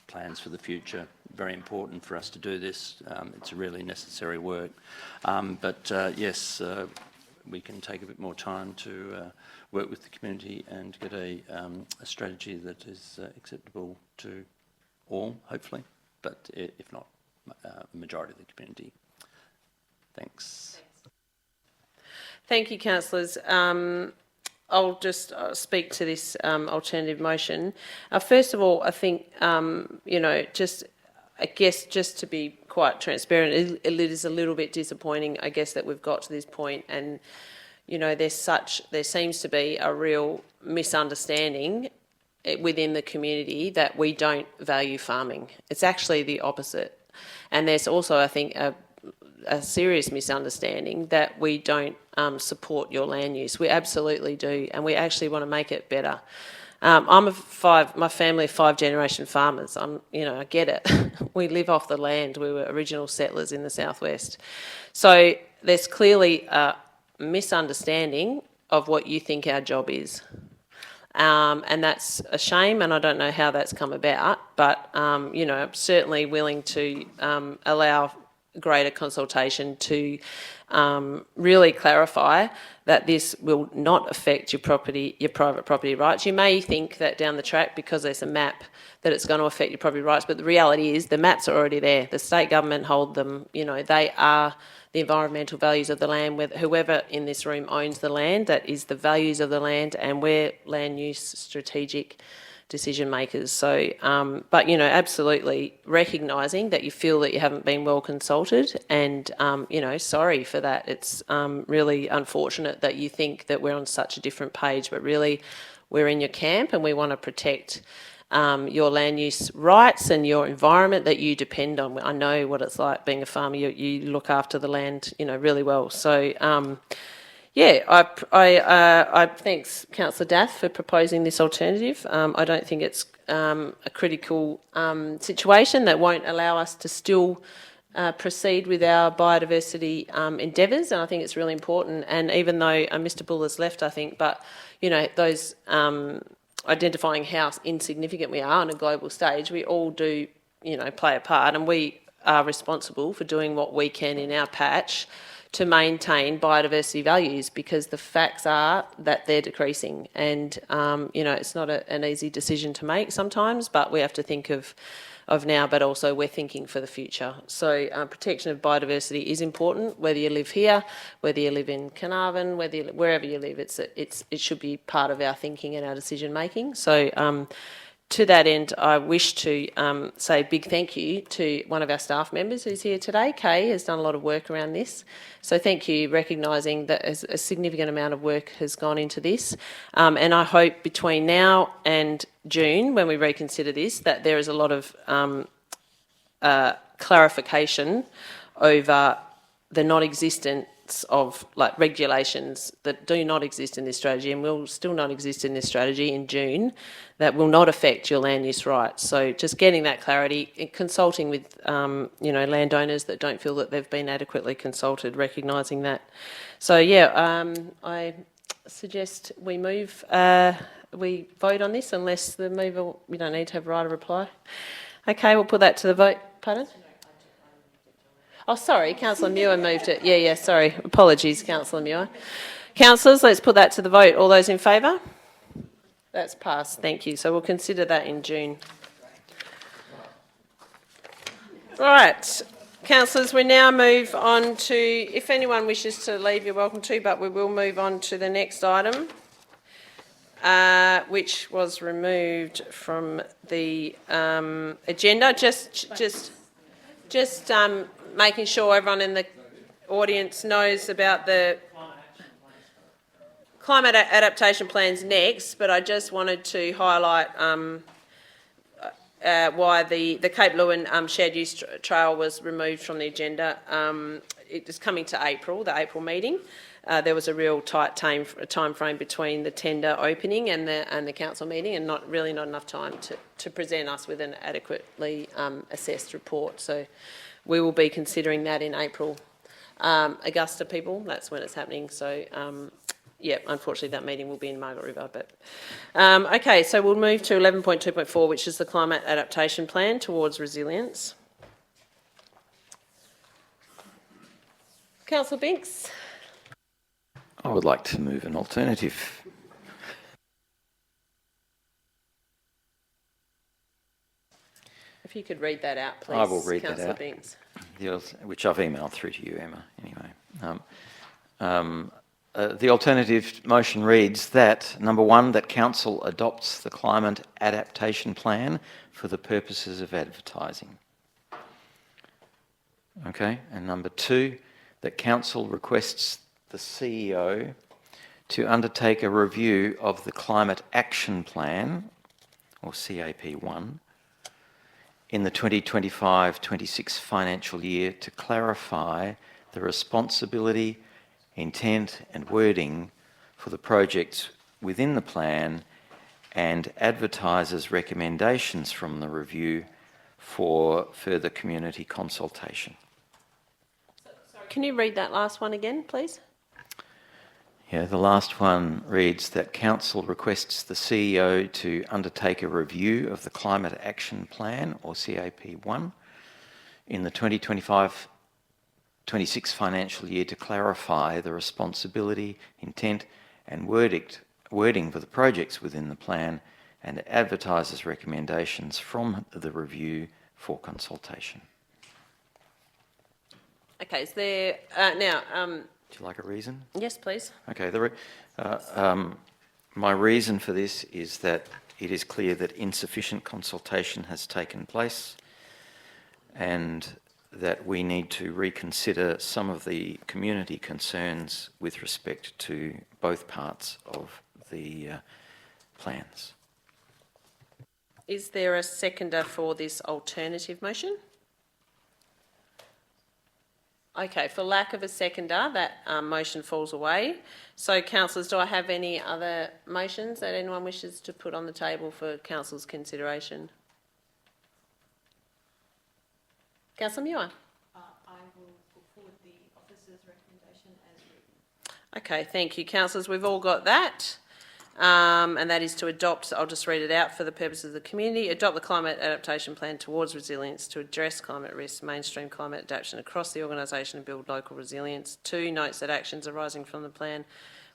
Plans for the future. Very important for us to do this. It's a really necessary work. But yes, we can take a bit more time to work with the community and get a strategy that is acceptable to all, hopefully, but if not, the majority of the community. Thanks. Thank you, councillors. I'll just speak to this alternative motion. First of all, I think, just to be quite transparent, it is a little bit disappointing, I guess, that we've got to this point, and, there seems to be a real misunderstanding within the community that we don't value farming. It's actually the opposite. And there's also, I think, a serious misunderstanding that we don't support your land use. We absolutely do, and we actually want to make it better. My family are 5-generation farmers. I get it. We live off the land. We were original settlers in the southwest. So there's clearly a misunderstanding of what you think our job is. And that's a shame, and I don't know how that's come about, but, I'm certainly willing to allow greater consultation to really clarify that this will not affect your private property rights. You may think that down the track, because there's a map, that it's going to affect your property rights, but the reality is the maps are already there. The state government hold them. They are the environmental values of the land. Whoever in this room owns the land, that is the values of the land, and we're land use strategic decision makers. So, but absolutely recognising that you feel that you haven't been well consulted, and sorry for that. It's really unfortunate that you think that we're on such a different page, but really we're in your camp, and we want to protect your land use rights and your environment that you depend on. I know what it's like being a farmer. You look after the land, really well. So. I thanks Councillor Dath for proposing this alternative. I don't think it's a critical situation that won't allow us to still proceed with our biodiversity endeavours, and I think it's really important. And even though Mr. Buller's left, I think, but those identifying how insignificant we are on a global stage, we all do, play a part, and we are responsible for doing what we can in our patch to maintain biodiversity values, because the facts are that they're decreasing. And, it's not an easy decision to make sometimes, but we have to think of now, but also we're thinking for the future. So protection of biodiversity is important, whether you live here, whether you live in Carnarvon, wherever you live. It should be part of our thinking and our decision making. So to that end, I wish to say a big thank you to one of our staff members who's here today. Kay has done a lot of work around this. So thank you, recognising that a significant amount of work has gone into this. And I hope between now and June, when we reconsider this, that there is a lot of clarification over the non-existence of regulations that do not exist in this strategy and will still not exist in this strategy in June, that will not affect your land use rights. So just getting that clarity, consulting with landowners that don't feel that they've been adequately consulted, recognising that. So I suggest we we vote on this, unless the mover, we don't need to have right of reply. Okay, we'll put that to the vote. Pardon? Oh, sorry, Councillor Muir moved it. Yeah, sorry. Apologies, Councillor Muir. Councillors, let's put that to the vote. All those in favour? That's passed. Thank you. So we'll consider that in June. All right. Councillors, we now move on to, if anyone wishes to leave, you're welcome to, but we will move on to the next item, which was removed from the agenda. Just making sure everyone in the audience knows about the climate adaptation plans next, but I just wanted to highlight why the Cape Lewin shared use trail was removed from the agenda. It is coming to April, the April meeting. There was a real tight time frame between the tender opening and the council meeting, and not enough time to present us with an adequately assessed report. So we will be considering that in April. Augusta people, that's when it's happening. So unfortunately that meeting will be in Margaret River. But okay, so we'll move to 11.2.4, which is the climate adaptation plan towards resilience. Councillor Binks. I would like to move an alternative. If you could read that out, please. I will read Councillor that out. Binks. Which I've emailed through to you, Emma, anyway. The alternative motion reads that, number one, that Council adopts the Climate Adaptation Plan for the purposes of advertising. Okay, and number two, that Council requests the CEO to undertake a review of the Climate Action Plan, or CAP1, in the 2025-26 financial year to clarify the responsibility, intent and wording for the projects within the plan, and advertises recommendations from the review for further community consultation. Can you read that last one again, please? Yeah, the last one reads that Council requests the CEO to undertake a review of the Climate Action Plan, or CAP1, in the 2025-26 financial year to clarify the responsibility, intent and wording for the projects within the plan, and advertises recommendations from the review for consultation. Okay, is there Would you like a reason? Yes, please. Okay, my reason for this is that it is clear that insufficient consultation has taken place and that we need to reconsider some of the community concerns with respect to both parts of the plans. Is there a seconder for this alternative motion? Okay, for lack of a seconder, that motion falls away. So, councillors, do I have any other motions that anyone wishes to put on the table for council's consideration? Councillor Muir? I will put forward the officer's recommendation as written. Okay, thank you, councillors. We've all got that. and that is to adopt, I'll just read it out for the purposes of the community, adopt the climate adaptation plan towards resilience to address climate risks, mainstream climate adaptation across the organisation and build local resilience. 2, notes that actions arising from the plan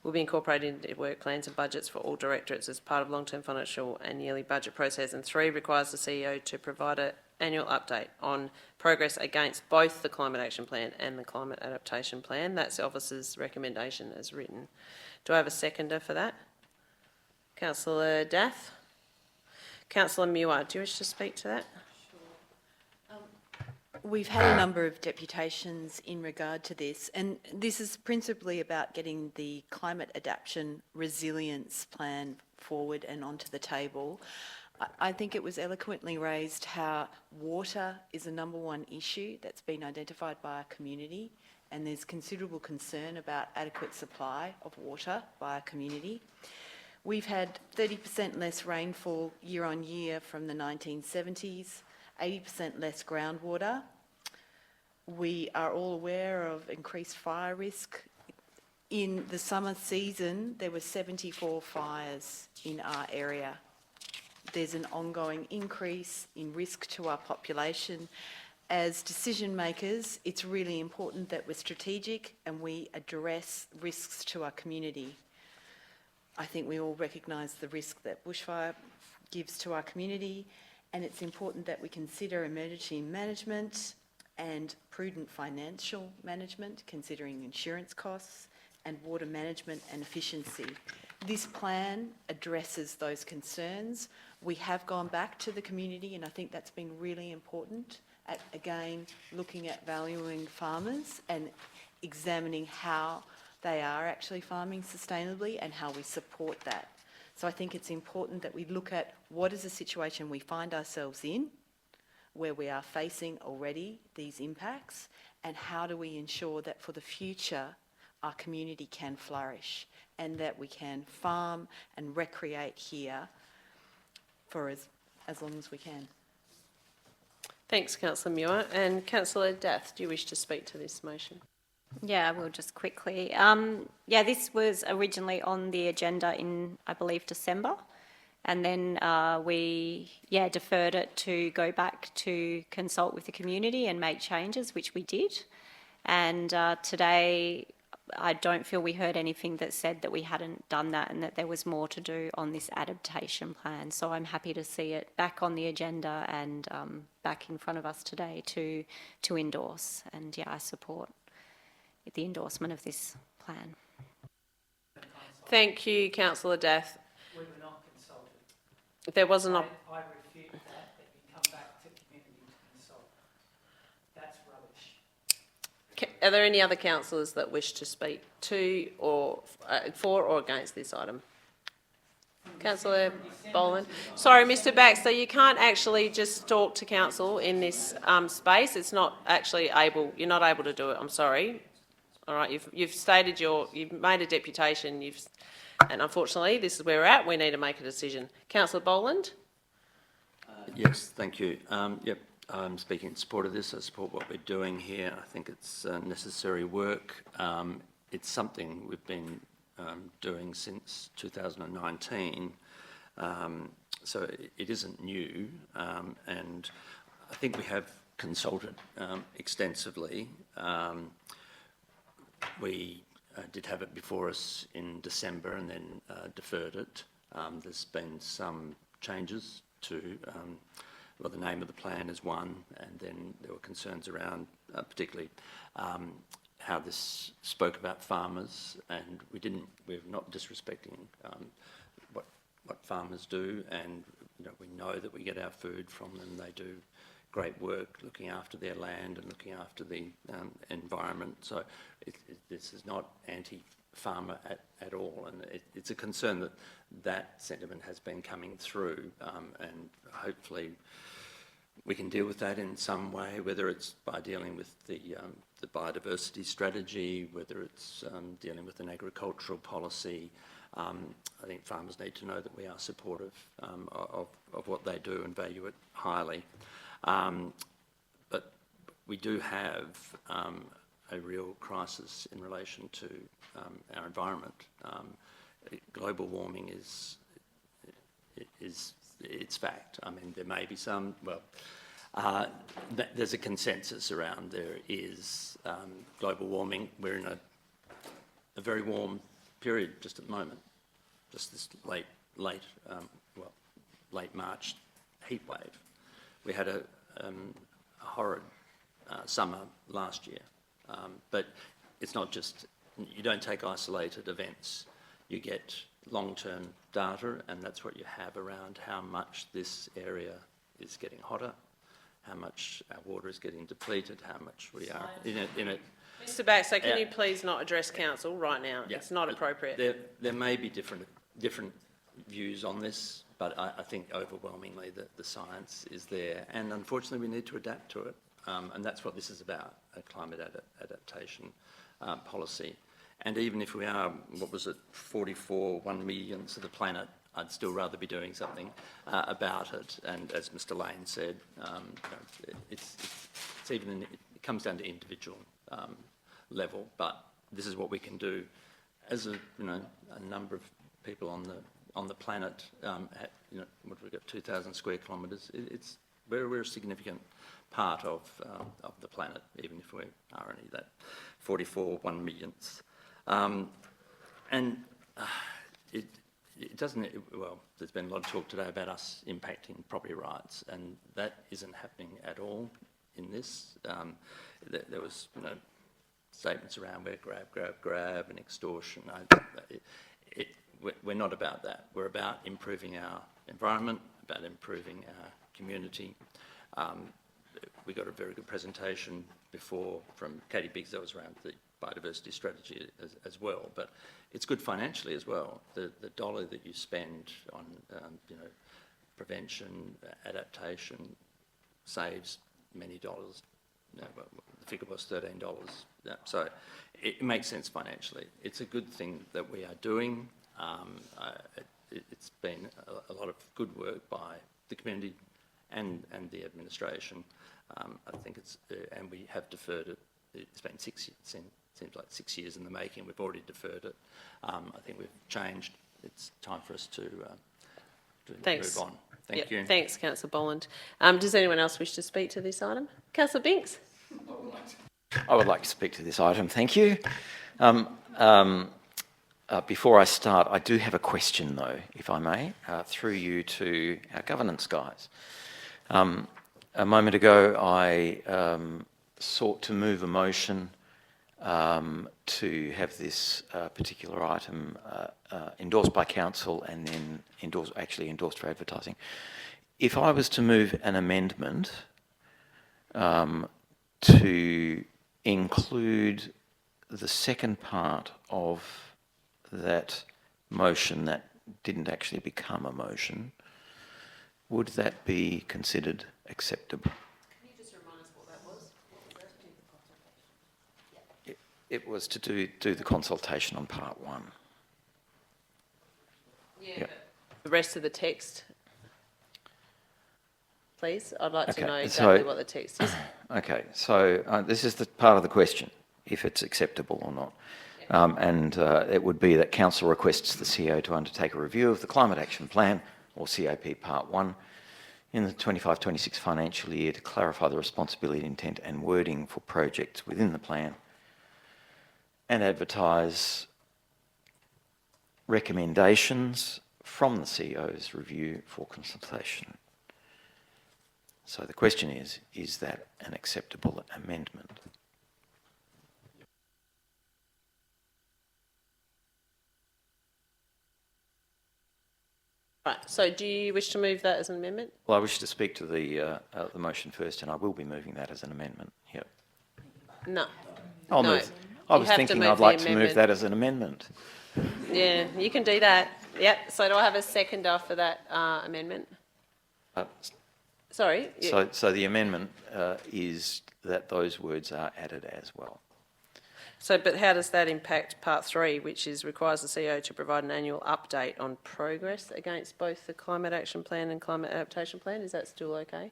will be incorporated into work plans and budgets for all directorates as part of long-term financial and yearly budget process. And 3, requires the CEO to provide an annual update on progress against both the Climate Action Plan and the Climate Adaptation Plan. That's the officer's recommendation as written. Do I have a seconder for that? Councillor Dath. Councillor Muir, do you wish to speak to that? We've had a number of deputations in regard to this, and this is principally about getting the climate adaptation resilience plan forward and onto the table. I think it was eloquently raised how water is a #1 issue that's been identified by our community, and there's considerable concern about adequate supply of water by our community. We've had 30% less rainfall year on year from the 1970s, 80% less groundwater. We are all aware of increased fire risk. In the summer season, there were 74 fires in our area. There's an ongoing increase in risk to our population. As decision makers, it's really important that we're strategic and we address risks to our community. I think we all recognise the risk that bushfire gives to our community, and it's important that we consider emergency management and prudent financial management, considering insurance costs and water management and efficiency. This plan addresses those concerns. We have gone back to the community, and I think that's been really important at, again, looking at valuing farmers and examining how they are actually farming sustainably and how we support that. So I think it's important that we look at what is the situation we find ourselves in, where we are facing already these impacts, and how do we ensure that for the future our community can flourish and that we can farm and recreate here for as long as we can. Thanks, Councillor Muir. And Councillor Dath, do you wish to speak to this motion? Yeah, I will just quickly. This was originally on the agenda in, I believe, December. And then we deferred it to go back to consult with the community and make changes, which we did. And today, I don't feel we heard anything that said that we hadn't done that and that there was more to do on this adaptation plan. So I'm happy to see it back on the agenda and back in front of us today to endorse. And I support the endorsement of this plan. Thank you, Councillor Dath. We were not consulted. There was an I refute that you come back to community to consult. That's rubbish. Are there any other councillors that wish to speak to or for or against this item? Councillor Boland. Sorry, Mr Baxter, you can't actually just talk to council in this space. It's not actually able, you're not able to do it, I'm sorry. All right, you've stated you've made a deputation, and unfortunately this is where we're at, we need to make a decision. Councillor Boland? Yes, thank you. I'm speaking in support of this. I support what we're doing here. I think it's necessary work. It's something we've been doing since 2019, so it isn't new, and I think we have consulted extensively. We did have it before us in December and then deferred it. There's been some changes to, well, the name of the plan is one, and then there were concerns around particularly how this spoke about farmers, and we're not disrespecting what farmers do, and we know that we get our food from them. They do great work looking after their land and looking after the environment. So this is not anti-farmer at all, and it's a concern that sentiment has been coming through, and hopefully we can deal with that in some way, whether it's by dealing with the biodiversity strategy, whether it's dealing with an agricultural policy. I think farmers need to know that we are supportive of what they do and value it highly. But we do have a real crisis in relation to our environment. global warming is it's fact. I mean, there may be some, there's a consensus around there is global warming. We're in a very warm period just at the moment, just this late March heat wave. We had a horrid summer last year, but it's not just, you don't take isolated events, you get long-term data, and that's what you have around how much this area is getting hotter, how much our water is getting depleted, how much we are in it. Mr. Baxter, can you please not address council right now? Yeah, it's not appropriate. There may be different views on this, but I think overwhelmingly the science is there, and unfortunately we need to adapt to it, and that's what this is about, a climate adaptation policy. And even if we are, 1 millionths of the planet, I'd still rather be doing something about it. And as Mr. Lane said, it's even it comes down to individual level. But this is what we can do as a number of people on the planet. What have we got? 2,000 square kilometres. We're a significant part of the planet, even if we are only that 1 millionths. It doesn't, there's been a lot of talk today about us impacting property rights, and that isn't happening at all in this. There was, statements around where grab and extortion. We're not about that. We're about improving our environment, about improving our community. We got a very good presentation before from Katie Biggs that was around the biodiversity strategy as well, but it's good financially as well. The dollar that you spend on prevention, adaptation, saves many dollars. The figure was $13. So it makes sense financially. It's a good thing that we are doing. It's been a lot of good work by the community and the administration. I think and we have deferred it. It's been 6 years. Seems like 6 years in the making. We've already deferred it. I think we've changed. It's time for us to move on. Thank you. Thanks, Councillor Boland. Does anyone else wish to speak to this item? Councillor Binks. I would like to speak to this item. Thank you. Before I start, I do have a question, though, if I may, through you to our governance guys. A moment ago, I sought to move a motion to have this particular item endorsed by council and then endorsed for advertising. If I was to move an amendment to include the second part of that motion that didn't actually become a motion, would that be considered acceptable? Can you just remind us what that was? It was to do the consultation on part one. Yeah. The rest of the text, please. I'd like to know exactly what the text is. Okay, so this is the part of the question, if it's acceptable or not. It would be that council requests the CEO to undertake a review of the Climate Action Plan, or CAP Part 1, in the 25-26 financial year to clarify the responsibility, intent and wording for projects within the plan, and advertise recommendations from the CEO's review for consultation. So the question is that an acceptable amendment? Right, so do you wish to move that as an amendment? Well, I wish to speak to the motion first, and I will be moving that as an amendment. Yep. No. I'll move. I was thinking I'd like to move that as an amendment. Yeah, you can do that. Yep. So do I have a seconder for that amendment? Sorry. So the amendment is that those words are added as well. So, but how does that impact Part 3, which requires the CEO to provide an annual update on progress against both the Climate Action Plan and Climate Adaptation Plan? Is that still okay?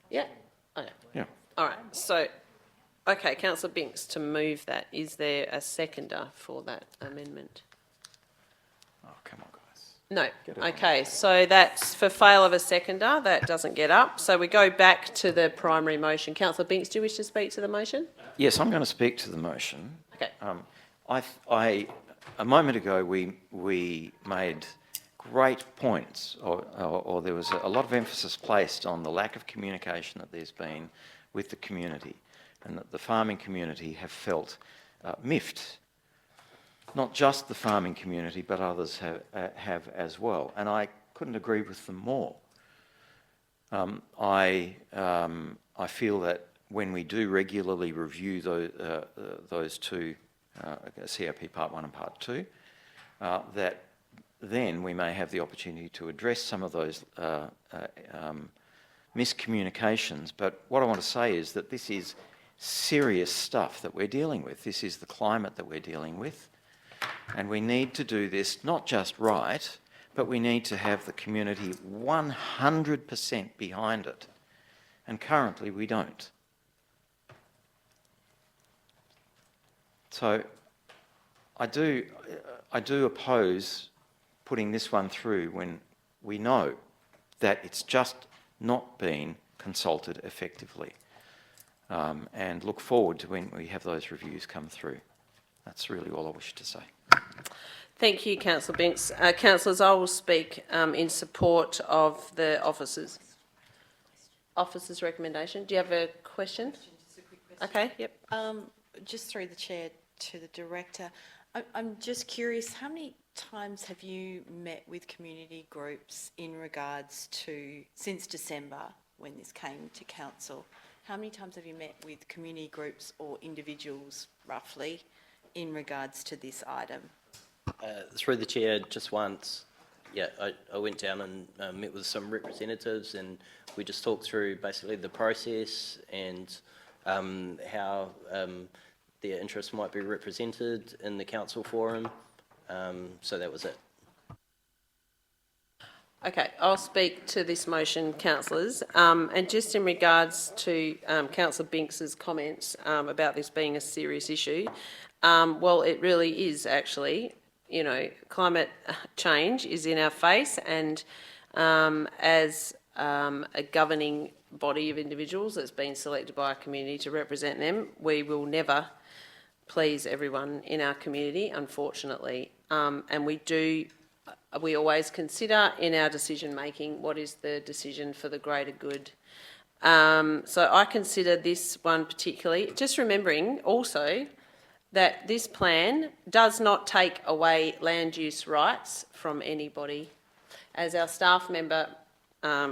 Yeah? Okay. Yeah. All right. So, okay, Councillor Binks, to move that, is there a seconder for that amendment? Oh, come on, guys. No. Okay, so that's for fail of a seconder. That doesn't get up. So we go back to the primary motion. Councillor Binks, do you wish to speak to the motion? Yes, I'm going to speak to the motion. Okay. A moment ago, we made great points, or there was a lot of emphasis placed on the lack of communication that there's been with the community, and that the farming community have felt miffed. Not just the farming community, but others have as well, and I couldn't agree with them more. I feel that when we do regularly review those two, COP Part 1 and Part 2, that then we may have the opportunity to address some of those miscommunications. But what I want to say is that this is serious stuff that we're dealing with. This is the climate that we're dealing with. And we need to do this not just right, but we need to have the community 100% behind it. And currently we don't. So I do oppose putting this one through when we know that it's just not been consulted effectively, and look forward to when we have those reviews come through. That's really all I wish to say. Thank you, Councillor Binks. Councillors, I will speak in support of the officer's recommendation. Do you have a question? Just a quick question. Okay, yep. Just through the chair to the director, I'm just curious, how many times have you met with community groups in regards to, since December when this came to council, how many times have you met with community groups or individuals roughly in regards to this item? Through the chair, just once. Yeah, I went down and met with some representatives, and we just talked through basically the process and how their interests might be represented in the council forum. So that was it. Okay, I'll speak to this motion, councillors. And just in regards to Councillor Binks's comments about this being a serious issue, well, it really is actually. You know, climate change is in our face, and as a governing body of individuals that's been selected by our community to represent them, we will never please everyone in our community, unfortunately. And we always consider in our decision making what is the decision for the greater good. So I consider this one particularly, just remembering also that this plan does not take away land use rights from anybody. As our staff member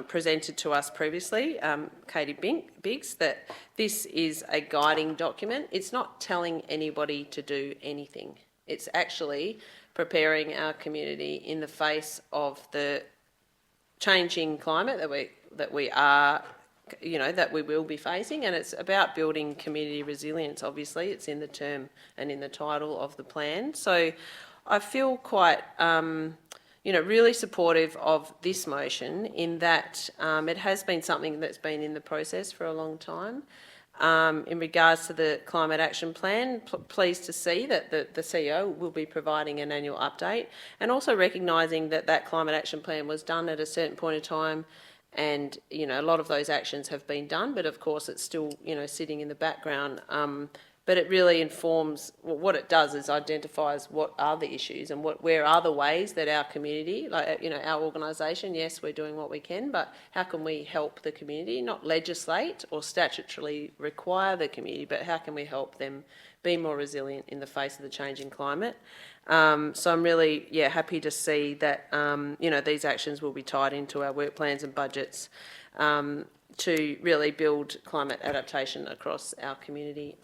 presented to us previously, Katie Biggs, that this is a guiding document. It's not telling anybody to do anything. It's actually preparing our community in the face of the changing climate that we are, you know, that we will be facing, and it's about building community resilience. Obviously, it's in the term and in the title of the plan. So I feel quite, you know, really supportive of this motion in that it has been something that's been in the process for a long time. In regards to the Climate Action Plan, pleased to see that the CEO will be providing an annual update, and also recognising that that Climate Action Plan was done at a certain point of time. And, you know, a lot of those actions have been done, but of course it's still, you know, sitting in the background. But it really informs, well, what it does is identifies what are the issues and where are the ways that our community, like, you know, our organisation, yes, we're doing what we can, but how can we help the community, not legislate or statutorily require the community, but how can we help them be more resilient in the face of the changing climate? So I'm really, happy to see that, you know, these actions will be tied into our work plans and budgets to really build climate adaptation across our community.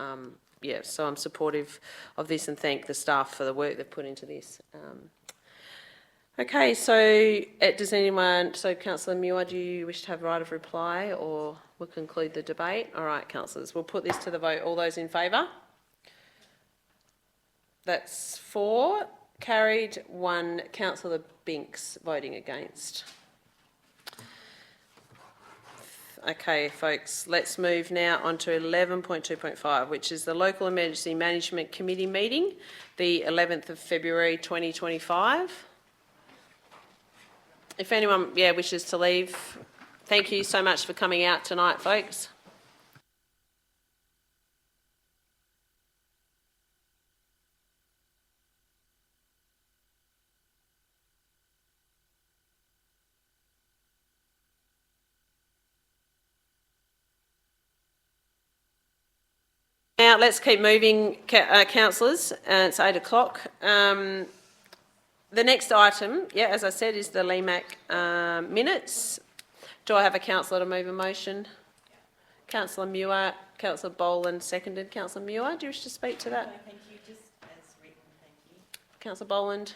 So I'm supportive of this and thank the staff for the work they've put into this. Okay, so does anyone, so Councillor Muir, do you wish to have right of reply, or we'll conclude the debate? All right, councillors, we'll put this to the vote. All those in favour? That's 4. Carried. 1. Councillor Binks voting against. Okay, folks, let's move now on to 11.2.5, which is the Local Emergency Management Committee meeting, the 11th of February 2025. If anyone, wishes to leave, thank you so much for coming out tonight, folks. Now, let's keep moving, councillors. It's 8 o'clock. The next item, as I said, is the LEMAC minutes. Do I have a councillor to move a motion? Councillor Muir, Councillor Boland, seconded. Councillor Muir, do you wish to speak to that? No, thank you. Just as written, thank you. Councillor Boland?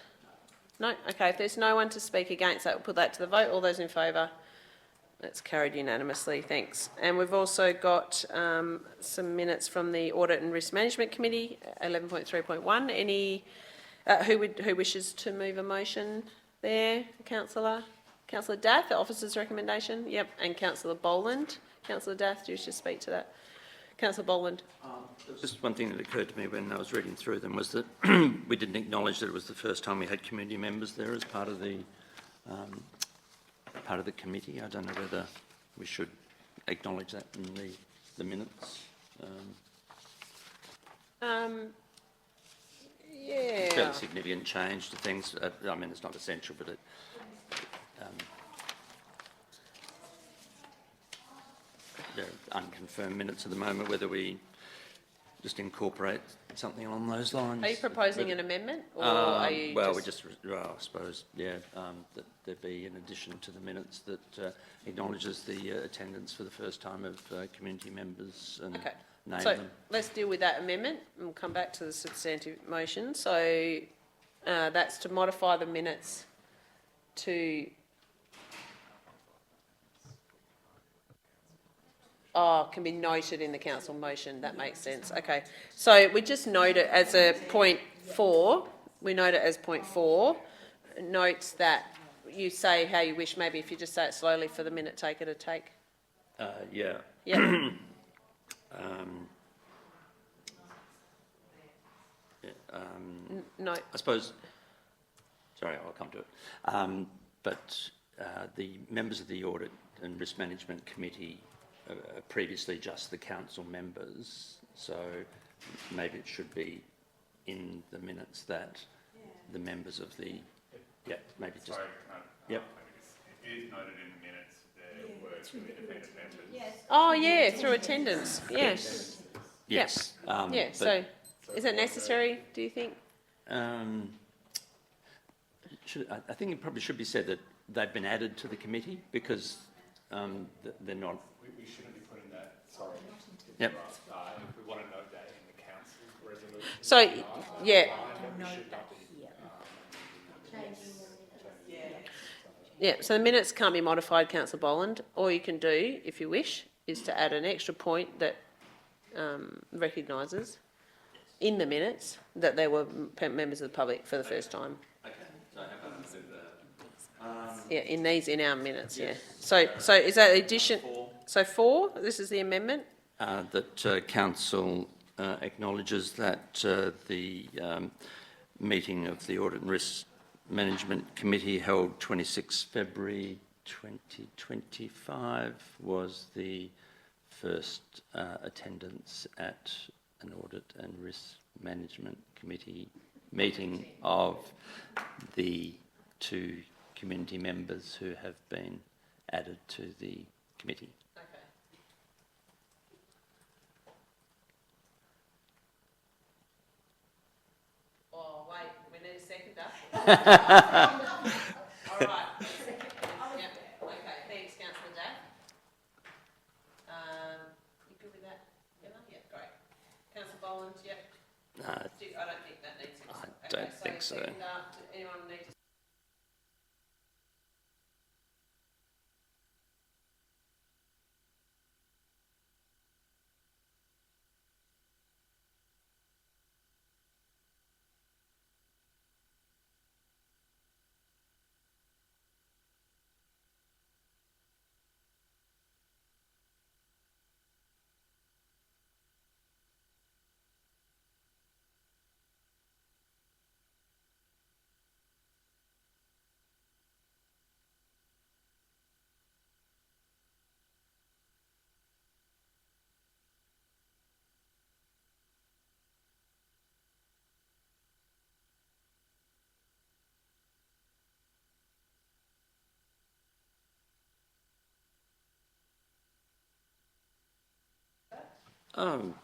No? Okay, if there's no one to speak against that, we'll put that to the vote. All those in favour? That's carried unanimously, thanks. And we've also got some minutes from the Audit and Risk Management Committee, 11.3.1. Any, who wishes to move a motion there? Councillor? Councillor Dath, the officer's recommendation? Yep. And Councillor Boland? Councillor Dath, do you wish to speak to that? Councillor Boland? Just one thing that occurred to me when I was reading through them was that we didn't acknowledge that it was the first time we had community members there as part of the committee. I don't know whether we should acknowledge that in the minutes. Fairly significant change to things. I mean, it's not essential, but they're unconfirmed minutes at the moment, whether we just incorporate something along those lines. Are you proposing an amendment? Or are you well, I suppose, that there be an addition to the minutes that acknowledges the attendance for the first time of community members and name so them. Let's deal with that amendment and we'll come back to the substantive motion. So that's to modify the minutes to... can be noted in the council motion. That makes sense. Okay. So we just note it as a point 4. We note it as point 4. Notes that you say how you wish. Maybe if you just say it slowly for the minute taker to take. Yeah. Yeah. No. I suppose, sorry, I'll come to it. But the members of the Audit and Risk Management Committee previously just the council members, so maybe it should be in the minutes that the members of the maybe just Sorry, yep. It is noted in the minutes there were two independent members. Yes. Oh yeah, through attendance. Yes. Yes. Yep. So is it necessary? Do you think? I think it probably should be said that they've been added to the committee because they're not. We shouldn't be putting that, sorry. Yep. If we want to note that in the council resolution. So, yeah. Yeah, so the minutes can't be modified, Councillor Boland. All you can do, if you wish, is to add an extra point that recognises in the minutes that there were members of the public for the first time. Okay, so how about we do that? In our minutes, yeah. So is that addition? So 4, this is the amendment? That council acknowledges that the meeting of the Audit and Risk Management Committee held 26 February 2025 was the first attendance at an Audit and Risk Management Committee meeting of the 2 community members who have been added to the committee. Okay. Oh, wait, we need a seconder. All right. Yeah. Okay, thanks, Councillor Daff. You good with that, Emma? Yeah, great. Councillor Boland, yep. I don't think that needs to be. I don't think so. Anyone need to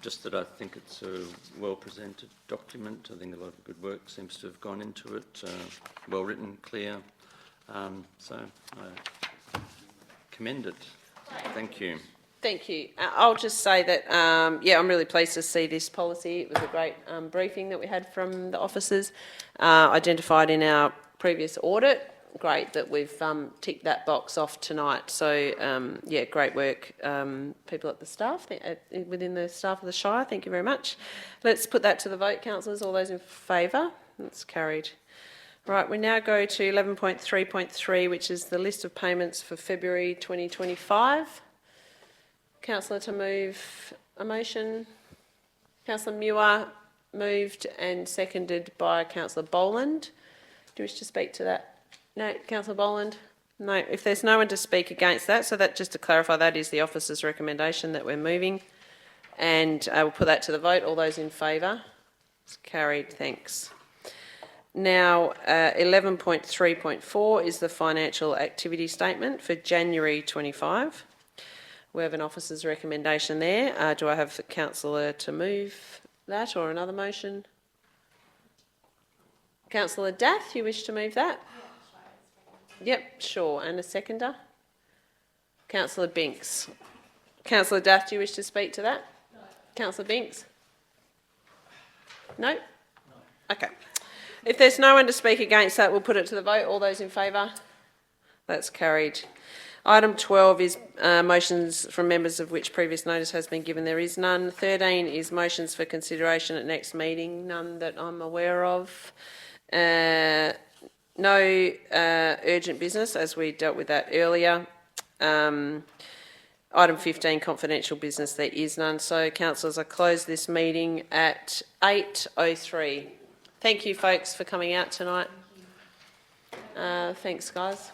Just that I think it's a well-presented document. I think a lot of good work seems to have gone into it. Well-written, clear. So I commend it. Thank you. Thank you. I'll just say that, I'm really pleased to see this policy. It was a great briefing that we had from the officers, identified in our previous audit. Great that we've ticked that box off tonight. So, great work, people at the staff, within the staff of the Shire. Thank you very much. Let's put that to the vote, councillors. All those in favour? That's carried. Right, we now go to 11.3.3, which is the list of payments for February 2025. Councillor to move a motion. Councillor Muir moved and seconded by Councillor Boland. Do you wish to speak to that? No, Councillor Boland? No, if there's no one to speak against that, so that, just to clarify, that is the officer's recommendation that we're moving. And we'll put that to the vote. All those in favour? It's carried, thanks. Now, 11.3.4 is the financial activity statement for January 25. We have an officer's recommendation there. Do I have the councillor to move that or another motion? Councillor Dath, you wish to move that? Yep, sure. And a seconder? Councillor Binks. Councillor Dath, do you wish to speak to that? No. Councillor Binks? No? No. Okay. If there's no one to speak against that, we'll put it to the vote. All those in favour? That's carried. Item 12 is motions from members of which previous notice has been given. There is none. 13 is motions for consideration at next meeting. None that I'm aware of. No urgent business, as we dealt with that earlier. Item 15, confidential business, there is none. So, councillors, I close this meeting at 8:03. Thank you, folks, for coming out tonight. Thanks, guys.